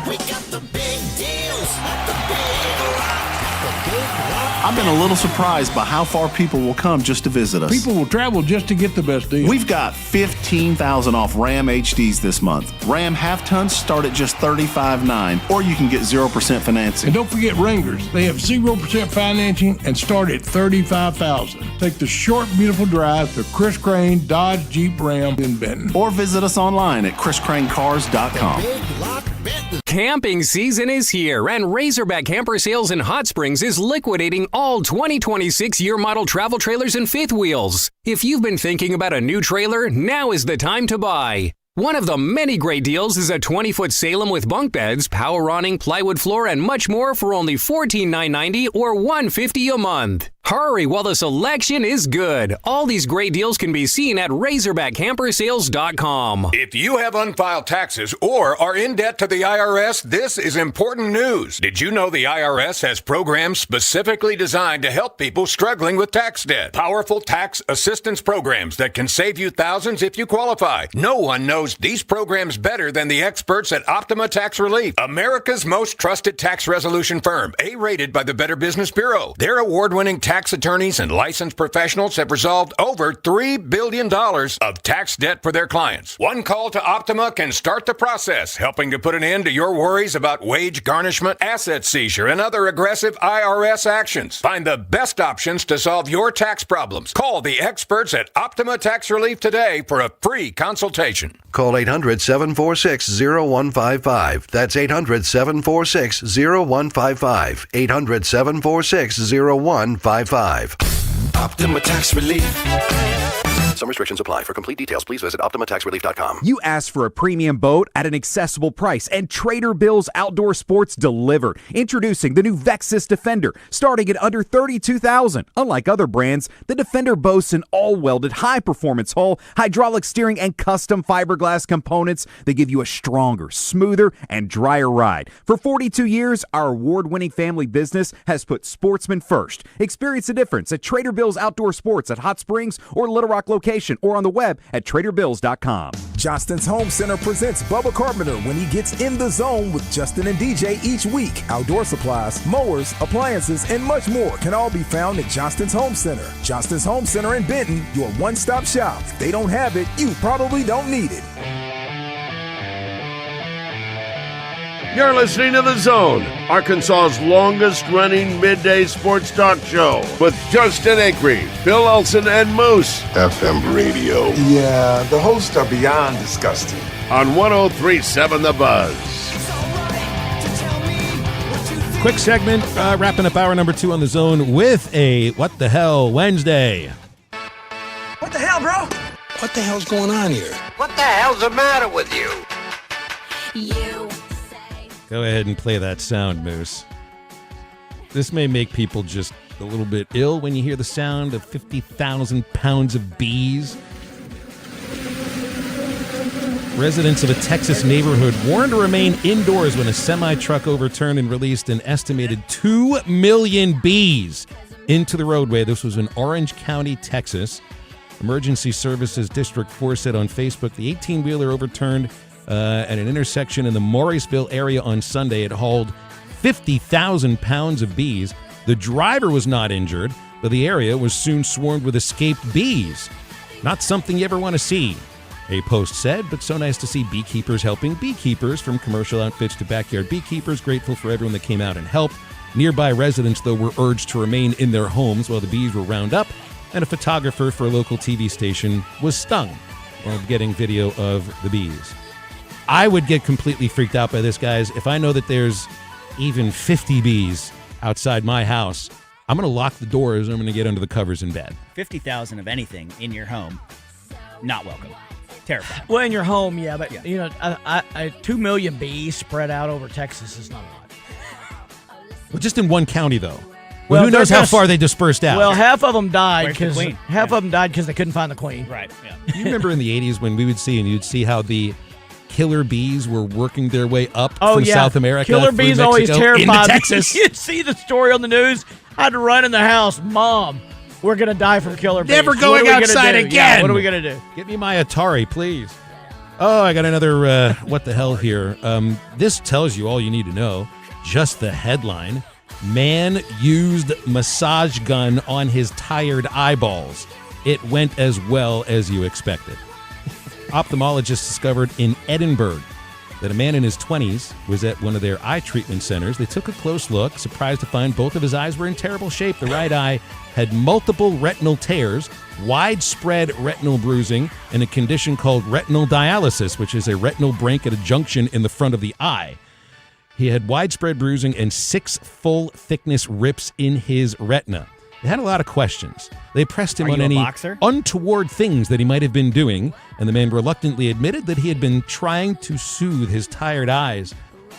S8: We got the big deals, the big rock, the big rock.
S13: I've been a little surprised by how far people will come just to visit us.
S14: People will travel just to get the best deal.
S13: We've got 15,000 off Ram HDs this month. Ram half-tons start at just $35,900, or you can get 0% financing.
S14: And don't forget Wranglers. They have 0% financing and start at $35,000. Take the short, beautiful drive to Chris Crane Dodge Jeep Ram in Benton.
S13: Or visit us online at chriscranecars.com.
S16: Camping season is here, and Razorback Camper Sales in Hot Springs is liquidating all 2026 year model travel trailers and fifth wheels. If you've been thinking about a new trailer, now is the time to buy. One of the many great deals is a 20-foot Salem with bunk beds, power awning, plywood floor, and much more for only $14,990 or $150 a month. Hurry while the selection is good. All these great deals can be seen at RazorbackCamperSales.com.
S17: If you have unfiled taxes or are in debt to the IRS, this is important news. Did you know the IRS has programs specifically designed to help people struggling with tax debt? Powerful tax assistance programs that can save you thousands if you qualify. No one knows these programs better than the experts at Optima Tax Relief, America's most trusted tax resolution firm, A-rated by the Better Business Bureau. Their award-winning tax attorneys and licensed professionals have resolved over $3 billion of tax debt for their clients. One call to Optima can start the process, helping to put an end to your worries about wage garnishment, asset seizure, and other aggressive IRS actions. Find the best options to solve your tax problems. Call the experts at Optima Tax Relief today for a free consultation.
S19: Call 800-746-0155. That's 800-746-0155. 800-746-0155.
S8: Optima Tax Relief.
S19: Some restrictions apply. For complete details, please visit OptimaTaxRelief.com.
S23: You asked for a premium boat at an accessible price, and Trader Bill's Outdoor Sports delivered. Introducing the new Vexus Defender, starting at under $32,000. Unlike other brands, the Defender boasts an all-welded, high-performance hull, hydraulic steering, and custom fiberglass components that give you a stronger, smoother, and drier ride. For 42 years, our award-winning family business has put sportsmen first. Experience the difference at Trader Bill's Outdoor Sports at Hot Springs or Little Rock location, or on the web at TraderBills.com.
S10: Johnston's Home Center presents Bubba Carpenter when he gets in the zone with Justin and DJ each week. Outdoor supplies, mowers, appliances, and much more can all be found at Johnston's Home Center. Johnston's Home Center in Benton, your one-stop shop. If they don't have it, you probably don't need it.
S1: You're listening to The Zone, Arkansas's longest-running midday sports talk show with Justin Acree, Phil Elson, and Moose.
S24: FM radio. Yeah, the hosts are beyond disgusting.
S1: On 103.7 The Buzz.
S4: Quick segment, wrapping up hour number 2 on The Zone with a What the Hell Wednesday.
S25: What the hell, bro?
S24: What the hell's going on here?
S25: What the hell's the matter with you?
S4: Go ahead and play that sound, Moose. This may make people just a little bit ill when you hear the sound of 50,000 pounds of bees. Residents of a Texas neighborhood warned to remain indoors when a semi-truck overturned and released an estimated 2 million bees into the roadway. This was in Orange County, Texas. Emergency Services District 4 said on Facebook the 18-wheeler overturned at an intersection in the Mauriceville area on Sunday. It hauled 50,000 pounds of bees. The driver was not injured, but the area was soon swarmed with escaped bees. Not something you ever want to see, a post said, but so nice to see beekeepers helping beekeepers, from commercial outfits to backyard beekeepers. Grateful for everyone that came out and helped. Nearby residents, though, were urged to remain in their homes while the bees were round up, and a photographer for a local TV station was stung while getting video of the bees. I would get completely freaked out by this, guys. If I know that there's even 50 bees outside my house, I'm going to lock the doors and I'm going to get under the covers in bed.
S5: 50,000 of anything in your home, not welcome. Terrifying.
S6: Well, in your home, yeah, but, you know, 2 million bees spread out over Texas is not a lot.
S4: Well, just in one county, though. Well, who knows how far they dispersed out?
S6: Well, half of them died
S5: Where's the
S6: because
S5: queen?
S6: of them died because they couldn't find the queen.
S5: Right, yeah.
S4: You remember in the 80s when we would see, and you'd see how the killer bees were working their way up from South America.
S6: Killer bees
S4: Mexico,
S6: always terrified
S4: into Texas.
S6: me. You'd see the story on the news. I had to run in the house. Mom, we're going to die from killer bees.
S4: Never going outside again.
S6: Yeah, what are we going to do?
S4: Get me my Atari, please. Oh, I got another what the hell here. This tells you all you need to know. Just the headline. Man used massage gun on his tired eyeballs. It went as well as you expected. Ophthalmologists discovered in Edinburgh that a man in his 20s was at one of their eye treatment centers. They took a close look, surprised to find both of his eyes were in terrible shape. The right eye had multiple retinal tears, widespread retinal bruising, and a condition called retinal dialysis, which is a retinal break at a junction in the front of the eye. He had widespread bruising and 6 full-thickness rips in his retina. They had a lot of questions. They pressed him on any untoward things that he might have been doing, and the man reluctantly admitted that he had been trying to soothe his tired eyes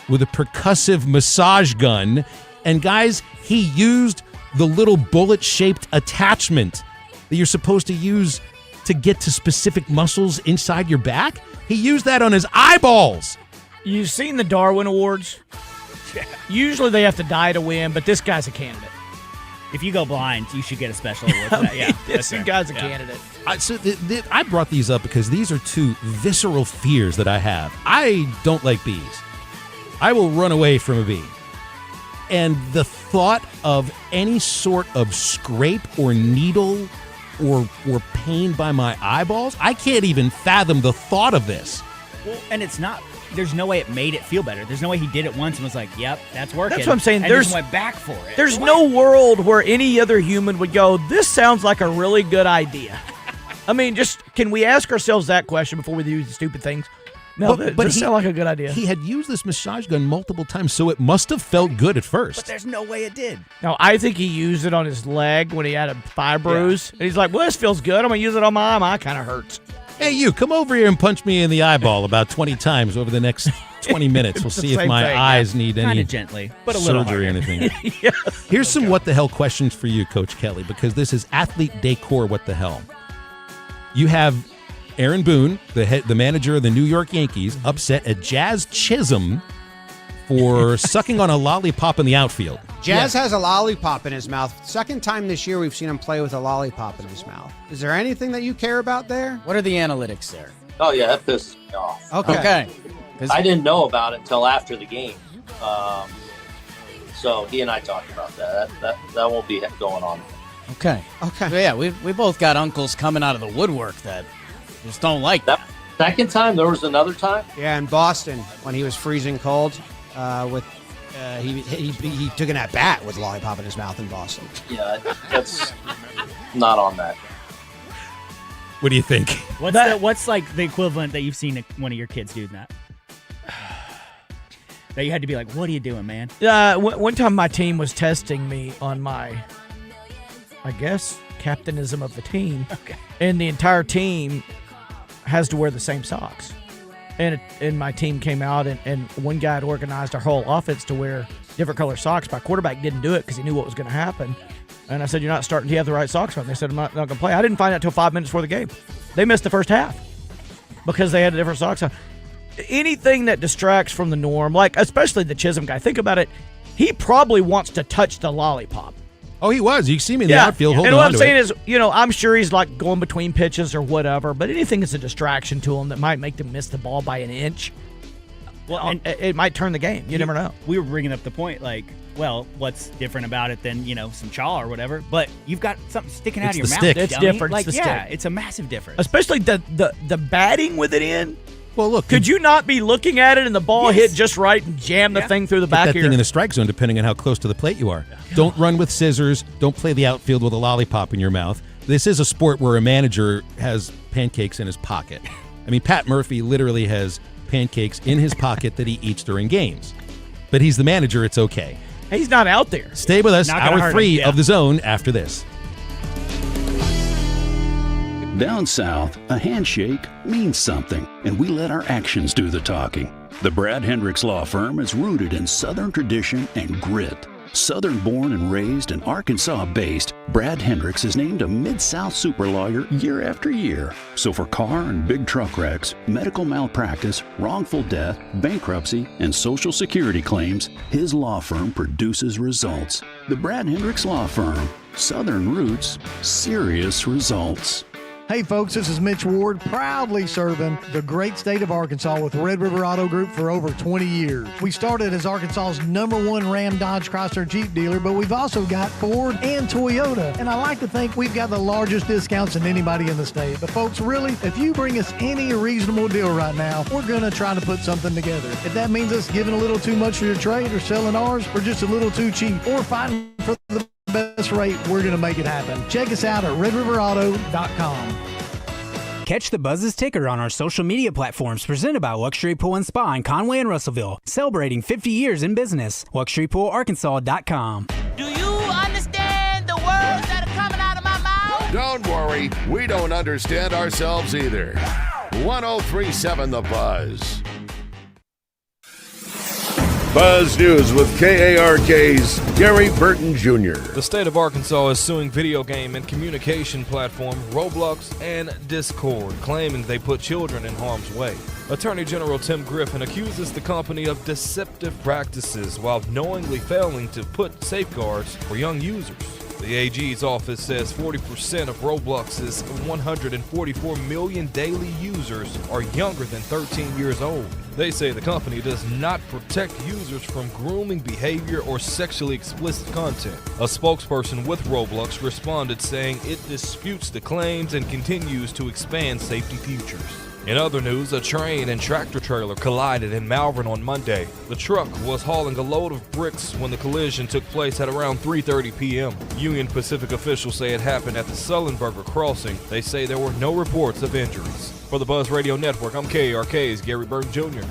S4: with a percussive massage gun. And guys, he used the little bullet-shaped attachment that you're supposed to use to get to specific muscles inside your back. He used that on his eyeballs.
S6: You've seen the Darwin Awards? Usually they have to die to win, but this guy's a candidate.
S5: If you go blind, you should get a special award for that. Yeah,
S6: this guy's a candidate.
S4: I brought these up because these are 2 visceral fears that I have. I don't like bees. I will run away from a bee. And the thought of any sort of scrape or needle or pain by my eyeballs, I can't even fathom the thought of this.
S5: Well, and it's not. There's no way it made it feel better. There's no way he did it once and was like, "Yep, that's working."
S6: That's what I'm saying.
S5: And just went back for it.
S6: There's no world where any other human would go, "This sounds like a really good idea." I mean, just can we ask ourselves that question before we do the stupid things? No, but it sounds like a good idea.
S4: He had used this massage gun multiple times, so it must have felt good at first.
S5: But there's no way it did.
S6: No, I think he used it on his leg when he had a thigh bruise. And he's like, "Well, this feels good. I'm gonna use it on my eye. My eye kind of hurts."
S4: Hey, you, come over here and punch me in the eyeball about 20 times over the next 20 minutes. We'll see if my eyes need any
S5: gently, but a little
S4: surgery or
S5: harder.
S4: anything.
S6: Yes.
S4: Here's some what the hell questions for you, Coach Kelly, because this is athlete decor what the hell. You have Aaron Boone, the manager of the New York Yankees, upset at Jazz Chisholm for sucking on a lollipop in the outfield.
S2: Jazz has a lollipop in his mouth. Second time this year we've seen him play with a lollipop in his mouth. Is there anything that you care about there?
S3: What are the analytics there?
S7: Oh, yeah, that pisses me off.
S2: Okay.
S7: I didn't know about it until after the game. So he and I talked about that. That won't be going on.
S3: Okay. So yeah, we both got uncles coming out of the woodwork that just don't like that.
S7: Second time? There was another time?
S2: Yeah, in Boston when he was freezing cold he took an at-bat with a lollipop in his mouth in Boston.
S7: Yeah, that's not on that.
S4: What do you think?
S5: What's like the equivalent that you've seen one of your kids do that? That you had to be like, "What are you doing, man?"
S6: One time my team was testing me on my, I guess, captainism of the team.
S5: Okay.
S6: And the entire team has to wear the same socks. And my team came out, and one guy had organized our whole offense to wear different color socks. My quarterback didn't do it because he knew what was going to happen. And I said, "You're not starting. Do you have the right socks on?" They said, I'm not going to play. I didn't find out until 5 minutes before the game. They missed the first half because they had different socks on. Anything that distracts from the norm, like especially the Chisholm guy, think about it. He probably wants to touch the lollipop.
S4: Oh, he was. You see him in the outfield holding
S6: on to it. And what I'm saying is, I'm sure he's like going between pitches or whatever, but anything that's a distraction to him that might make them miss the ball by an inch, well, it might turn the game. You never know.
S5: We were bringing up the point, like, well, what's different about it than, some chaw or whatever, but you've got something sticking out of your mouth.
S6: It's different.
S5: Like,
S6: it's the stick.
S5: It's a massive difference.
S6: Especially the batting with it in.
S4: Well, look.
S6: Could you not be looking at it and the ball hit just right and jam the thing through the back of your...
S4: That thing in the strike zone, depending on how close to the plate you are. Yeah. Don't run with scissors. Don't play the outfield with a lollipop in your mouth. This is a sport where a manager has pancakes in his pocket. I mean, Pat Murphy literally has pancakes in his pocket that he eats during games. But he's the manager. It's okay.
S6: He's not out there.
S4: Stay with us. Hour 3 of The Zone after this.
S12: Down south, a handshake means something, and we let our actions do the talking. The Brad Hendricks Law Firm is rooted in Southern tradition and grit. Southern-born and raised and Arkansas-based, Brad Hendricks is named a Mid-South super lawyer year after year. So for car and big truck wrecks, medical malpractice, wrongful death, bankruptcy, and Social Security claims, his law firm produces results. The Brad Hendricks Law Firm. Southern roots, serious results.
S9: Hey folks, this is Mitch Ward, proudly serving the great state of Arkansas with Red River Auto Group for over 20 years. We started as Arkansas's #1 Ram Dodge Chrysler Jeep dealer, but we've also got Ford and Toyota. And I like to think we've got the largest discounts than anybody in the state. But folks, really, if you bring us any reasonable deal right now, we're going to try to put something together. If that means us giving a little too much for your trade or selling ours for just a little too cheap or fighting for the best rate, we're going to make it happen. Check us out at redriverauto.com.
S11: Catch the Buzz's ticker on our social media platforms presented by Luxury Pool and Spa in Conway and Russellville, celebrating 50 years in business. LuxuryPoolArkansas.com.
S8: Do you understand the words that are coming out of my mouth?
S1: Don't worry, we don't understand ourselves either. 1037 The Buzz. Buzz News with KARK's Gary Burton Jr.
S15: The state of Arkansas is suing video game and communication platform Roblox and Discord, claiming they put children in harm's way. Attorney General Tim Griffin accuses the company of deceptive practices while knowingly failing to put safeguards for young users. The AG's office says 40% of Roblox's 144 million daily users are younger than 13 years old. They say the company does not protect users from grooming behavior or sexually explicit content. A spokesperson with Roblox responded saying it disputes the claims and continues to expand safety features. In other news, a train and tractor trailer collided in Malvern on Monday. The truck was hauling a load of bricks when the collision took place at around 3:30 p.m. Union Pacific officials say it happened at the Sullenberger crossing. They say there were no reports of injuries. For the Buzz Radio Network, I'm KARK's Gary Burton Jr.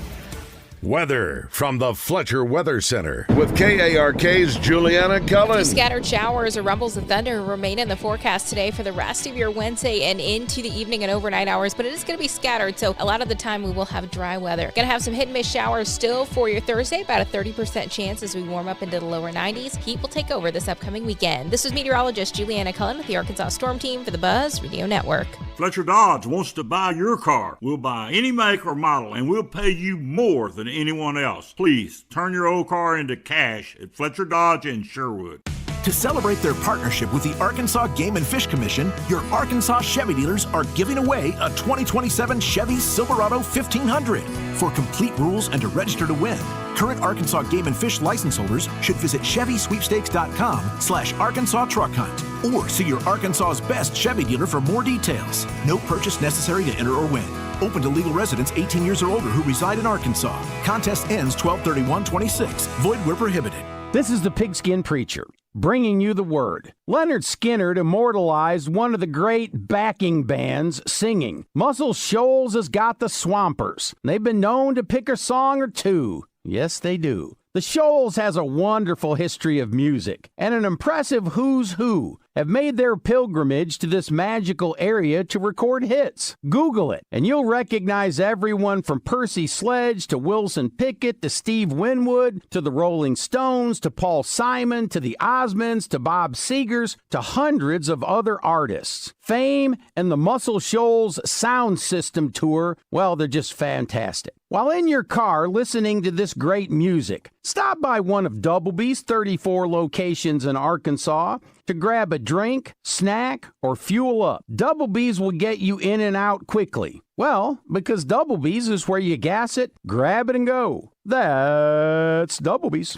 S1: Weather from the Fletcher Weather Center with KARK's Juliana Cullen.
S20: Scattered showers or rumbles of thunder remain in the forecast today for the rest of your Wednesday and into the evening and overnight hours, but it is going to be scattered, so a lot of the time we will have dry weather. Going to have some hit and miss showers still for your Thursday, about a 30% chance as we warm up into the lower 90s. Heat will take over this upcoming weekend. This is meteorologist Juliana Cullen with the Arkansas Storm Team for the Buzz Radio Network.
S21: Fletcher Dodge wants to buy your car. We'll buy any make or model, and we'll pay you more than anyone else. Please turn your old car into cash at Fletcher Dodge in Sherwood.
S26: To celebrate their partnership with the Arkansas Game and Fish Commission, your Arkansas Chevy dealers are giving away a 2027 Chevy Silverado 1500. For complete rules and to register to win, current Arkansas Game and Fish license holders should visit ChevySweepstakes.com/Arkansas Truck Hunt or see your Arkansas's best Chevy dealer for more details. No purchase necessary to enter or win. Open to legal residents 18 years or older who reside in Arkansas. Contest ends 12/31/26. Void where prohibited.
S18: This is the Pigskin Preacher, bringing you the word. Leonard Skinner immortalized one of the great backing bands singing. Muscle Shoals has got the Swampers. They've been known to pick a song or two. Yes, they do. The Shoals has a wonderful history of music, and an impressive who's who have made their pilgrimage to this magical area to record hits. Google it, and you'll recognize everyone from Percy Sledge to Wilson Pickett to Steve Winwood to the Rolling Stones to Paul Simon to the Osmonds to Bob Seger's to hundreds of other artists. Fame and the Muscle Shoals Sound System Tour, well, they're just fantastic. While in your car listening to this great music, stop by one of Doublebee's 34 locations in Arkansas to grab a drink, snack, or fuel up. Doublebee's will get you in and out quickly. Well, because Doublebee's is where you gas it, grab it, and go. That's Doublebee's.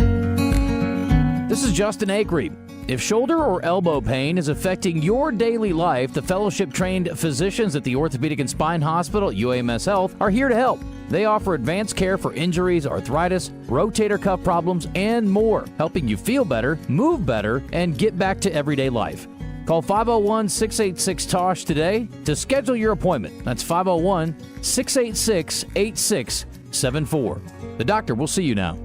S22: This is Justin Acree. If shoulder or elbow pain is affecting your daily life, the fellowship-trained physicians at the Orthopedic and Spine Hospital, UAMS Health, are here to help. They offer advanced care for injuries, arthritis, rotator cuff problems, and more, helping you feel better, move better, and get back to everyday life. Call 501-686-TOSH today to schedule your appointment. That's 501-686-8674. The doctor will see you now.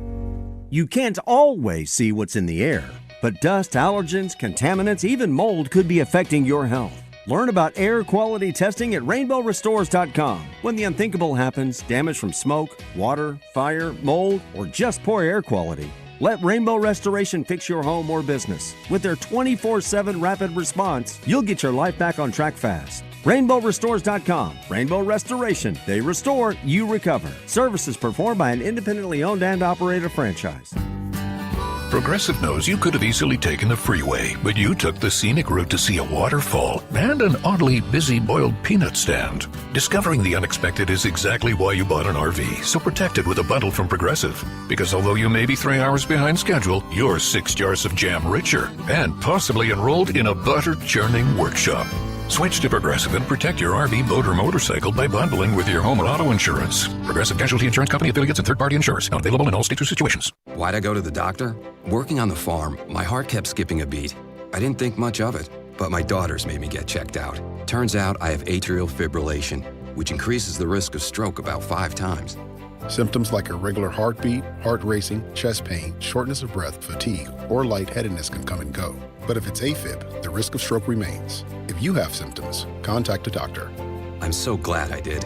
S27: You can't always see what's in the air, but dust, allergens, contaminants, even mold could be affecting your health. Learn about air quality testing at rainbowrestores.com. When the unthinkable happens, damage from smoke, water, fire, mold, or just poor air quality, let Rainbow Restoration fix your home or business. With their 24/7 rapid response, you'll get your life back on track fast. RainbowRestores.com. Rainbow Restoration. They restore, you recover. Services performed by an independently owned and operated franchise.
S10: Progressive knows you could have easily taken the freeway, but you took the scenic route to see a waterfall and an oddly busy boiled peanut stand. Discovering the unexpected is exactly why you bought an RV, so protect it with a bundle from Progressive. Because although you may be 3 hours behind schedule, you're 6 jars of jam richer and possibly enrolled in a butter-churning workshop. Switch to Progressive and protect your RV, boat, or motorcycle by bundling with your home or auto insurance. Progressive Casualty Insurance Company, affiliates, and third-party insurers. Not available in all states or situations.
S13: Why'd I go to the doctor? Working on the farm, my heart kept skipping a beat. I didn't think much of it, but my daughters made me get checked out. Turns out I have atrial fibrillation, which increases the risk of stroke about 5 times.
S14: Symptoms like irregular heartbeat, heart racing, chest pain, shortness of breath, fatigue, or lightheadedness can come and go. But if it's AFib, the risk of stroke remains. If you have symptoms, contact a doctor.
S13: I'm so glad I did.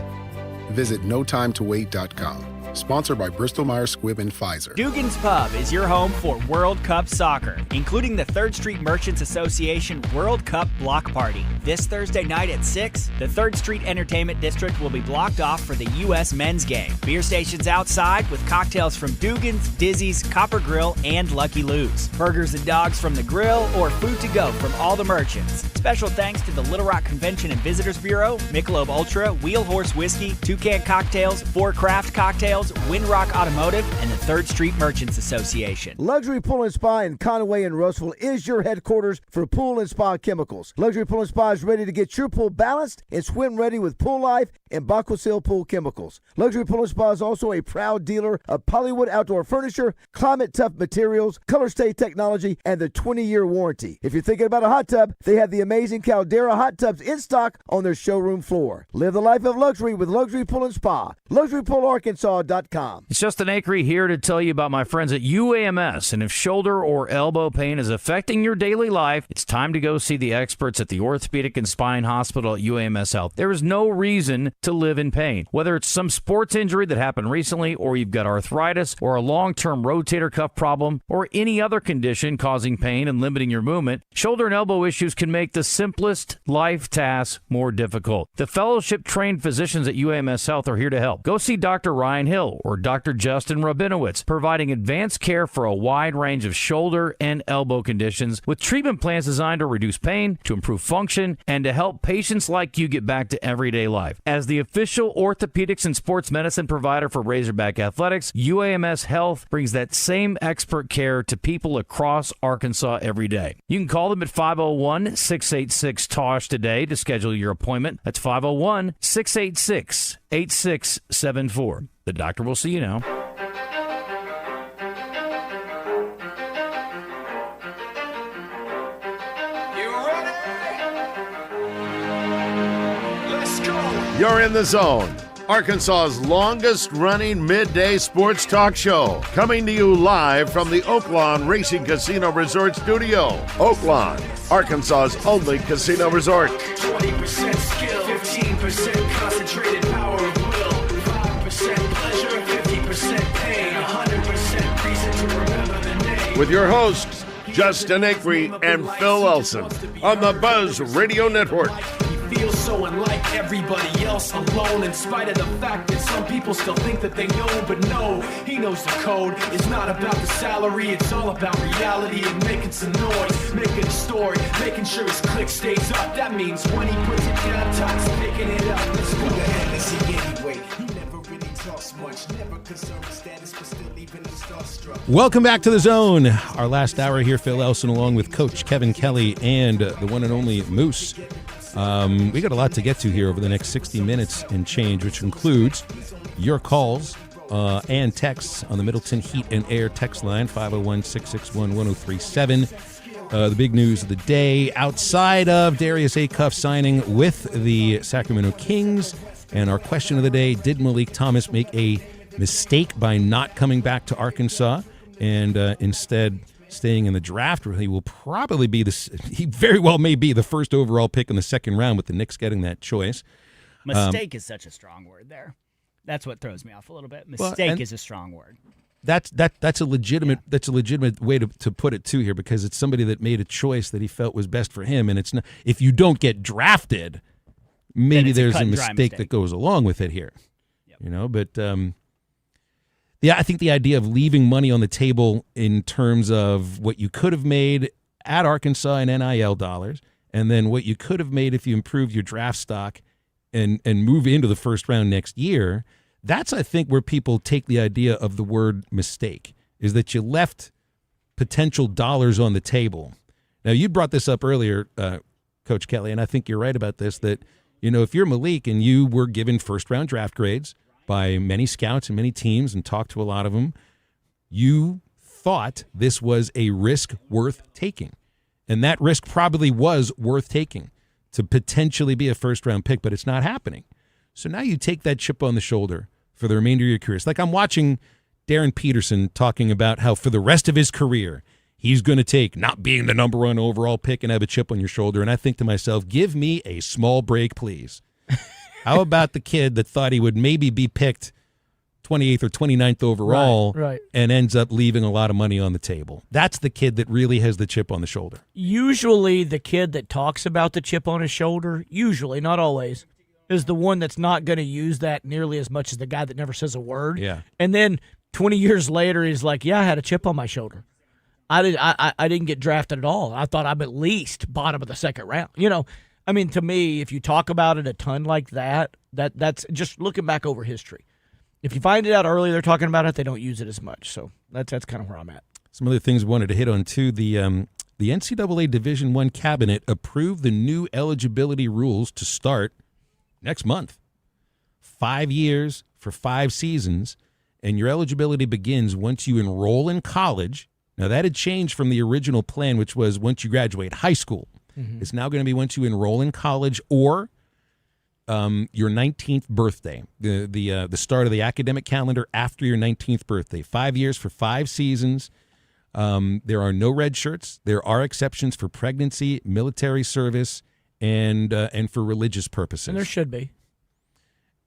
S14: Visit notimetowait.com. Sponsored by Bristol-Myers Squibb and Pfizer.
S5: Dugan's Pub is your home for World Cup soccer, including the 3rd Street Merchants Association World Cup Block Party. This Thursday night at 6, the 3rd Street Entertainment District will be blocked off for the U.S. men's game. Beer stations outside with cocktails from Dugan's, Dizzy's, Copper Grill, and Lucky Lou's. Burgers and dogs from the grill or food to go from all the merchants. Special thanks to the Little Rock Convention and Visitors Bureau, Michelob Ultra, Wheel Horse Whiskey, Toucan Cocktails, 4 Craft Cocktails, Windrock Automotive, and the 3rd Street Merchants Association.
S16: Luxury Pool and Spa in Conway and Russellville is your headquarters for pool and spa chemicals. Luxury Pool and Spa is ready to get your pool balanced and swim ready with Pool Life and Baquasil Pool Chemicals. Luxury Pool and Spa is also a proud dealer of Polywood Outdoor Furniture, Climate Tough Materials, Color Stay Technology, and the 20-year warranty. If you're thinking about a hot tub, they have the amazing Caldera hot tubs in stock on their showroom floor. Live the life of luxury with Luxury Pool and Spa. LuxuryPoolArkansas.com.
S22: It's Justin Acree here to tell you about my friends at UAMS. And if shoulder or elbow pain is affecting your daily life, it's time to go see the experts at the Orthopedic and Spine Hospital at UAMS Health. There is no reason to live in pain. Whether it's some sports injury that happened recently, or you've got arthritis, or a long-term rotator cuff problem, or any other condition causing pain and limiting your movement, shoulder and elbow issues can make the simplest life tasks more difficult. The fellowship-trained physicians at UAMS Health are here to help. Go see Dr. Ryan Hill or Dr. Justin Rabinowitz, providing advanced care for a wide range of shoulder and elbow conditions with treatment plans designed to reduce pain, to improve function, and to help patients like you get back to everyday life. As the official orthopedics and sports medicine provider for Razorback Athletics, UAMS Health brings that same expert care to people across Arkansas every day. You can call them at 501-686-TOSH today to schedule your appointment. That's 501-686-8674. The doctor will see you now.
S1: You're in the zone. Arkansas's longest-running midday sports talk show. Coming to you live from the Oaklawn Racing Casino Resort Studio. Oaklawn, Arkansas's only casino resort.
S8: 20% skill, 15% concentrated power of will, 5% pleasure, 50% pain, 100% reason to remember the name.
S1: With your hosts, Justin Acree and Phil Elson on the Buzz Radio Network.
S8: Feels so unlike everybody else, alone in spite of the fact that some people still think that they know, but no, he knows the code. It's not about the salary, it's all about reality and making some noise, making a story, making sure his click stays up. That means when he puts it down, Todd's picking it up. Let's go. Who the hell is he anyway? He never really talks much, never concerned with status, but still even the starstruck.
S4: Welcome back to the Zone. Our last hour here, Phil Elson, along with Coach Kevin Kelly and the one and only Moose. We got a lot to get to here over the next 60 minutes and change, which includes your calls and texts on the Middleton Heat and Air text line, 501-661-1037. The big news of the day, outside of Darius Acuff signing with the Sacramento Kings, and our question of the day, did Malik Thomas make a mistake by not coming back to Arkansas and instead staying in the draft, where he will probably be he very well may be the first overall pick in the second round, with the Knicks getting that choice.
S5: Mistake is such a strong word there. That's what throws me off a little bit. Mistake is a strong word.
S4: That's a legitimate way to put it too here, because it's somebody that made a choice that he felt was best for him, and it's not, if you don't get drafted, maybe there's a mistake that goes along with it here. Yep. But Yeah, I think the idea of leaving money on the table in terms of what you could have made at Arkansas in NIL dollars, and then what you could have made if you improved your draft stock and move into the first round next year, that's, I think, where people take the idea of the word mistake, is that you left potential dollars on the table. Now, you brought this up earlier, Coach Kelly, and I think you're right about this, that, if you're Malik and you were given first-round draft grades by many scouts and many teams and talked to a lot of them, you thought this was a risk worth taking. And that risk probably was worth taking to potentially be a first-round pick, but it's not happening. So now you take that chip on the shoulder for the remainder of your career. It's like I'm watching Darren Peterson talking about how for the rest of his career, he's going to take not being the number 1 overall pick and have a chip on your shoulder. And I think to myself, give me a small break, please. How about the kid that thought he would maybe be picked 28th or 29th overall
S6: right.
S4: and ends up leaving a lot of money on the table? That's the kid that really has the chip on the shoulder.
S6: Usually the kid that talks about the chip on his shoulder, usually, not always, is the one that's not going to use that nearly as much as the guy that never says a word.
S4: Yeah.
S6: And then 20 years later, he's like, yeah, I had a chip on my shoulder. I didn't get drafted at all. I thought I'm at least bottom of the second round. To me, if you talk about it a ton like that's just looking back over history. If you find it out early, they're talking about it, they don't use it as much. So that's kind of where I'm at.
S4: Some other things we wanted to hit on, too. The NCAA Division I cabinet approved the new eligibility rules to start next month. 5 years for 5 seasons, and your eligibility begins once you enroll in college. Now, that had changed from the original plan, which was once you graduate high school. Mm-hmm. It's now going to be once you enroll in college or your 19th birthday, the start of the academic calendar after your 19th birthday. 5 years for 5 seasons. There are no red shirts. There are exceptions for pregnancy, military service, and for religious purposes.
S6: And there should be.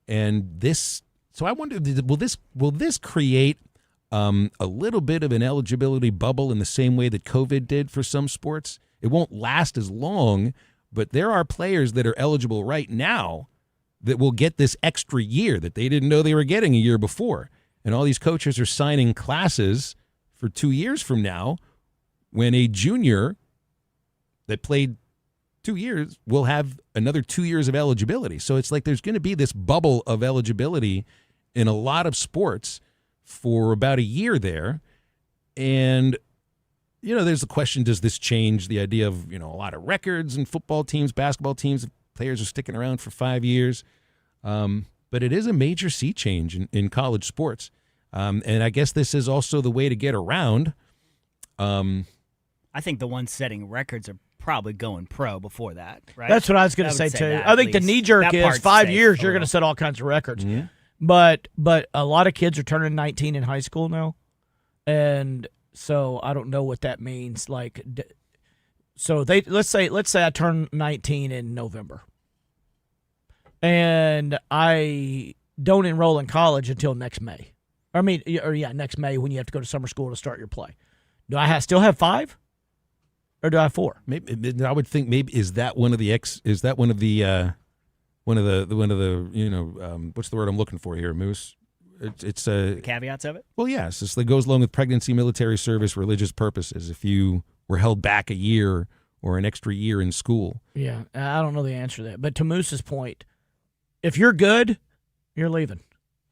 S4: And this, so I wonder, will this create a little bit of an eligibility bubble in the same way that COVID did for some sports? It won't last as long, but there are players that are eligible right now that will get this extra year that they didn't know they were getting a year before. And all these coaches are signing classes for 2 years from now when a junior that played 2 years will have another 2 years of eligibility. So it's like there's going to be this bubble of eligibility in a lot of sports for about a year there. And, there's the question, does this change the idea of, a lot of records in football teams, basketball teams, players are sticking around for 5 years. But it is a major sea change in college sports. And I guess this is also the way to get around.
S5: I think the ones setting records are probably going pro before that, right?
S6: That's what I was going to say, too. I think the knee-jerk is 5 years, you're going to set all kinds of records.
S4: Yeah.
S6: But a lot of kids are turning 19 in high school now. And so I don't know what that means. So let's say I turn 19 in November, and I don't enroll in college until next May. Next May when you have to go to summer school to start your play. Do I still have 5, or do I have 4?
S4: Maybe I would think maybe is that one of the what's the word I'm looking for here, Moose? It's
S5: the caveats of it?
S4: Well, yes. It goes along with pregnancy, military service, religious purposes. If you were held back a year or an extra year in school.
S6: Yeah, I don't know the answer to that. But to Moose's point, if you're good, you're leaving.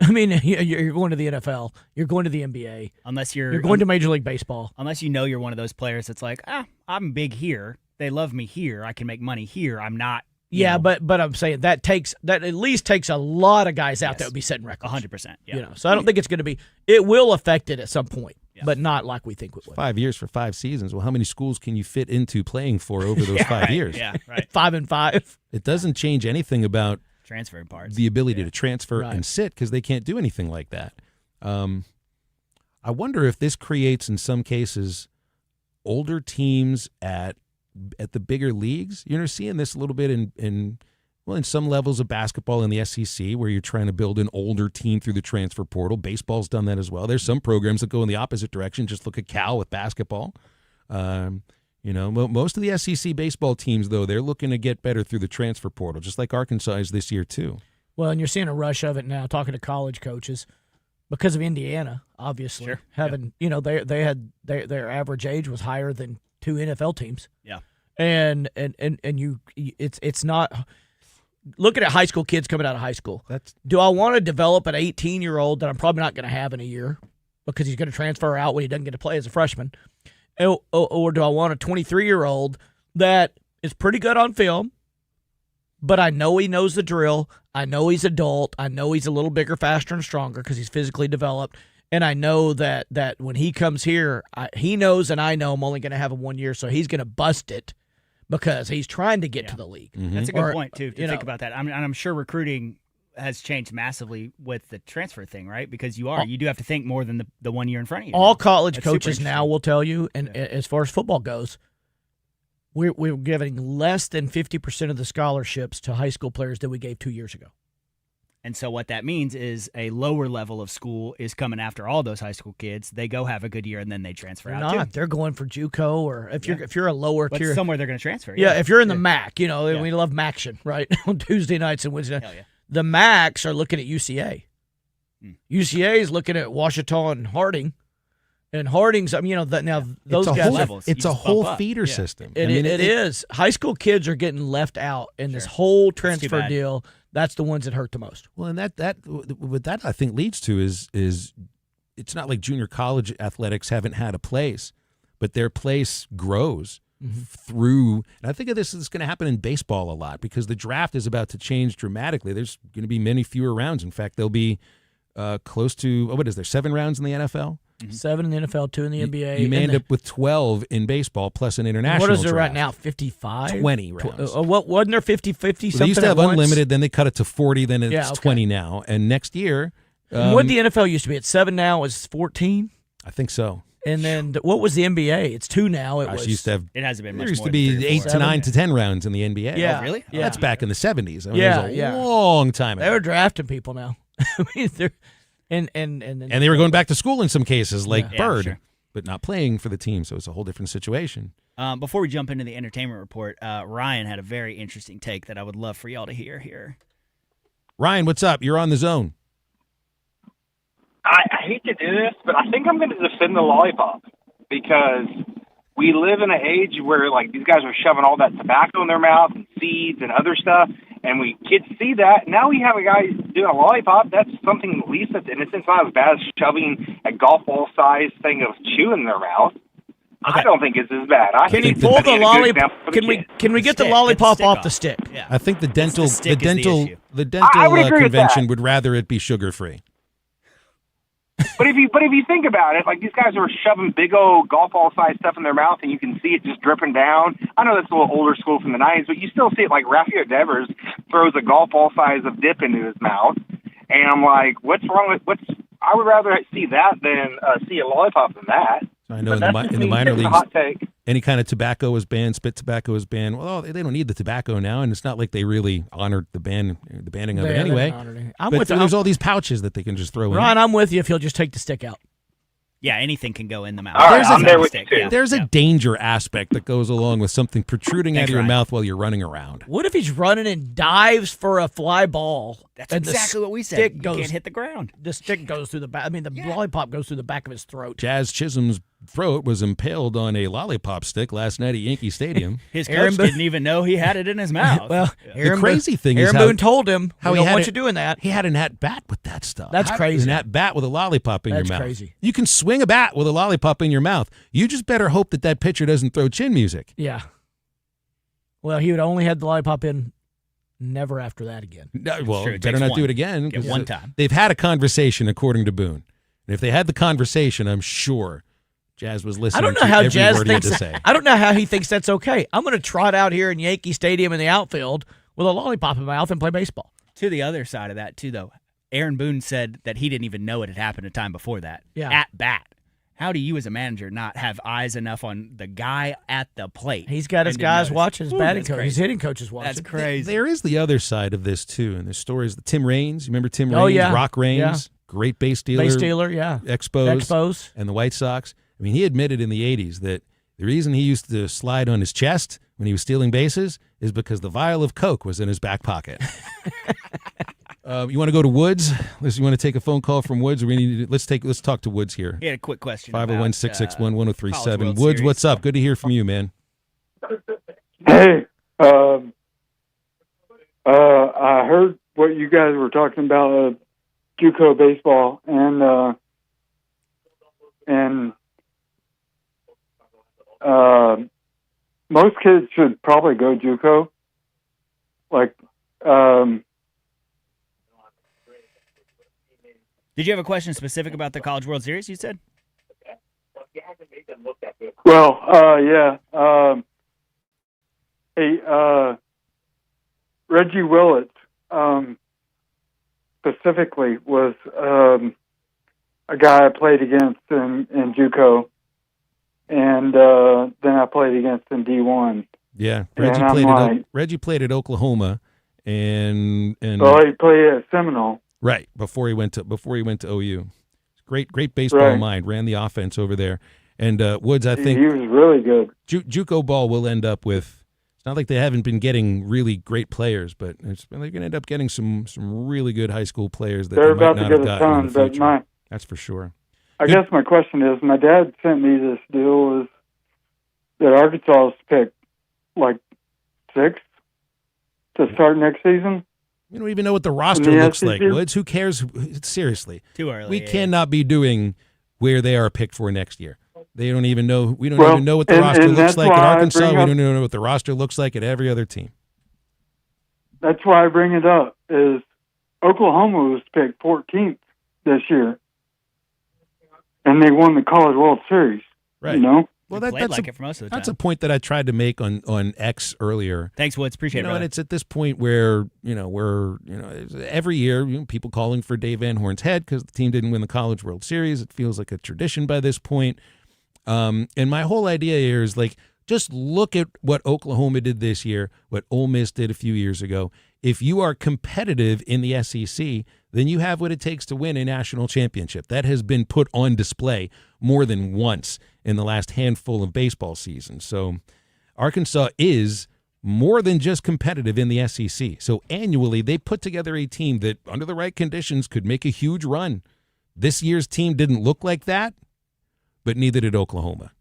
S6: You're going to the NFL. You're going to the NBA.
S5: Unless you're
S6: going to Major League Baseball.
S5: Unless you're one of those players that's like, I'm big here. They love me here. I can make money here. I'm not.
S6: Yeah, but I'm saying that at least takes a lot of guys out that would be setting records.
S5: 100%. Yeah.
S6: So I don't think it's going to be. It will affect it at some point, but not like we think it would.
S4: 5 years for 5 seasons. Well, how many schools can you fit into playing for over those 5 years?
S5: Yeah, right.
S6: 5 and 5.
S4: It doesn't change anything about
S5: transferring parts.
S4: The ability to transfer and sit because they can't do anything like that. I wonder if this creates, in some cases, older teams at the bigger leagues. You're seeing this a little bit in some levels of basketball in the SEC where you're trying to build an older team through the transfer portal. Baseball's done that as well. There's some programs that go in the opposite direction. Just look at Cal with basketball. Most of the SEC baseball teams, though, they're looking to get better through the transfer portal, just like Arkansas is this year too.
S6: Well, and you're seeing a rush of it now, talking to college coaches. because of Indiana, obviously.
S5: Sure.
S6: Having, they had their average age was higher than 2 NFL teams.
S5: Yeah.
S6: And it's not looking at high school kids coming out of high school. Do I want to develop an 18-year-old that I'm probably not going to have in a year because he's going to transfer out when he doesn't get to play as a freshman? Or do I want a 23-year-old that is pretty good on film, but I know he knows the drill. I know he's adult. I know he's a little bigger, faster, and stronger because he's physically developed. And I know that when he comes here, he knows and I know I'm only going to have him 1 year, so he's going to bust it because he's trying to get to the league.
S4: Mm-hmm.
S5: That's a good point, too, to think about that. I'm sure recruiting has changed massively with the transfer thing, right? Because you do have to think more than the 1 year in front of you.
S6: All college coaches now will tell you, and as far as football goes, we're giving less than 50% of the scholarships to high school players that we gave 2 years ago.
S5: And so what that means is a lower level of school is coming after all those high school kids. They go have a good year and then they transfer
S6: They're
S5: out.
S6: not. They're going for JUCO, or if you're a lower
S5: But
S6: tier,
S5: somewhere they're going to transfer.
S6: Yeah, if you're in the MAC, we love MACtion, right? On Tuesday nights and Wednesday nights. The MACs are looking at UCA. UCA is looking at Washita and Harding. And Harding's, now those guys.
S4: It's a whole feeder system.
S6: It is. High school kids are getting left out in this whole transfer deal. That's the ones that hurt the most.
S4: Well, and what that I think leads to is it's not like junior college athletics haven't had a place, but their place grows through. And I think this is going to happen in baseball a lot because the draft is about to change dramatically. There's going to be many fewer rounds. In fact, there'll be close to 7 rounds in the NFL?
S6: 7 in the NFL, 2 in the NBA.
S4: You may end up with 12 in baseball plus an international
S6: What is there
S4: draft.
S6: right now, 55?
S4: 20 rounds.
S6: What wasn't there 50 something?
S4: They used to have
S6: at once?
S4: unlimited, then they cut it to 40, then it's 20 now. And next year.
S6: What the NFL used to be at 7 now is 14?
S4: I think so.
S6: And then what was the NBA? It's 2 now.
S4: It used to have.
S5: It hasn't been much.
S4: There used
S5: more
S4: to be
S5: than
S4: 8 to 9 to 10 rounds in the NBA.
S6: Yeah.
S5: Oh, really?
S6: Yeah.
S4: That's back in the 70s. I mean,
S6: Yeah,
S4: it was a long time ago.
S6: They were drafting people now. I mean, they're and
S4: they were going back to school in some cases, like
S5: Yeah,
S4: Bird,
S5: sure.
S4: but not playing for the team. So it's a whole different situation.
S5: Before we jump into the entertainment report, Ryan had a very interesting take that I would love for y'all to hear here.
S4: Ryan, what's up? You're on the zone.
S2: I hate to do this, but I think I'm going to defend the lollipop because we live in an age where, like, these guys are shoving all that tobacco in their mouth and seeds and other stuff, and kids see that. Now we have a guy doing a lollipop. That's something, at least that's innocent. It's not as bad as shoving a golf ball size thing of chew in their mouth. I don't think it's as bad.
S6: Can you pull the lollipop? Can we get the lollipop off the stick?
S5: Yeah.
S4: I think the dental
S2: I would agree with
S4: convention
S2: that.
S4: would rather it be sugar free.
S2: But if you think about it, like these guys are shoving big old golf ball size stuff in their mouth, and you can see it just dripping down. I know that's a little older school from the 90s, but you still see it. Like Rafael Devers throws a golf ball size of dip into his mouth, and I'm like, what's wrong with I would rather see that than see a lollipop than that.
S4: I know
S2: But
S4: in
S2: that's
S4: the
S2: just me
S4: minor
S2: taking a
S4: leagues,
S2: hot take.
S4: any kind of tobacco is banned. Spit tobacco is banned. Well, they don't need the tobacco now, and it's not like they really honored the banning of it
S6: They
S4: anyway.
S6: honored it. I'm
S4: But
S6: with
S4: there's all these pouches that they can just throw in.
S6: Ryan, I'm with you if he'll just take the stick out.
S5: Yeah, anything can go in the mouth.
S2: All right, I'm there with you, too.
S4: There's a danger aspect that goes along with something protruding out
S5: Thanks,
S4: of your
S5: Ryan.
S4: mouth while you're running around.
S6: What if he's running and dives for a fly ball?
S5: That's
S6: and the
S5: exactly what we said.
S6: stick
S5: You
S6: goes,
S5: can't hit the ground.
S6: The stick goes through the back. I mean, the lollipop goes through the back of his throat.
S4: Jazz Chisholm's throat was impaled on a lollipop stick last night at Yankee Stadium.
S5: His
S6: Aaron
S5: coach
S6: Boone-
S5: didn't even know he had it in his mouth.
S6: Well,
S4: The crazy thing is
S6: Aaron
S4: how
S6: Boone told him
S4: how
S6: we
S4: he
S6: don't
S4: had
S6: want
S4: it-
S6: you doing that.
S4: He had an at-bat with that stuff.
S6: That's crazy.
S4: An at-bat with a lollipop in
S6: That's
S4: your mouth.
S6: crazy.
S4: You can swing a bat with a lollipop in your mouth. You just better hope that pitcher doesn't throw chin music.
S6: Yeah. Well, he would only had the lollipop in. Never after that again.
S4: No, well,
S5: true. It
S4: better
S5: takes
S4: not do
S5: one.
S4: it again.
S5: Get
S4: 'cause
S5: one time.
S4: They've had a conversation, according to Boone. And if they had the conversation, I'm sure Jazz was
S6: I
S4: listening
S6: don't know
S4: to
S6: how
S4: every
S6: Jazz
S4: word he had
S6: thinks.
S4: to say.
S6: I don't know how he thinks that's okay. I'm going to trot out here in Yankee Stadium in the outfield with a lollipop in my mouth and play baseball.
S5: To the other side of that, too, though, Aaron Boone said that he didn't even know it had happened a time before that.
S6: Yeah.
S5: At bat. How do you, as a manager, not have eyes enough on the guy at the plate?
S6: He's got his
S5: and to
S6: guys
S5: notice?
S6: watching, his
S5: Ooh,
S6: batting
S5: that's
S6: coach, his
S5: crazy.
S6: hitting coaches watching.
S5: That's crazy.
S4: There is the other side of this, too. And there's stories. Tim Raines, you remember Tim Raines?
S6: Oh, yeah.
S4: Rock Raines,
S6: Yeah.
S4: great base stealer.
S6: Base stealer, yeah.
S4: Expos. And the White Sox. I mean, he admitted in the 80s that the reason he used to slide on his chest when he was stealing bases is because the vial of Coke was in his back pocket. You want to go to Woods? You want to take a phone call from Woods? Or let's talk to Woods here.
S5: He had a quick question.
S4: 501-661-1037. Woods, what's up? Good to hear from you, man.
S3: Hey, I heard what you guys were talking about, JUCO baseball, and most kids should probably go JUCO.
S5: Did you have a question specific about the College World Series, you said?
S3: Well, yeah. Hey, Reggie Willett, specifically, was a guy I played against in JUCO, and then I played against in D1.
S4: Yeah, Reggie played at Oklahoma, and
S3: well, he played at Seminole.
S4: Right, before he went to OU. Great baseball mind, ran the offense over there. And Woods, I think
S3: he was really good.
S4: JUCO ball will end up with. It's not like they haven't been getting really great players, but they're going to end up getting some really good high school players that
S3: they're
S4: they might
S3: about
S4: not
S3: to
S4: have
S3: get a
S4: gotten in
S3: ton.
S4: the future.
S3: But
S4: that's for sure.
S3: I guess my question is, my dad sent me this deal that Arkansas has picked like 6th to start next season.
S4: We don't even know what the roster looks like, Woods. Who cares? Seriously.
S5: Too early.
S4: We cannot be doing where they are picked for next year. They don't even know. We don't even know what the roster looks like at Arkansas. We don't even know what the roster looks like at every other team.
S3: That's why I bring it up, is Oklahoma was picked 14th this year, and they won the College World Series.
S4: Right.
S3: You know?
S5: Well, that's
S4: a point that I tried to make on X earlier.
S5: Thanks, Woods. Appreciate it.
S4: And it's at this point where we're every year people calling for Dave Van Horn's head because the team didn't win the College World Series. It feels like a tradition by this point. And my whole idea here is just look at what Oklahoma did this year, what Ole Miss did a few years ago. If you are competitive in the SEC, then you have what it takes to win a national championship. That has been put on display more than once in the last handful of baseball seasons. So Arkansas is more than just competitive in the SEC. So annually, they put together a team that, under the right conditions, could make a huge run. This year's team didn't look like that, but neither did Oklahoma.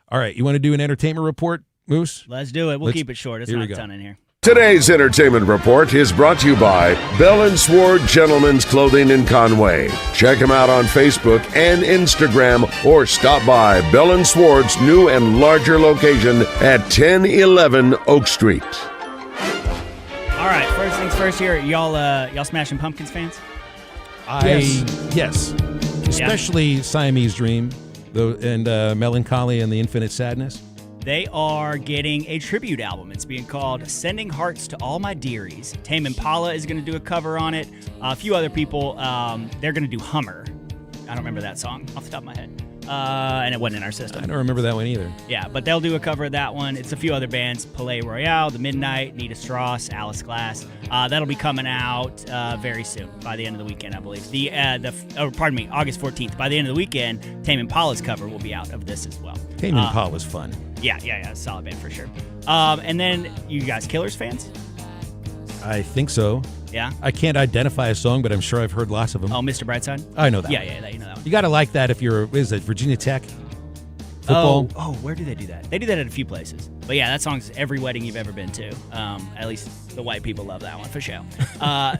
S4: All right, you want to do an entertainment report, Moose?
S5: Let's do it. We'll keep it short. It's not a ton in here.
S1: Today's entertainment report is brought to you by Bell & Sword Gentlemen's Clothing in Conway. Check them out on Facebook and Instagram, or stop by Bell & Sword's new and larger location at 1011 Oak Street.
S5: All right, first things first here. Y'all Smashing Pumpkins fans?
S4: Yes. Especially Siamese Dream and Melancholy and the Infinite Sadness.
S5: They are getting a tribute album. It's being called Sending Hearts to All My Dearies. Tame Impala is going to do a cover on it. A few other people, they're going to do Hummer. I don't remember that song off the top of my head. And it wasn't in our system.
S4: I don't remember that one either.
S5: Yeah, but they'll do a cover of that one. It's a few other bands, Palais Royale, The Midnight, Nita Strauss, Alice Glass. That'll be coming out very soon, by the end of the weekend, I believe. August 14th. By the end of the weekend, Tame Impala's cover will be out of this as well.
S4: Tame Impala's fun.
S5: Yeah, solid band for sure. And then, you guys Killers fans?
S4: I think so.
S5: Yeah?
S4: I can't identify a song, but I'm sure I've heard lots of them.
S5: Oh, Mr. Brightside?
S4: I know that
S5: Yeah,
S4: one.
S5: you know that one.
S4: You got to like that if you're, Virginia Tech? Football?
S5: Oh, where do they do that? They do that at a few places. But yeah, that song's every wedding you've ever been to. At least the white people love that one for sure.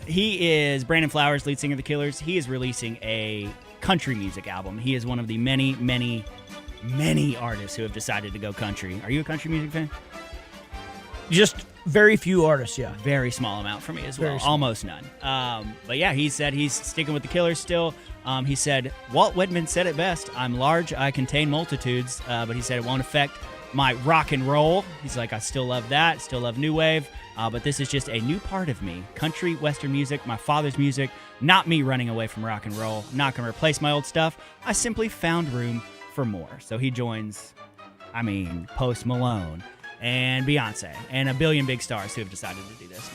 S5: He is Brandon Flowers, lead singer of the Killers. He is releasing a country music album. He is one of the many, many, many artists who have decided to go country. Are you a country music fan?
S6: Just very few artists, yeah.
S5: Very small amount for me as well.
S6: Very small.
S5: Almost none. But yeah, he said he's sticking with the Killers still. He said, Walt Whitman said it best, I'm large, I contain multitudes, but he said it won't affect my rock and roll. He's like, I still love that, still love new wave, but this is just a new part of me. Country, Western music, my father's music, not me running away from rock and roll, not going to replace my old stuff. I simply found room for more. So he joins, Post Malone and Beyonce and a billion big stars who have decided to do this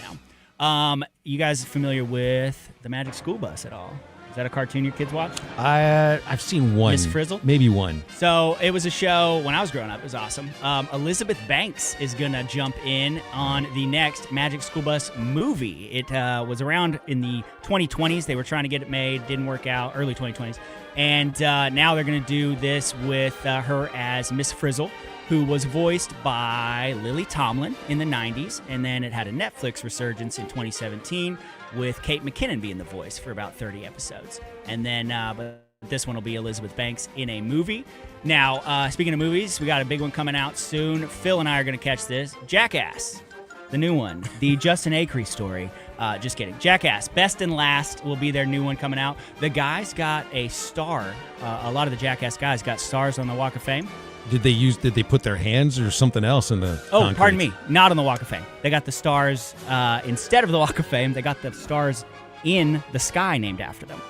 S5: now. You guys familiar with the Magic School Bus at all? Is that a cartoon your kids watch?
S4: I've seen one.
S5: Miss Frizzle?
S4: Maybe one.
S5: So it was a show when I was growing up. It was awesome. Elizabeth Banks is going to jump in on the next Magic School Bus movie. It was around in the 2020s. They were trying to get it made. Didn't work out. Early 2020s. And now they're going to do this with her as Miss Frizzle, who was voiced by Lily Tomlin in the 90s. And then it had a Netflix resurgence in 2017 with Kate McKinnon being the voice for about 30 episodes. And then but this one will be Elizabeth Banks in a movie. Now, speaking of movies, we got a big one coming out soon. Phil and I are going to catch this. Jackass, the new one, the Justin Acree story. Just kidding. Jackass, Best and Last will be their new one coming out. The guys got a star. A lot of the Jackass guys got stars on the Walk of Fame.
S4: Did they put their hands or something else in the
S5: Oh,
S4: concrete?
S5: pardon me. Not on the Walk of Fame. They got the stars instead of the Walk of Fame. They got the stars in the sky named after them.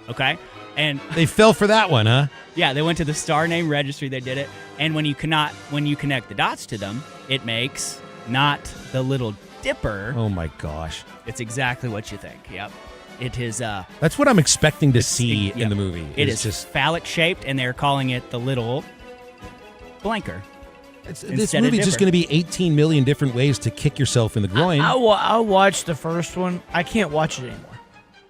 S5: Okay? And
S4: they fell for that one, huh?
S5: Yeah, they went to the star name registry. They did it. And when you connect the dots to them, it makes not the Little Dipper.
S4: Oh my gosh.
S5: It's exactly what you think. Yep. It is
S4: That's what I'm expecting to see in the movie.
S5: It
S4: It's
S5: is phallic shaped, and they're calling it the Little Blanker.
S4: This movie's just going to be 18 million different ways to kick yourself in the groin.
S6: I watched the first one. I can't watch it anymore.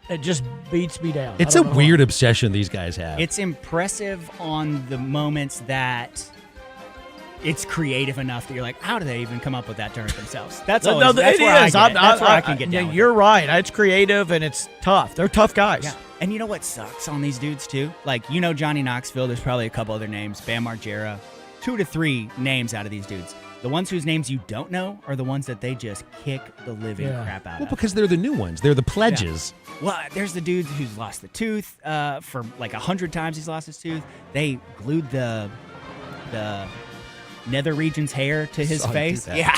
S6: It just beats me down.
S4: It's a weird obsession these guys have.
S5: It's impressive on the moments that it's creative enough that you're like, how do they even come up with that term themselves? That's where I can get down with
S6: You're right. It's creative and it's tough. They're tough guys.
S5: Yeah. And you know what sucks on these dudes too? Like, Johnny Knoxville, there's probably a couple other names, Bam Margera, 2 to 3 names out of these dudes. The ones whose names you don't know are the ones that they just kick the living crap out of.
S4: Well, because they're the new ones. They're the pledges.
S5: Yeah. Well, there's the dude who's lost the tooth for like 100 times he's lost his tooth. They glued the nether region's hair to his face. Yeah.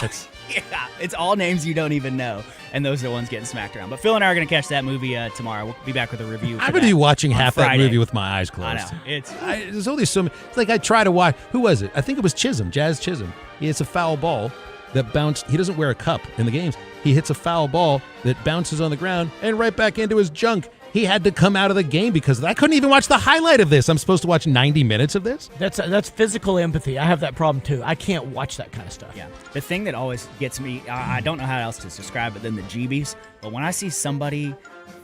S5: Yeah. It's all names you don't even know. And those are the ones getting smacked around. But Phil and I are going to catch that movie tomorrow. We'll be back with a review.
S4: I'm going to be watching half
S5: Friday.
S4: that movie with my eyes closed.
S5: I know.
S4: There's only so many. It's like I try to watch. Who was it? I think it was Jazz Chisholm. He hits a foul ball that bounced. He doesn't wear a cup in the games. He hits a foul ball that bounces on the ground and right back into his junk. He had to come out of the game because of that. I couldn't even watch the highlight of this. I'm supposed to watch 90 minutes of this?
S6: That's physical empathy. I have that problem too. I can't watch that kind of stuff.
S5: Yeah. The thing that always gets me, I don't know how else to describe it than the jeebies, but when I see somebody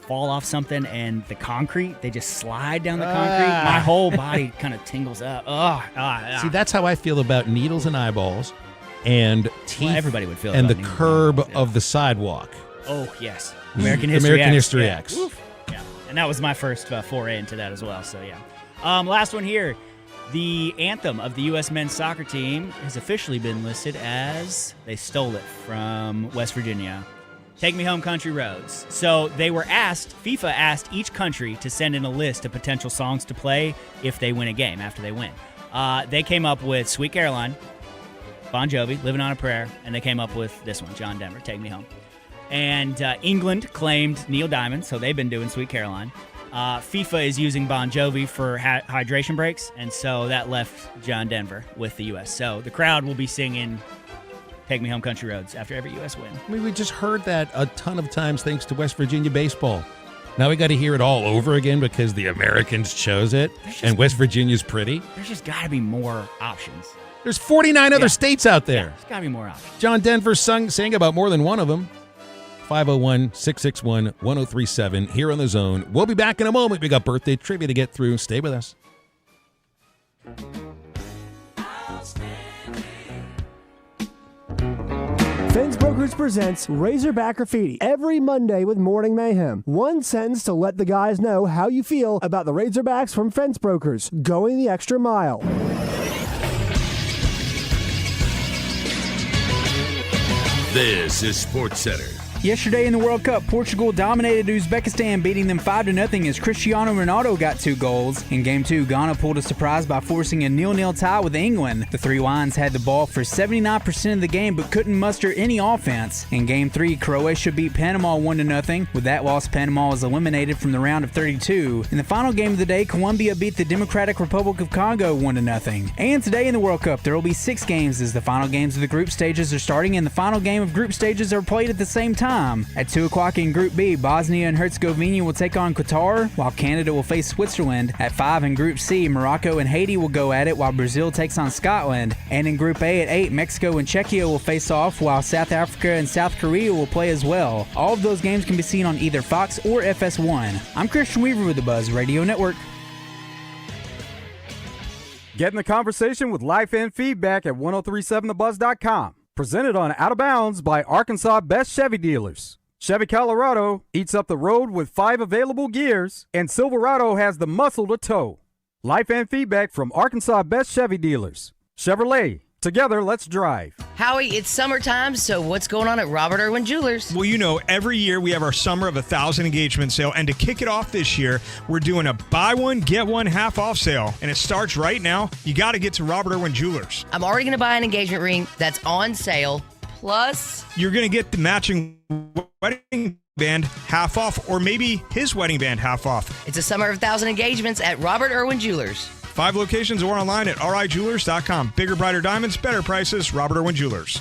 S5: fall off something and the concrete, they just slide down the concrete, my whole body kind of tingles up.
S4: See, that's how I feel about needles and eyeballs and teeth.
S5: Well, everybody would feel
S4: and
S5: about
S4: the
S5: needles
S4: curb of the sidewalk.
S5: Oh, yes.
S4: American History X.
S5: Oof. Yeah. And that was my first foray into that as well, so yeah. Last one here. The anthem of the U.S. men's soccer team has officially been listed as, they stole it from West Virginia, Take Me Home Country Roads. So they were FIFA asked each country to send in a list of potential songs to play if they win a game, after they win. They came up with Sweet Caroline, Bon Jovi, Living on a Prayer, and they came up with this one, John Denver, Take Me Home. And England claimed Neil Diamond, so they've been doing Sweet Caroline. FIFA is using Bon Jovi for hydration breaks, and so that left John Denver with the U.S. So the crowd will be singing Take Me Home Country Roads after every U.S. win.
S4: I mean, we just heard that a ton of times thanks to West Virginia baseball. Now we got to hear it all over again because the Americans chose it, and West Virginia's pretty.
S5: There's just got to be more options.
S4: There's 49 other states out there.
S5: There's got to be more options.
S4: John Denver sang about more than one of them. 501-661-1037 here on The Zone. We'll be back in a moment. We got birthday trivia to get through. Stay with us.
S7: Fence Brokers presents Razorback Graffiti every Monday with Morning Mayhem. One sentence to let the guys know how you feel about the Razorbacks from Fence Brokers. Going the extra mile.
S1: This is SportsCenter.
S11: Yesterday in the World Cup, Portugal dominated Uzbekistan, beating them 5-0 as Cristiano Ronaldo got 2 goals. In Game 2, Ghana pulled a surprise by forcing a 0-0 tie with England. The Three Lions had the ball for 79% of the game but couldn't muster any offense. In Game 3, Croatia beat Panama 1-0. With that loss, Panama was eliminated from the round of 32. In the final game of the day, Colombia beat the Democratic Republic of Congo 1-0. And today in the World Cup, there will be 6 games as the final games of the group stages are starting and the final game of group stages are played at the same time. time. At 2 o'clock in Group B, Bosnia and Herzegovina will take on Qatar, while Canada will face Switzerland. At 5 in Group C, Morocco and Haiti will go at it, while Brazil takes on Scotland. And in Group A at 8, Mexico and Czechia will face off, while South Africa and South Korea will play as well. All of those games can be seen on either Fox or FS1. I'm Christian Weaver with the Buzz Radio Network.
S9: Get in the conversation with Life and Feedback at 1037thebuzz.com. Presented on Out of Bounds by Arkansas Best Chevy Dealers. Chevy Colorado eats up the road with 5 available gears, and Silverado has the muscle to tow. Life and Feedback from Arkansas Best Chevy Dealers. Chevrolet. Together, let's drive.
S12: Howie, it's summertime, so what's going on at Robert Irwin Jewelers?
S17: Well, you know, every year we have our Summer of 1,000 engagement sale, and to kick it off this year, we're doing a buy one, get one half off sale, and it starts right now. You got to get to Robert Irwin Jewelers.
S12: I'm already going to buy an engagement ring that's on sale, plus...
S17: You're going to get the matching wedding band half off, or maybe his wedding band half off.
S12: It's a Summer of 1,000 engagements at Robert Irwin Jewelers.
S17: 5 locations or online at rijewelers.com. Bigger, brighter diamonds, better prices, Robert Irwin Jewelers.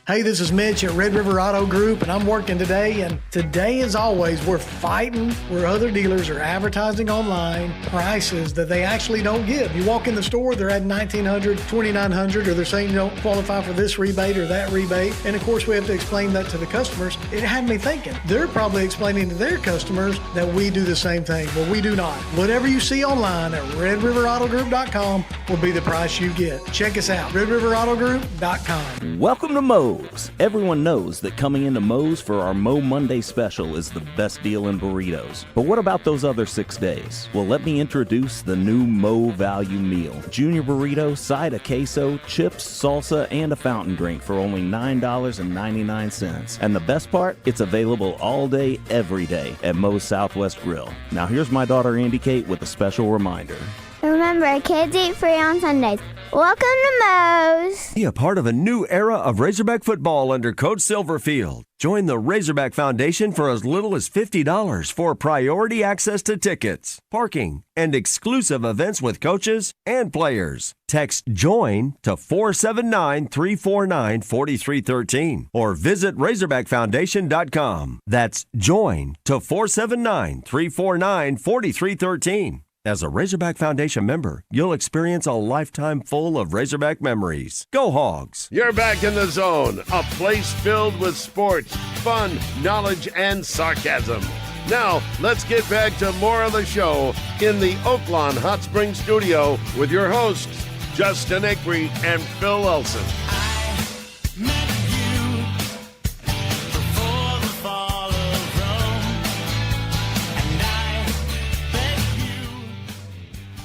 S19: Hey, this is Mitch at Red River Auto Group, and I'm working today. And today, as always, we're fighting where other dealers are advertising online prices that they actually don't give. You walk in the store, they're at $1,900, $2,900, or they're saying you don't qualify for this rebate or that rebate. And of course, we have to explain that to the customers. It had me thinking. They're probably explaining to their customers that we do the same thing. Well, we do not. Whatever you see online at RedRiverAutoGroup.com will be the price you get. Check us out, RedRiverAutoGroup.com.
S23: Welcome to Moe's. Everyone knows that coming into Moe's for our Mo Monday special is the best deal in burritos. But what about those other 6 days? Well, let me introduce the new Mo Value Meal. Junior burrito, side of queso, chips, salsa, and a fountain drink for only $9.99. And the best part, it's available all day, every day at Moe's Southwest Grill. Now here's my daughter Andy Kate with a special reminder.
S24: Remember, kids eat free on Sundays. Welcome to Moe's.
S27: Be a part of a new era of Razorback football under Coach Silverfield. Join the Razorback Foundation for as little as $50 for priority access to tickets, parking, and exclusive events with coaches and players. Text JOIN to 479-349-4313 or visit RazorbackFoundation.com. That's JOIN to 479-349-4313. As a Razorback Foundation member, you'll experience a lifetime full of Razorback memories. Go Hogs!
S1: You're back in the zone, a place filled with sports, fun, knowledge, and sarcasm. Now, let's get back to more of the show in the Oaklawn Hot Springs studio with your hosts, Justin Acree and Phil Elson.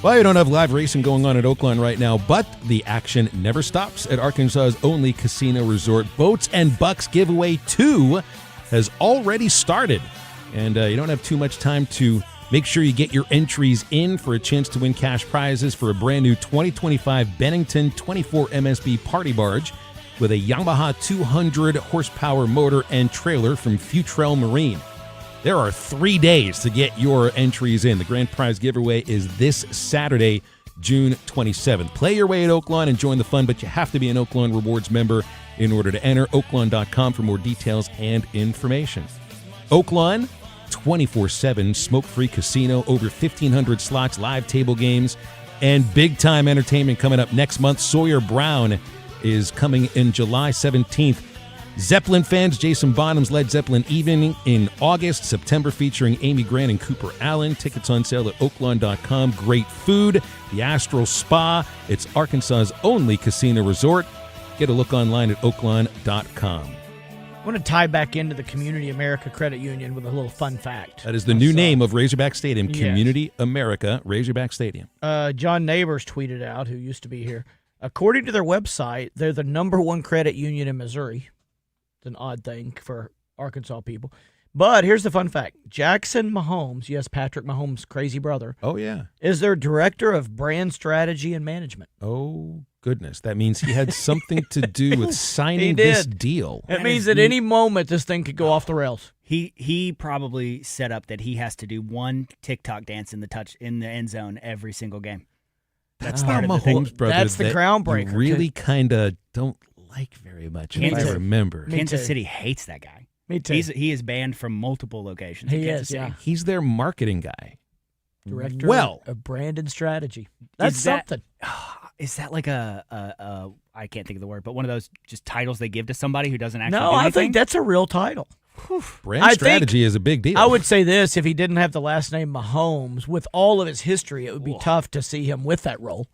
S4: Well, you don't have live racing going on at Oaklawn right now, but the action never stops at Arkansas's only casino resort. Boats and Bucks Giveaway 2 has already started, and you don't have too much time to make sure you get your entries in for a chance to win cash prizes for a brand new 2025 Bennington 24 MSB party barge with a Yamaha 200 horsepower motor and trailer from Futrell Marine. There are 3 days to get your entries in. The grand prize giveaway is this Saturday, June 27th. Play your way at Oaklawn and join the fun, but you have to be an Oaklawn Rewards member in order to enter. Oaklawn.com for more details and information. Oaklawn, 24/7 smoke-free casino, over 1,500 slots, live table games, and big-time entertainment coming up next month. Sawyer Brown is coming in July 17th. Zeppelin fans, Jason Bonham's Led Zeppelin Evening in August, September featuring Amy Grant and Cooper Allen. Tickets on sale at Oaklawn.com. Great food, the Astral Spa. It's Arkansas's only casino resort. Get a look online at Oaklawn.com.
S6: I want to tie back into the Community America Credit Union with a little fun fact.
S4: That is the new name of Razorback Stadium,
S6: Yes.
S4: Community America Razorback Stadium.
S6: John Neighbors tweeted out, who used to be here. According to their website, they're the #1 credit union in Missouri. It's an odd thing for Arkansas people. But here's the fun fact. Jackson Mahomes, yes, Patrick Mahomes' crazy brother.
S4: Oh, yeah.
S6: Is their director of brand strategy and management.
S4: Oh, goodness. That means he had something to do with
S6: He
S4: signing
S6: did.
S4: this deal.
S6: It means at any moment this thing could go off the rails.
S5: He probably set up that he has to do one TikTok dance in the end zone every single game. That's part of the thing.
S4: Mahomes brother.
S6: That's the
S4: that
S6: groundbreaker.
S4: you really kind of don't like very much, if I remember.
S5: Kansas City hates that guy.
S6: Me too.
S5: He is banned from multiple locations.
S6: He
S5: in Kansas
S6: is,
S5: City.
S6: yeah.
S4: He's their marketing guy.
S6: Director
S4: Well,
S6: of brand and strategy. That's
S5: Is that-
S6: something.
S5: Is that like a I can't think of the word, but one of those just titles they give to somebody who doesn't actually
S6: No,
S5: do
S6: I
S5: anything?
S6: think that's a real title.
S4: brand
S6: I
S4: strategy
S6: think-
S4: is a big deal.
S6: I would say this: if he didn't have the last name Mahomes, with all of his history, it would be tough to see him with that role.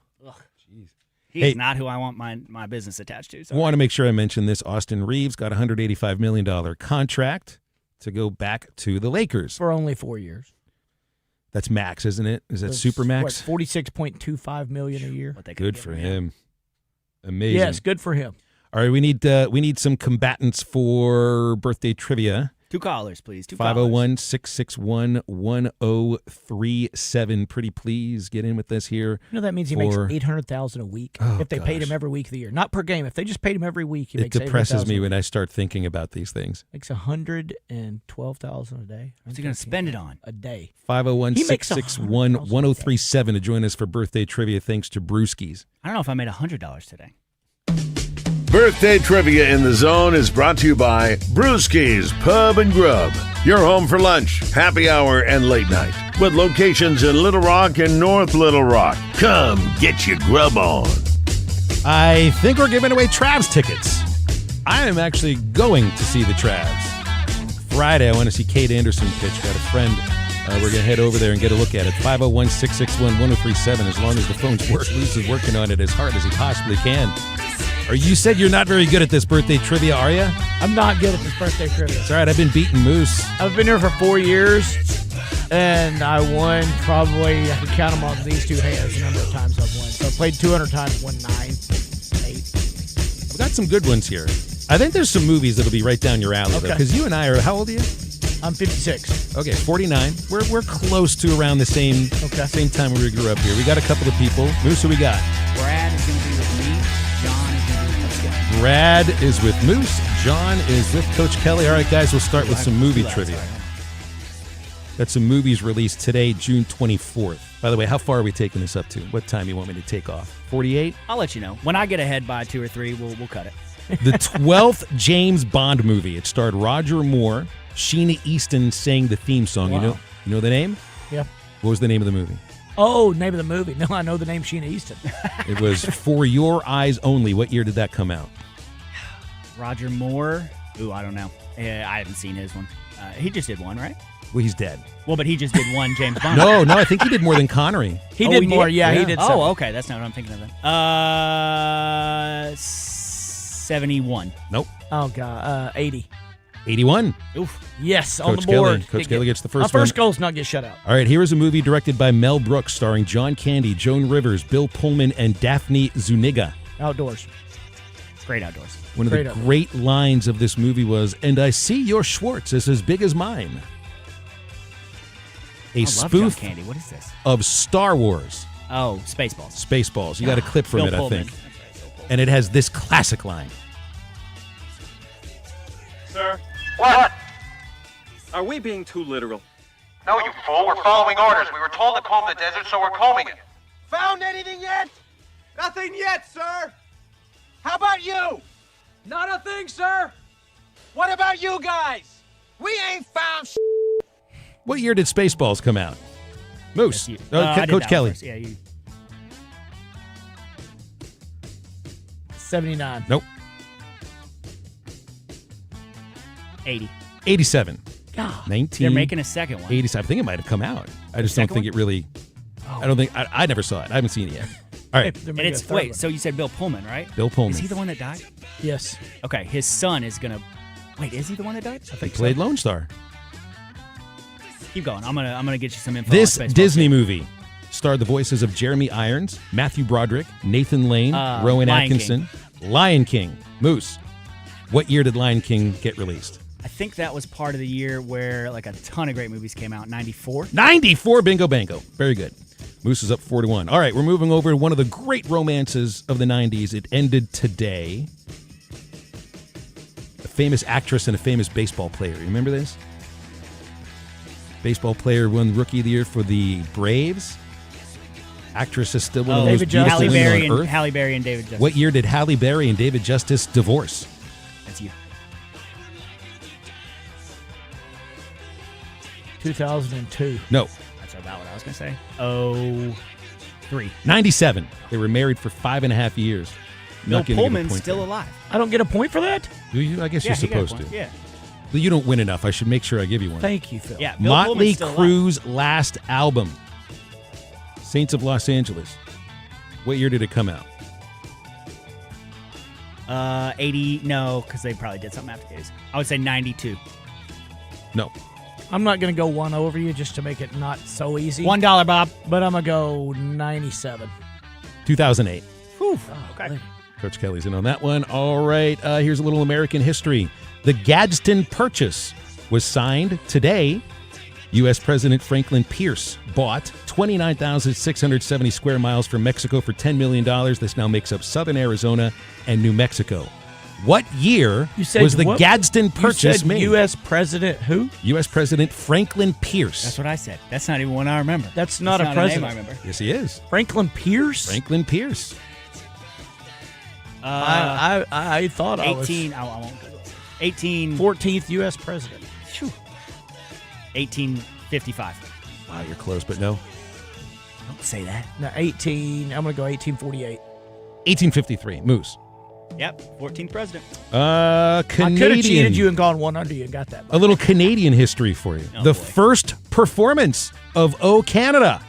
S5: He's
S4: Hey.
S5: not who I want my business attached to.
S4: I want to make sure I mention this. Austin Reeves got a $185 million contract to go back to the Lakers.
S6: For only 4 years.
S4: That's max, isn't it? Is that
S6: It's,
S4: super max?
S6: What, $46.25 million a year.
S4: Good for him. Amazing.
S6: Yes, good for him.
S4: All right, we need some combatants for birthday trivia.
S5: 2 callers, please. 2 callers.
S4: 501-661-1037. Pretty please get in with us here.
S6: You know that means he makes $800,000 a week if they paid him every week of the year, not per game. If they just paid him every week, he
S4: It
S6: makes
S4: depresses me
S6: $800,000
S4: when I start thinking about these things.
S6: Makes $112,000 a day.
S5: What's he going to spend it on?
S6: A day.
S4: 501-661-1037 to join us for birthday trivia. Thanks to Brewskis.
S5: I don't know if I made $100 today.
S1: Birthday Trivia in the Zone is brought to you by Brewski's Pub and Grub. Your home for lunch, happy hour, and late night. With locations in Little Rock and North Little Rock. Come get your grub on.
S4: I think we're giving away Travs tickets. I am actually going to see the Travs. Friday, I want to see Kate Anderson pitch. Got a friend. We're going to head over there and get a look at it. 501-661-1037. As long as the phones work, Luce is working on it as hard as he possibly can. Or you said you're not very good at this birthday trivia, are you?
S6: I'm not good at this birthday trivia.
S4: It's all right. I've been beating Moose.
S6: I've been here for 4 years, and I won probably, I can count them on these 2 hands, the number of times I've won. So I played 200 times, won 9, 8.
S4: We've got some good ones here. I think there's some movies that'll be right down your alley, though.
S6: Okay.
S4: Because you and I are, how old are you?
S6: I'm 56.
S4: Okay, 49. We're close to around the same time we grew up here. We got a couple of people. Moose, who we got?
S5: Brad is going to be with me. John is going to be with Coach Kelly.
S4: Brad is with Moose. John is with Coach Kelly. All right, guys, we'll start with some movie trivia. Got some movies released today, June 24th. By the way, how far are we taking this up to? What time you want me to take off? 48?
S5: I'll let you know. When I get ahead by 2 or 3, we'll cut it.
S4: The 12th James Bond movie. It starred Roger Moore. Sheena Easton sang the theme song.
S6: Wow.
S4: You know the name?
S6: Yeah.
S4: What was the name of the movie?
S6: Oh, name of the movie. No, I know the name Sheena Easton.
S4: It was For Your Eyes Only. What year did that come out?
S5: Roger Moore. Ooh, I don't know. I haven't seen his one. He just did one, right?
S4: Well, he's dead.
S5: Well, but he just did one James Bond.
S4: No, I think he did more than Connery.
S6: He did more. Yeah, he did.
S5: Oh, okay. That's not what I'm thinking of then. 71.
S4: Nope.
S6: Oh, God. 80.
S4: 81.
S6: Oof. Yes,
S4: Coach
S6: on the board.
S4: Kelly. Coach Kelly gets the
S6: My
S4: first one.
S6: first goal is not get shut out.
S4: All right, here is a movie directed by Mel Brooks starring John Candy, Joan Rivers, Bill Pullman, and Daphne Zuniga.
S6: Outdoors.
S5: Great outdoors.
S4: One of the great lines of this movie was, "And I see your Schwartz is as big as mine." A
S5: I love
S4: spoof
S5: John Candy. What is this?
S4: of Star Wars.
S5: Oh, Spaceballs.
S4: Spaceballs. You got a clip from
S5: Bill
S4: it,
S5: Pullman.
S4: I think. And it has this classic line.
S10: Sir?
S15: What?
S10: Are we being too literal?
S15: No, you fool. We're following orders. We were told to comb the desert, so we're combing it.
S10: Found anything yet? Nothing yet, sir. How about you? Not a thing, sir. What about you guys? We ain't found
S4: What year did Spaceballs come out? Moose. Coach Kelly.
S5: Yeah, you.
S6: 79.
S4: Nope.
S5: 80.
S4: 87.
S6: God.
S4: 19.
S5: They're making a second one.
S4: 87. I think it might have come out. I just don't
S5: second
S4: think it really. I don't think. I never saw it. I haven't seen it yet. All right.
S5: And it's wait. So you said Bill Pullman, right?
S4: Bill Pullman.
S5: Is he the one that died?
S6: Yes.
S5: Okay. His son is gonna. Wait, is he the one that died? I
S4: He played Lone Star.
S5: Keep going. I'm gonna get you some info.
S4: This
S5: on Spaceballs.
S4: Disney movie starred the voices of Jeremy Irons, Matthew Broderick, Nathan Lane, Rowan
S5: Lion
S4: Atkinson, Lion King. Moose. What year did Lion King get released?
S5: I think that was part of the year where like a ton of great movies came out. 94.
S4: 94. Bingo bango. Very good. Moose is up 4-1. All right, we're moving over to one of the great romances of the 90s. It ended today. A famous actress and a famous baseball player. You remember this? Baseball player won Rookie of the Year for the Braves. Actress is still one of the most beautiful
S5: Halle
S4: women
S5: Berry
S4: on
S5: and
S4: earth.
S5: Halle Berry and David Justice.
S4: What year did Halle Berry and David Justice divorce?
S5: That's you.
S6: 2002.
S4: No.
S5: That's about what I was going to say. 03.
S4: 97. They were married for 5.5 years.
S5: Bill
S4: Not gonna give a
S5: Pullman's
S4: point
S5: still
S4: there.
S5: alive.
S6: I don't get a point for that?
S4: Do you? I guess
S5: Yeah,
S4: you're
S5: he got a
S4: supposed to.
S5: point. Yeah.
S4: But you don't win enough. I should make sure I give you one.
S6: Thank you, Phil.
S5: Yeah, Bill
S4: Motley
S5: Pullman's still alive.
S4: Crue's last album, Saints of Los Angeles. What year did it come out?
S5: 80. No, because they probably did something after days. I would say 92.
S4: No.
S6: I'm not going to go one over you just to make it not so easy.
S5: $1, Bob.
S6: But I'm going to go 97.
S4: 2008.
S6: Whew.
S5: Okay.
S4: Coach Kelly's in on that one. All right, here's a little American history. The Gadsden Purchase was signed today. U.S. President Franklin Pierce bought 29,670 square miles from Mexico for $10 million. This now makes up southern Arizona and New Mexico. What year was the Gadsden Purchase made?
S6: U.S. President who?
S4: U.S. President Franklin Pierce.
S5: That's what I said. That's not even one I remember.
S6: That's not
S5: That's
S6: a
S5: not
S6: president.
S5: name I remember.
S4: Yes, he is.
S6: Franklin Pierce?
S4: Franklin Pierce.
S6: I thought
S5: 18.
S6: I was...
S5: I won't go. 18.
S6: 14th U.S. president.
S5: 1855.
S4: Wow, you're close, but no.
S5: Don't say that.
S6: No, 18. I'm going to go 1848.
S4: 1853. Moose.
S5: Yep, 14th president.
S6: I could have
S4: Canadian.
S6: cheated you and gone one under you and got that.
S4: A little Canadian history for you.
S5: Oh,
S4: The
S5: boy.
S4: first performance of O Canada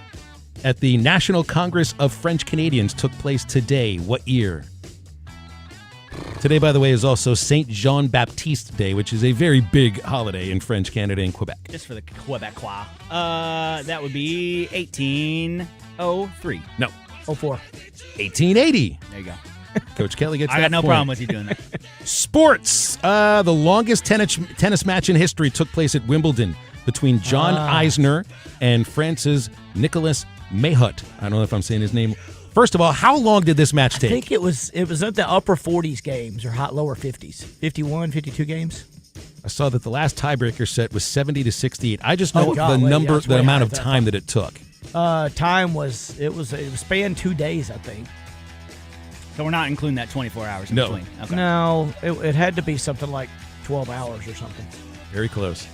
S4: at the National Congress of French Canadians took place today. What year? Today, by the way, is also Saint Jean Baptiste Day, which is a very big holiday in French Canada and Quebec.
S5: Just for the Quebecois. That would be 1803.
S4: No.
S6: 04.
S4: 1880.
S5: There you go.
S4: Coach Kelly gets
S5: I
S4: that
S5: got no
S4: point.
S5: problem with you doing that.
S4: Sports. The longest tennis match in history took place at Wimbledon between John Eisner and France's Nicolas Mahut. I don't know if I'm saying his name. First of all, how long did this match take?
S6: I think it was at the upper 40s games or lower 50s. 51, 52 games.
S4: I saw that the last tiebreaker set was 70-68. I just know
S6: God,
S4: the
S6: wait,
S4: number,
S6: yeah, it's
S4: the
S6: way
S4: amount
S6: higher
S4: of
S6: than
S4: time that it took.
S6: Time was it spanned 2 days, I think.
S5: So we're not including that 24 hours in
S4: No.
S5: between. Okay.
S6: No, it had to be something like 12 hours or something.
S4: Very close.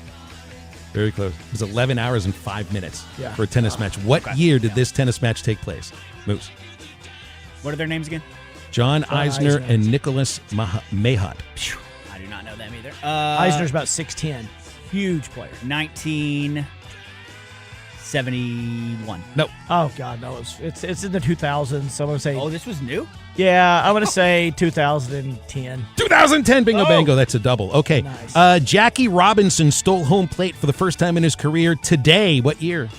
S4: Very close. It was 11 hours and 5 minutes
S6: Yeah.
S4: for a tennis match. What year did this tennis match take place? Moose.
S5: What are their names again?
S4: John Eisner and Nicolas Mahut.
S5: I do not know them either.
S6: Eisner's about 6'10". Huge player.
S5: 1971.
S4: No.
S6: Oh God, no! It's in the 2000s. So I'm gonna say.
S5: Oh, this was new?
S6: Yeah, I'm gonna say 2010.
S4: 2010, bingo bango. That's a double. Okay.
S6: Nice.
S4: Jackie Robinson stole home plate for the first time in his career today. What year?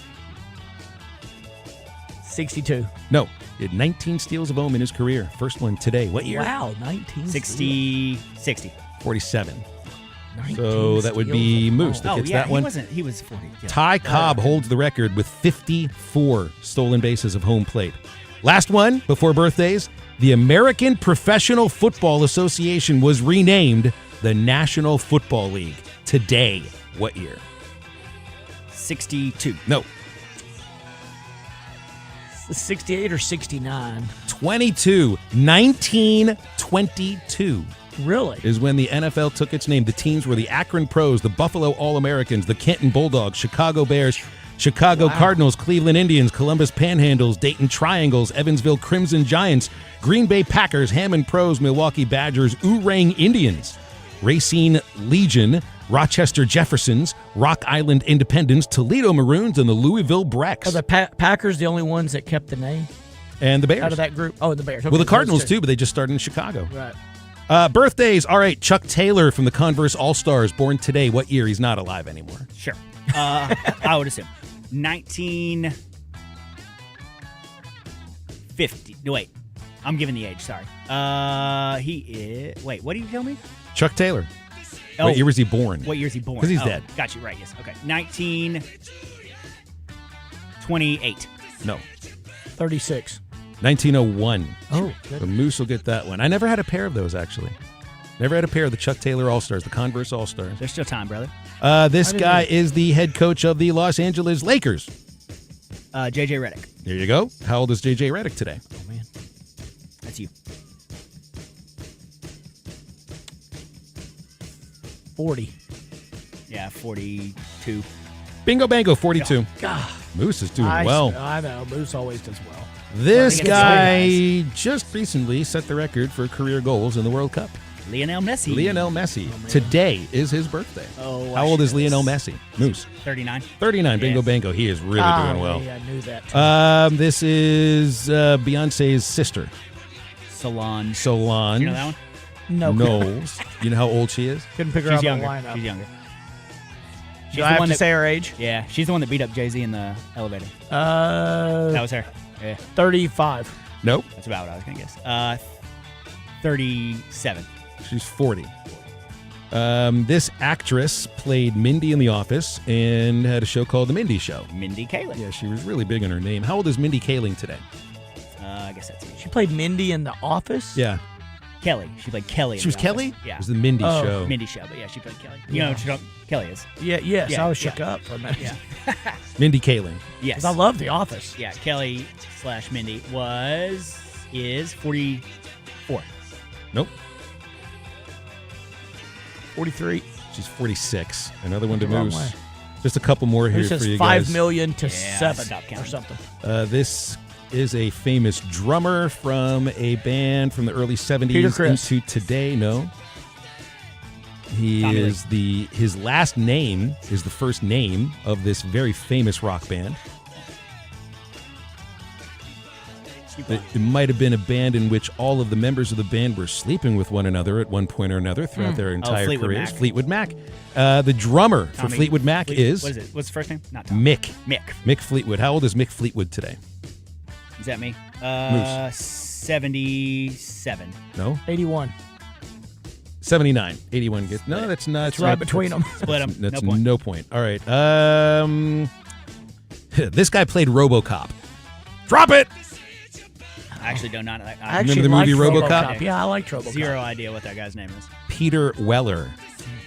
S6: 62.
S4: No. He had 19 steals of home in his career. First one today. What year?
S6: Wow, 19.
S5: 60.
S4: 47.
S6: 19
S4: So that would be
S6: steals of
S4: Moose
S6: home.
S4: that
S5: Oh,
S4: gets
S5: yeah,
S4: that one.
S5: he was 40. Yeah.
S4: Ty Cobb holds the record with 54 stolen bases of home plate. Last one before birthdays. The American Professional Football Association was renamed the National Football League. Today, what year?
S5: 62.
S4: No.
S6: 68 or 69.
S4: 1922
S6: Really?
S4: is when the NFL took its name. The teams were the Akron Pros, the Buffalo All-Americans, the Canton Bulldogs, Chicago Bears, Chicago Cardinals, Cleveland Indians, Columbus Panhandles, Dayton Triangles, Evansville Crimson Giants, Green Bay Packers, Hammond Pros, Milwaukee Badgers, Oorang Indians, Racine Legion, Rochester Jeffersons, Rock Island Independents, Toledo Maroons, and the Louisville Brecks.
S6: Are the Packers the only ones that kept the name
S4: And the Bears.
S6: out of that group? Oh, the Bears. Okay,
S4: Well, the
S6: those
S4: Cardinals,
S6: two.
S4: too, but they just started in Chicago.
S6: Right.
S4: Birthdays. All right, Chuck Taylor from the Converse All-Stars, born today. What year? He's not alive anymore.
S5: Sure. I would assume. 1950. No, wait. I'm giving the age, sorry. He is... Wait, what did you tell me?
S4: Chuck Taylor.
S5: Oh,
S4: What year was he born?
S5: What year is he born?
S4: Because he's
S5: Oh,
S4: dead.
S5: Got you, right, yes. Okay. 1928.
S4: No.
S6: 36.
S4: 1901.
S6: Oh,
S4: The Moose will get that one. I never had a pair of those, actually. Never had a pair of the Chuck Taylor All-Stars, the Converse All-Stars.
S5: There's still time, brother.
S4: This guy is the head coach of the Los Angeles Lakers.
S5: J.J. Redick.
S4: There you go. How old is J.J. Redick today?
S5: Oh, man. That's you.
S6: 40.
S5: Yeah, 42.
S4: Bingo Bango, 42.
S6: God.
S4: Moose is doing well.
S6: I know. Moose always does well.
S4: This guy just recently set the record for career goals in the World Cup.
S5: Lionel Messi.
S4: Lionel Messi. Today is his birthday.
S5: Oh,
S4: how old is Lionel Messi? Moose.
S5: 39.
S4: 39. Bingo Bango. He is really doing well.
S6: Yeah, I knew that.
S4: This is Beyonce's sister.
S5: Solange.
S4: Solange.
S5: You know that one?
S6: No.
S4: Knowles. You know how old she is?
S6: Couldn't figure
S5: She's
S6: out
S5: younger.
S6: the lineup.
S5: She's younger.
S6: Do I have to say her age?
S5: Yeah, she's the one that beat up Jay-Z in the elevator.
S6: That
S5: was her. Yeah.
S6: 35.
S4: Nope.
S5: That's about what I was going to guess. 37.
S4: She's 40. This actress played Mindy in The Office and had a show called The Mindy Show.
S5: Mindy Kaling.
S4: Yeah, she was really big in her name. How old is Mindy Kaling today?
S5: I guess that's me.
S6: She played Mindy in The Office?
S4: Yeah.
S5: Kelly. She played Kelly.
S4: She was Kelly?
S5: Yeah.
S4: It was the Mindy Show.
S5: Mindy Show, but yeah, she played Kelly. You
S6: Yeah.
S5: know what Kelly is?
S6: Yes,
S5: Yeah,
S6: I was shook up for a minute.
S5: Yeah.
S4: Mindy Kaling.
S5: Yes.
S6: 'Cause I love The Office.
S5: Yeah, Kelly/Mindy is 44.
S4: Nope.
S6: 43.
S4: She's 46. Another one to
S6: The wrong
S4: Moose.
S6: way.
S4: Just a couple more here
S6: It says
S4: for you
S6: 5
S4: guys.
S6: million to
S5: Yeah,
S6: 7
S5: stop
S6: or
S5: counting.
S6: something.
S4: This is a famous drummer from a band from the early 70s
S6: Peter Criss.
S4: into today. No. He
S5: Tommy
S4: is his last name is the first name of this very famous rock band. It might have been a band in which all of the members of the band were sleeping with one another at one point or another throughout their entire
S5: Fleetwood
S4: careers.
S5: Mac.
S4: Fleetwood Mac. The drummer for
S5: Tommy
S4: Fleetwood Mac is
S5: What is it? What's the first name? Not Tommy.
S4: Mick.
S5: Mick.
S4: Mick Fleetwood. How old is Mick Fleetwood today?
S5: Is that me?
S4: Moose.
S5: 77.
S4: No?
S6: 81.
S4: 79. 81 gets. No, that's not.
S6: It's right between them.
S5: Split 'em.
S4: That's
S5: No point.
S4: no point. All right. This guy played RoboCop. Drop it.
S5: I actually do not.
S6: I actually
S4: Remember the movie
S6: liked
S4: RoboCop?
S6: Yeah, I liked RoboCop.
S5: Zero idea what that guy's name is.
S4: Peter Weller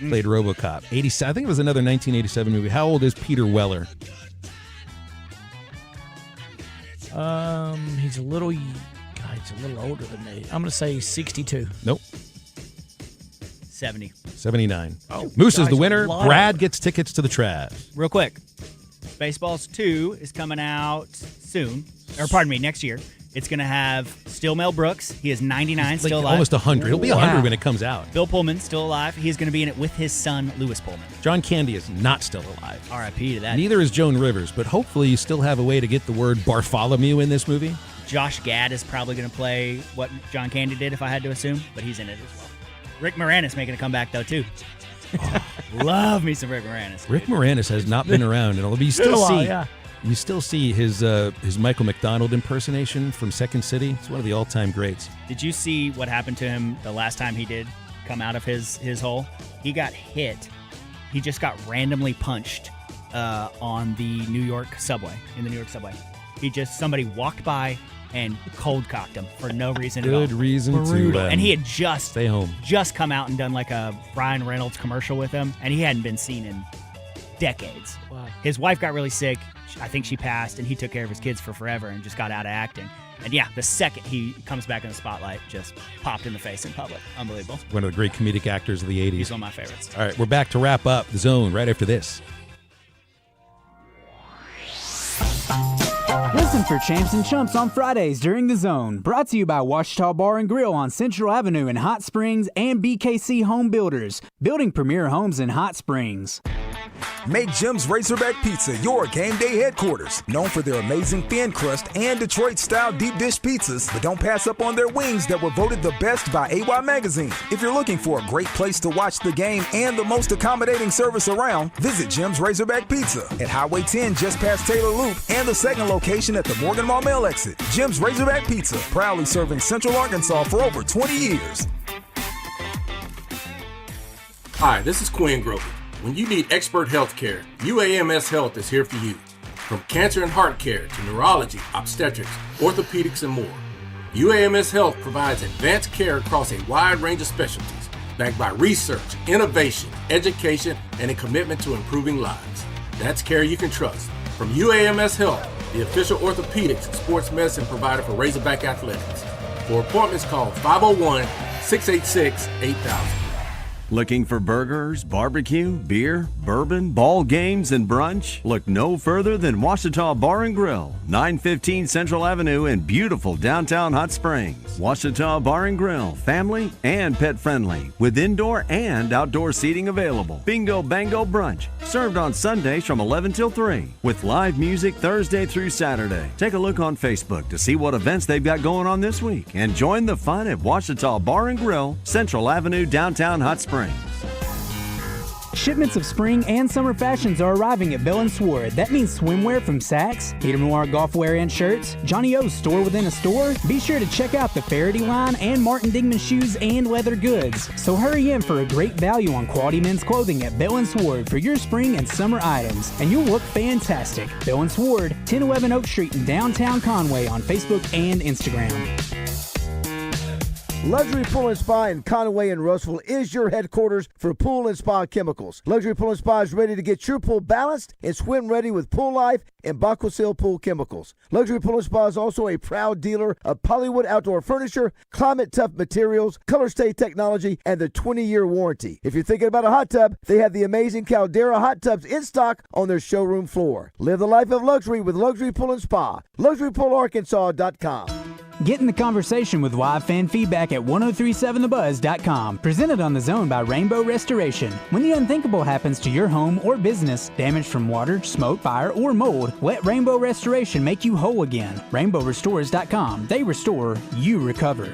S4: played RoboCop. 87. I think it was another 1987 movie. How old is Peter Weller?
S6: He's a little older than me. I'm gonna say 62.
S4: Nope.
S5: 70.
S4: 79.
S6: Oh,
S4: Moose is
S6: guys,
S4: the winner.
S6: a lot
S4: Brad
S6: of-
S4: gets tickets to the trash.
S5: Real quick. Spaceballs 2 is coming out soon. Or pardon me, next year. It's going to have still Mel Brooks. He is 99,
S4: Like
S5: still alive.
S4: almost 100. He'll be 100
S6: Wow.
S4: when it comes out.
S5: Bill Pullman, still alive. He's going to be in it with his son, Lewis Pullman.
S4: John Candy is not still alive.
S5: R.I.P. to that.
S4: Neither is Joan Rivers, but hopefully you still have a way to get the word Bartholomew in this movie.
S5: Josh Gad is probably going to play what John Candy did, if I had to assume, but he's in it as well. Rick Moranis making a comeback, though, too. Love me some Rick Moranis.
S4: Rick Moranis has not been around, and you still
S6: Been a while,
S4: see
S6: yeah.
S4: you still see his Michael McDonald impersonation from Second City. It's one of the all-time greats.
S5: Did you see what happened to him the last time he did come out of his hole? He got hit. He just got randomly punched on the New York subway, somebody walked by and cold cocked him for no reason at all.
S4: Good reason
S5: Brutal.
S4: to
S5: And he had just
S4: stay home.
S5: just come out and done like a Ryan Reynolds commercial with him, and he hadn't been seen in decades.
S6: Wow.
S5: His wife got really sick. I think she passed, and he took care of his kids for forever and just got out of acting. And yeah, the second he comes back in the spotlight, just popped in the face in public. Unbelievable.
S4: One of the great comedic actors of the 80s.
S5: He's one of my favorites.
S4: All right, we're back to wrap up The Zone right after this.
S11: Listen for Champs and Chumps on Fridays during The Zone. Brought to you by Washita Bar and Grill on Central Avenue in Hot Springs and BKC Home Builders, building premier homes in Hot Springs.
S13: Make Jim's Razorback Pizza your game day headquarters. Known for their amazing thin crust and Detroit-style deep dish pizzas, but don't pass up on their wings that were voted the best by AY Magazine. If you're looking for a great place to watch the game and the most accommodating service around, visit Jim's Razorback Pizza at Highway 10 just past Taylor Loop and the second location at the Morgan Maumelle exit. Jim's Razorback Pizza, proudly serving Central Arkansas for over 20 years.
S14: Hi, this is Quinn Grover. When you need expert health care, UAMS Health is here for you. From cancer and heart care to neurology, obstetrics, orthopedics, and more, UAMS Health provides advanced care across a wide range of specialties, backed by research, innovation, education, and a commitment to improving lives. That's care you can trust. From UAMS Health, the official orthopedics and sports medicine provider for Razorback Athletics. For appointments, call 501-686-8000.
S27: Looking for burgers, barbecue, beer, bourbon, ball games, and brunch? Look no further than Washita Bar and Grill, 915 Central Avenue in beautiful downtown Hot Springs. Washita Bar and Grill, family and pet friendly, with indoor and outdoor seating available. Bingo Bango Brunch, served on Sundays from 11 till 3, with live music Thursday through Saturday. Take a look on Facebook to see what events they've got going on this week, and join the fun at Washita Bar and Grill, Central Avenue, downtown Hot Springs.
S11: Shipments of spring and summer fashions are arriving at Bell & Sword. That means swimwear from Saks, Peter Noir golf wear and shirts, Johnny O's store within a store. Be sure to check out the Faraday line and Martin Dingman shoes and leather goods. So hurry in for a great value on quality men's clothing at Bell & Sword for your spring and summer items, and you'll look fantastic. Bell & Sword, 1011 Oak Street in downtown Conway on Facebook and Instagram.
S16: Luxury Pool & Spa in Conway and Russell is your headquarters for pool and spa chemicals. Luxury Pool & Spa is ready to get your pool balanced and swim ready with Pool Life and Baquasil Pool Chemicals. Luxury Pool & Spa is also a proud dealer of Polywood Outdoor Furniture, Climate Tough Materials, Color Stay Technology, and the 20-year warranty. If you're thinking about a hot tub, they have the amazing Caldera hot tubs in stock on their showroom floor. Live the life of luxury with Luxury Pool & Spa. LuxuryPoolArkansas.com.
S11: Get in the conversation with live fan feedback at 1037thebuzz.com. Presented on The Zone by Rainbow Restoration. When the unthinkable happens to your home or business, damage from water, smoke, fire, or mold, let Rainbow Restoration make you whole again. RainbowRestores.com. They restore, you recover.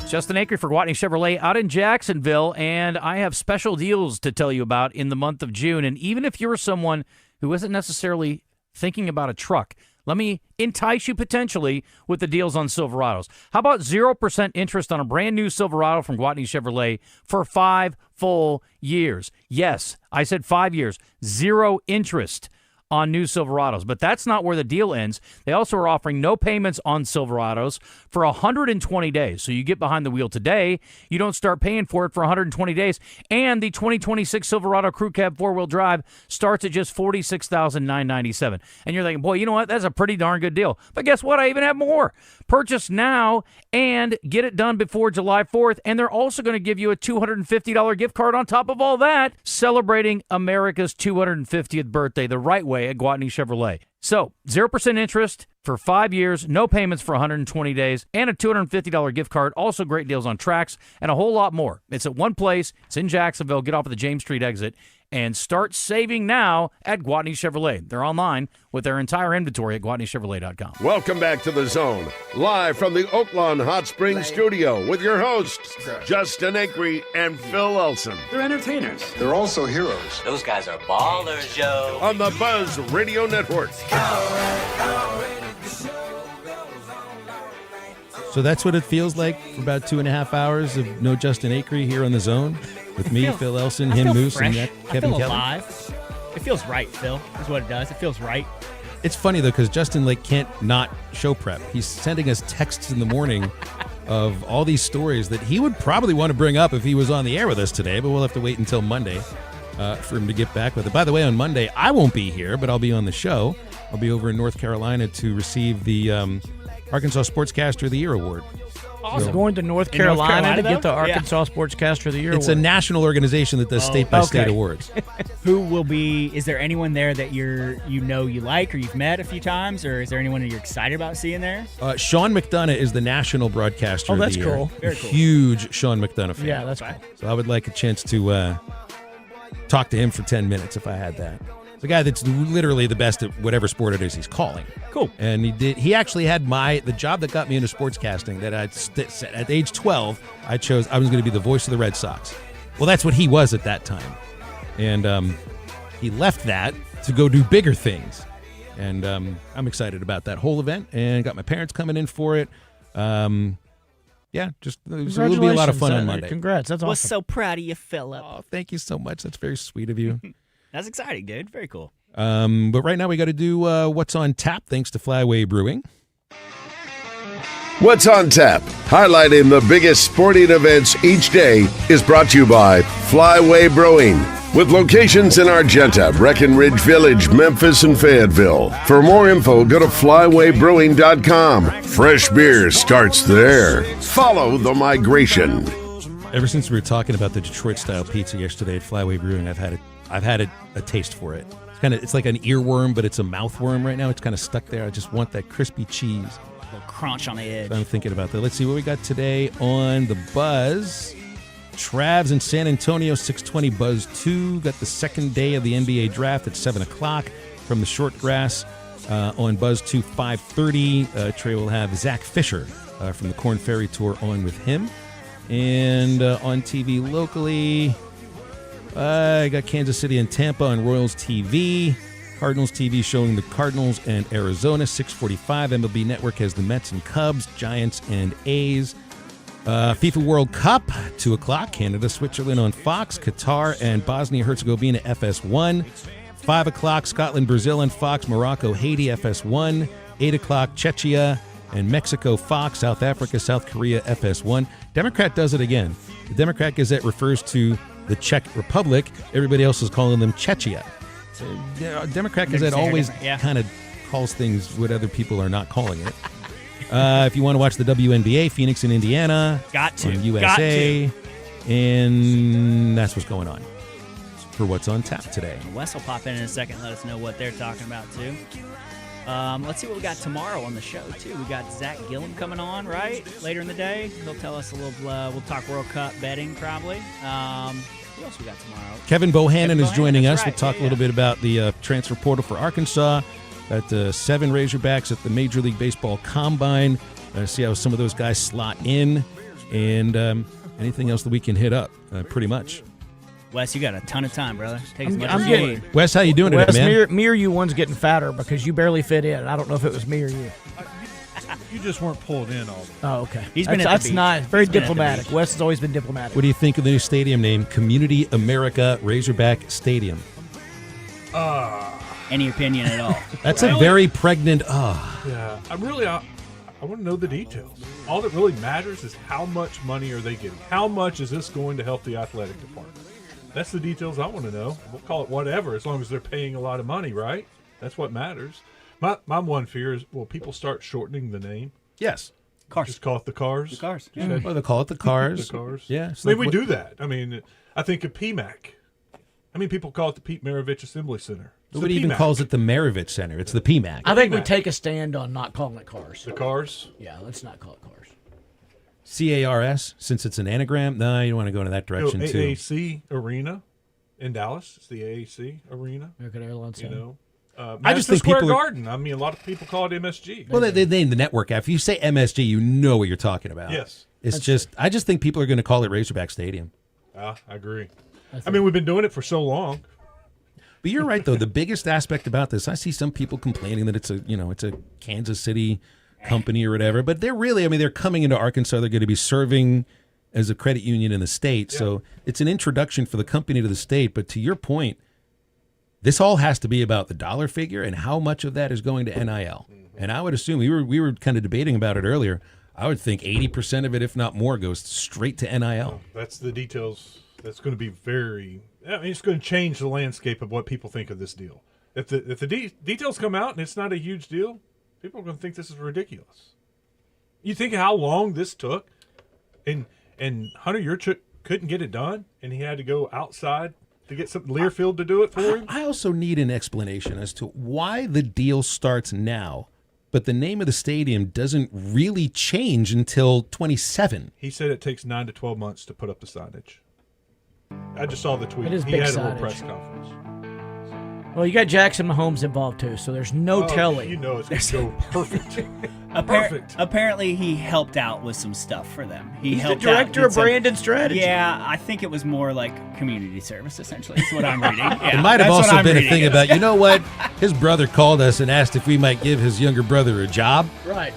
S18: Justin Acree for Gwatney Chevrolet out in Jacksonville, and I have special deals to tell you about in the month of June. And even if you're someone who isn't necessarily thinking about a truck, let me entice you potentially with the deals on Silverados. How about 0% interest on a brand new Silverado from Gwatney Chevrolet for 5 full years? Yes, I said 5 years. 0 interest on new Silverados. But that's not where the deal ends. They also are offering no payments on Silverados for 120 days. So you get behind the wheel today, you don't start paying for it for 120 days, and the 2026 Silverado Crew Cab 4-wheel drive starts at just $46,997. And you're thinking, boy, you know what? That's a pretty darn good deal. But guess what? I even have more. Purchase now and get it done before July 4th, and they're also going to give you a $250 gift card on top of all that, celebrating America's 250th birthday the right way at Gwatney Chevrolet. So, 0% interest for 5 years, no payments for 120 days, and a $250 gift card. Also great deals on tracks and a whole lot more. It's at one place. It's in Jacksonville. Get off of the James Street exit and start saving now at Gwatney Chevrolet. They're online with their entire inventory at GwatneyChevrolet.com.
S1: Welcome back to The Zone, live from the Oaklawn Hot Springs studio with your hosts, Justin Acree and Phil Elson.
S20: They're entertainers.
S21: They're also heroes.
S20: Those guys are ballers, Joe.
S1: On the Buzz Radio Network.
S4: So that's what it feels like for about 2.5 hours of no Justin Acree here on The Zone with me, Phil Elson, him, Moose,
S5: fresh.
S4: and Kevin Kelly.
S5: Alive. It feels right, Phil, is what it does. It feels right.
S4: It's funny, though, because Justin can't not show prep. He's sending us texts in the morning of all these stories that he would probably want to bring up if he was on the air with us today, but we'll have to wait until Monday for him to get back with it. By the way, on Monday, I won't be here, but I'll be on the show. I'll be over in North Carolina to receive the Arkansas Sportscaster of the Year award.
S6: Awesome. So, going to North Carolina to get the Arkansas Sportscaster of the Year
S4: It's
S6: award.
S4: a national organization that does state-by-state awards.
S5: Who will be, is there anyone there that you like or you've met a few times, or is there anyone that you're excited about seeing there?
S4: Sean McDonough is the national broadcaster of the year.
S6: Cool.
S5: Very cool.
S4: Huge Sean McDonough fan.
S6: Yeah, that's cool.
S4: So I would like a chance to talk to him for 10 minutes if I had that. It's a guy that's literally the best at whatever sport it is he's calling.
S5: Cool.
S4: And he actually had the job that got me into sportscasting that at age 12, I chose I was going to be the voice of the Red Sox. Well, that's what he was at that time. And he left that to go do bigger things. And I'm excited about that whole event and got my parents coming in for it. Yeah, just it will be a lot of fun on Monday.
S6: Congrats. That's awesome.
S5: We're so proud of you, Philip.
S4: Oh, thank you so much. That's very sweet of you.
S5: That's exciting, dude. Very cool.
S4: But right now we got to do What's on Tap, thanks to Flyway Brewing.
S1: What's on Tap, highlighting the biggest sporting events each day, is brought to you by Flyway Brewing, with locations in Argenta, Breckenridge Village, Memphis, and Fayetteville. For more info, go to flywaybrewing.com. Fresh beer starts there. Follow the migration.
S4: Ever since we were talking about the Detroit-style pizza yesterday at Flyway Brewing, I've had a taste for it. It's like an earworm, but it's a mouthworm right now. It's kind of stuck there. I just want that crispy cheese.
S5: A little crunch on the edge.
S4: So I'm thinking about that. Let's see what we got today on the Buzz. Travs in San Antonio, 620 Buzz 2. Got the second day of the NBA draft at 7 o'clock from the short grass on Buzz 2, 5:30. Trey will have Zach Fisher from the Corn Ferry Tour on with him. And on TV locally, I got Kansas City and Tampa on Royals TV. Cardinals TV showing the Cardinals and Arizona, 6:45. MLB Network has the Mets and Cubs, Giants and A's. FIFA World Cup, 2 o'clock. Canada, Switzerland on Fox. Qatar and Bosnia-Herzegovina, FS1. 5 o'clock. Scotland, Brazil on Fox. Morocco, Haiti, FS1. 8 o'clock. Czechia and Mexico, Fox. South Africa, South Korea, FS1. Democrat does it again. The Democrat Gazette refers to the Czech Republic. Everybody else is calling them Czechia. Democrat Gazette always kind of calls things what other people are not calling it. If you want to watch the WNBA, Phoenix and Indiana. On USA. And that's what's going on for what's on tap today.
S5: Wes will pop in a second and let us know what they're talking about, too. Let's see what we got tomorrow on the show, too. We got Zach Gillum coming on, right? Later in the day. He'll tell us a little, we'll talk World Cup betting, probably. Who else we got tomorrow?
S4: Kevin Bohannon is joining us. We'll talk a little bit about the transfer portal for Arkansas. Got 7 Razorbacks at the Major League Baseball Combine. See how some of those guys slot in. And anything else that we can hit up, pretty much.
S5: Wes, you got a ton of time, brother. Take as much
S6: I'm
S5: as you
S6: getting,
S5: need.
S4: Wes, how you doing today, man?
S6: Me or you one's getting fatter because you barely fit in. I don't know if it was me or you.
S2: You just weren't pulled in all the
S6: Oh, okay.
S5: That's
S6: nice. Very diplomatic. Wes has always been diplomatic.
S4: What do you think of the new stadium name, Community America Razorback Stadium?
S5: Any opinion at all?
S4: That's a very pregnant,
S2: Yeah, I want to know the details. All that really matters is how much money are they getting? How much is this going to help the athletic department? That's the details I want to know. We'll call it whatever, as long as they're paying a lot of money, right? That's what matters. My one fear is, will people start shortening the name?
S4: Yes.
S2: Cars. Just call it the Cars?
S5: The Cars.
S2: Yeah.
S4: Well, they call it the Cars.
S2: The Cars.
S4: Yeah.
S2: I mean, we do that. I mean, I think of PMAC. I mean, people call it the Pete Maravich Assembly Center.
S4: Nobody even calls it the Maravich Center. It's the PMAC.
S6: I think we take a stand on not calling it Cars.
S2: The Cars?
S6: Yeah, let's not call it Cars.
S4: CARS, since it's an anagram. No, you don't want to go in that direction, too.
S2: AAC Arena in Dallas. It's the AAC Arena.
S6: American Airlines
S2: You
S6: Center.
S2: know?
S4: I just think
S2: Square
S4: people are-
S2: Garden. I mean, a lot of people call it MSG.
S4: Well, they named the network after. If you say MSG, you know what you're talking about.
S2: Yes.
S4: I just think people are going to call it Razorback Stadium.
S2: I agree. I mean, we've been doing it for so long.
S4: But you're right, though. The biggest aspect about this, I see some people complaining that it's a Kansas City company or whatever. But they're coming into Arkansas. They're going to be serving as a credit union in the state. Yeah. So it's an introduction for the company to the state. But to your point, this all has to be about the dollar figure and how much of that is going to NIL. Mm-hmm. And I would assume, we were kind of debating about it earlier, I would think 80% of it, if not more, goes straight to NIL.
S2: That's the details. That's going to be it's going to change the landscape of what people think of this deal. If the details come out and it's not a huge deal, people are going to think this is ridiculous. You think how long this took, and Hunter Yurchuk couldn't get it done, and he had to go outside to get some Learfield to do it for him?
S4: I also need an explanation as to why the deal starts now, but the name of the stadium doesn't really change until 27.
S2: He said it takes 9 to 12 months to put up the signage. I just saw the tweet.
S6: It is
S2: he
S6: big
S2: had a
S6: signage.
S2: little press conference.
S6: Well, you got Jackson Mahomes involved too, so there's no telling.
S2: You know it's going to go perfect.
S5: Apparently, he helped out with some stuff for them.
S6: He's
S5: helped
S6: the director
S5: out,
S6: of brand and strategy.
S5: Yeah, I think it was more like community service, essentially. That's what I'm reading. Yeah,
S4: it might have also been a thing
S5: it.
S4: about, you know what? His brother called us and asked if we might give his younger brother a job.
S6: Right.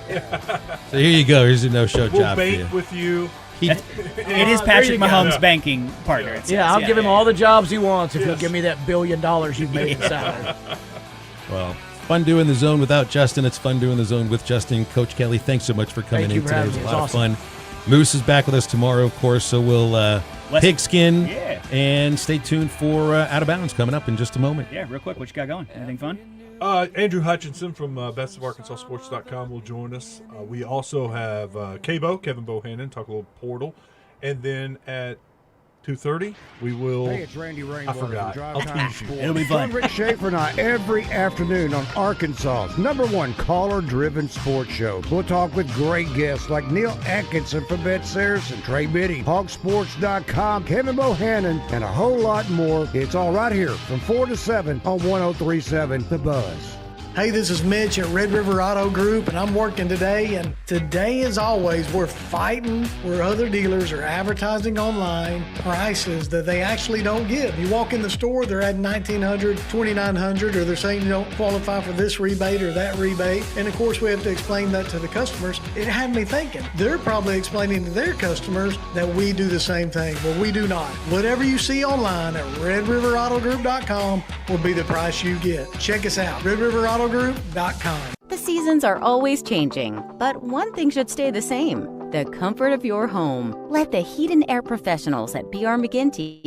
S4: So here you go. Here's a no-show job for you.
S2: We'll bait with you.
S5: It is Patrick Mahomes' banking partner. It says.
S6: Yeah, I'll give him all the jobs he wants if he'll give me that $1 billion you've made in salary.
S4: Well, fun doing the zone without Justin. It's fun doing the zone with Justin. Coach Kelly, thanks so much for coming in today. It was a lot of fun. Moose is back with us tomorrow, of course, so we'll pigskin.
S5: Yeah.
S4: And stay tuned for Out of Bounds coming up in just a moment.
S5: Yeah, real quick, what you got going? Anything fun?
S2: Andrew Hutchinson from bestofarkansassports.com will join us. We also have Kevin Bohannon, talk a little portal. And then at 2:30, we will.
S3: Hey, it's Randy Rainbow.
S2: I forgot.
S3: Drive
S2: I'll
S3: Time
S2: tease you.
S3: Sports.
S5: It'll be fun.
S3: John Rick Schaefer and I every afternoon on Arkansas's #1 caller-driven sports show. We'll talk with great guests like Neil Atkinson from Bet Saracen, Trey Biddy, Hogsports.com, Kevin Bohannon, and a whole lot more. It's all right here from 4 to 7 on 103.7 The Buzz.
S19: Hey, this is Mitch at Red River Auto Group, and I'm working today. And today, as always, we're fighting where other dealers are advertising online prices that they actually don't give. You walk in the store, they're at $1,900, $2,900, or they're saying you don't qualify for this rebate or that rebate. And of course, we have to explain that to the customers. It had me thinking, they're probably explaining to their customers that we do the same thing. Well, we do not. Whatever you see online at RedRiverAutoGroup.com will be the price you get. Check us out, RedRiverAutoGroup.com.
S7: The seasons are always changing, but one thing should stay the same: the comfort of your home. Let the heat and air professionals at BR McGinty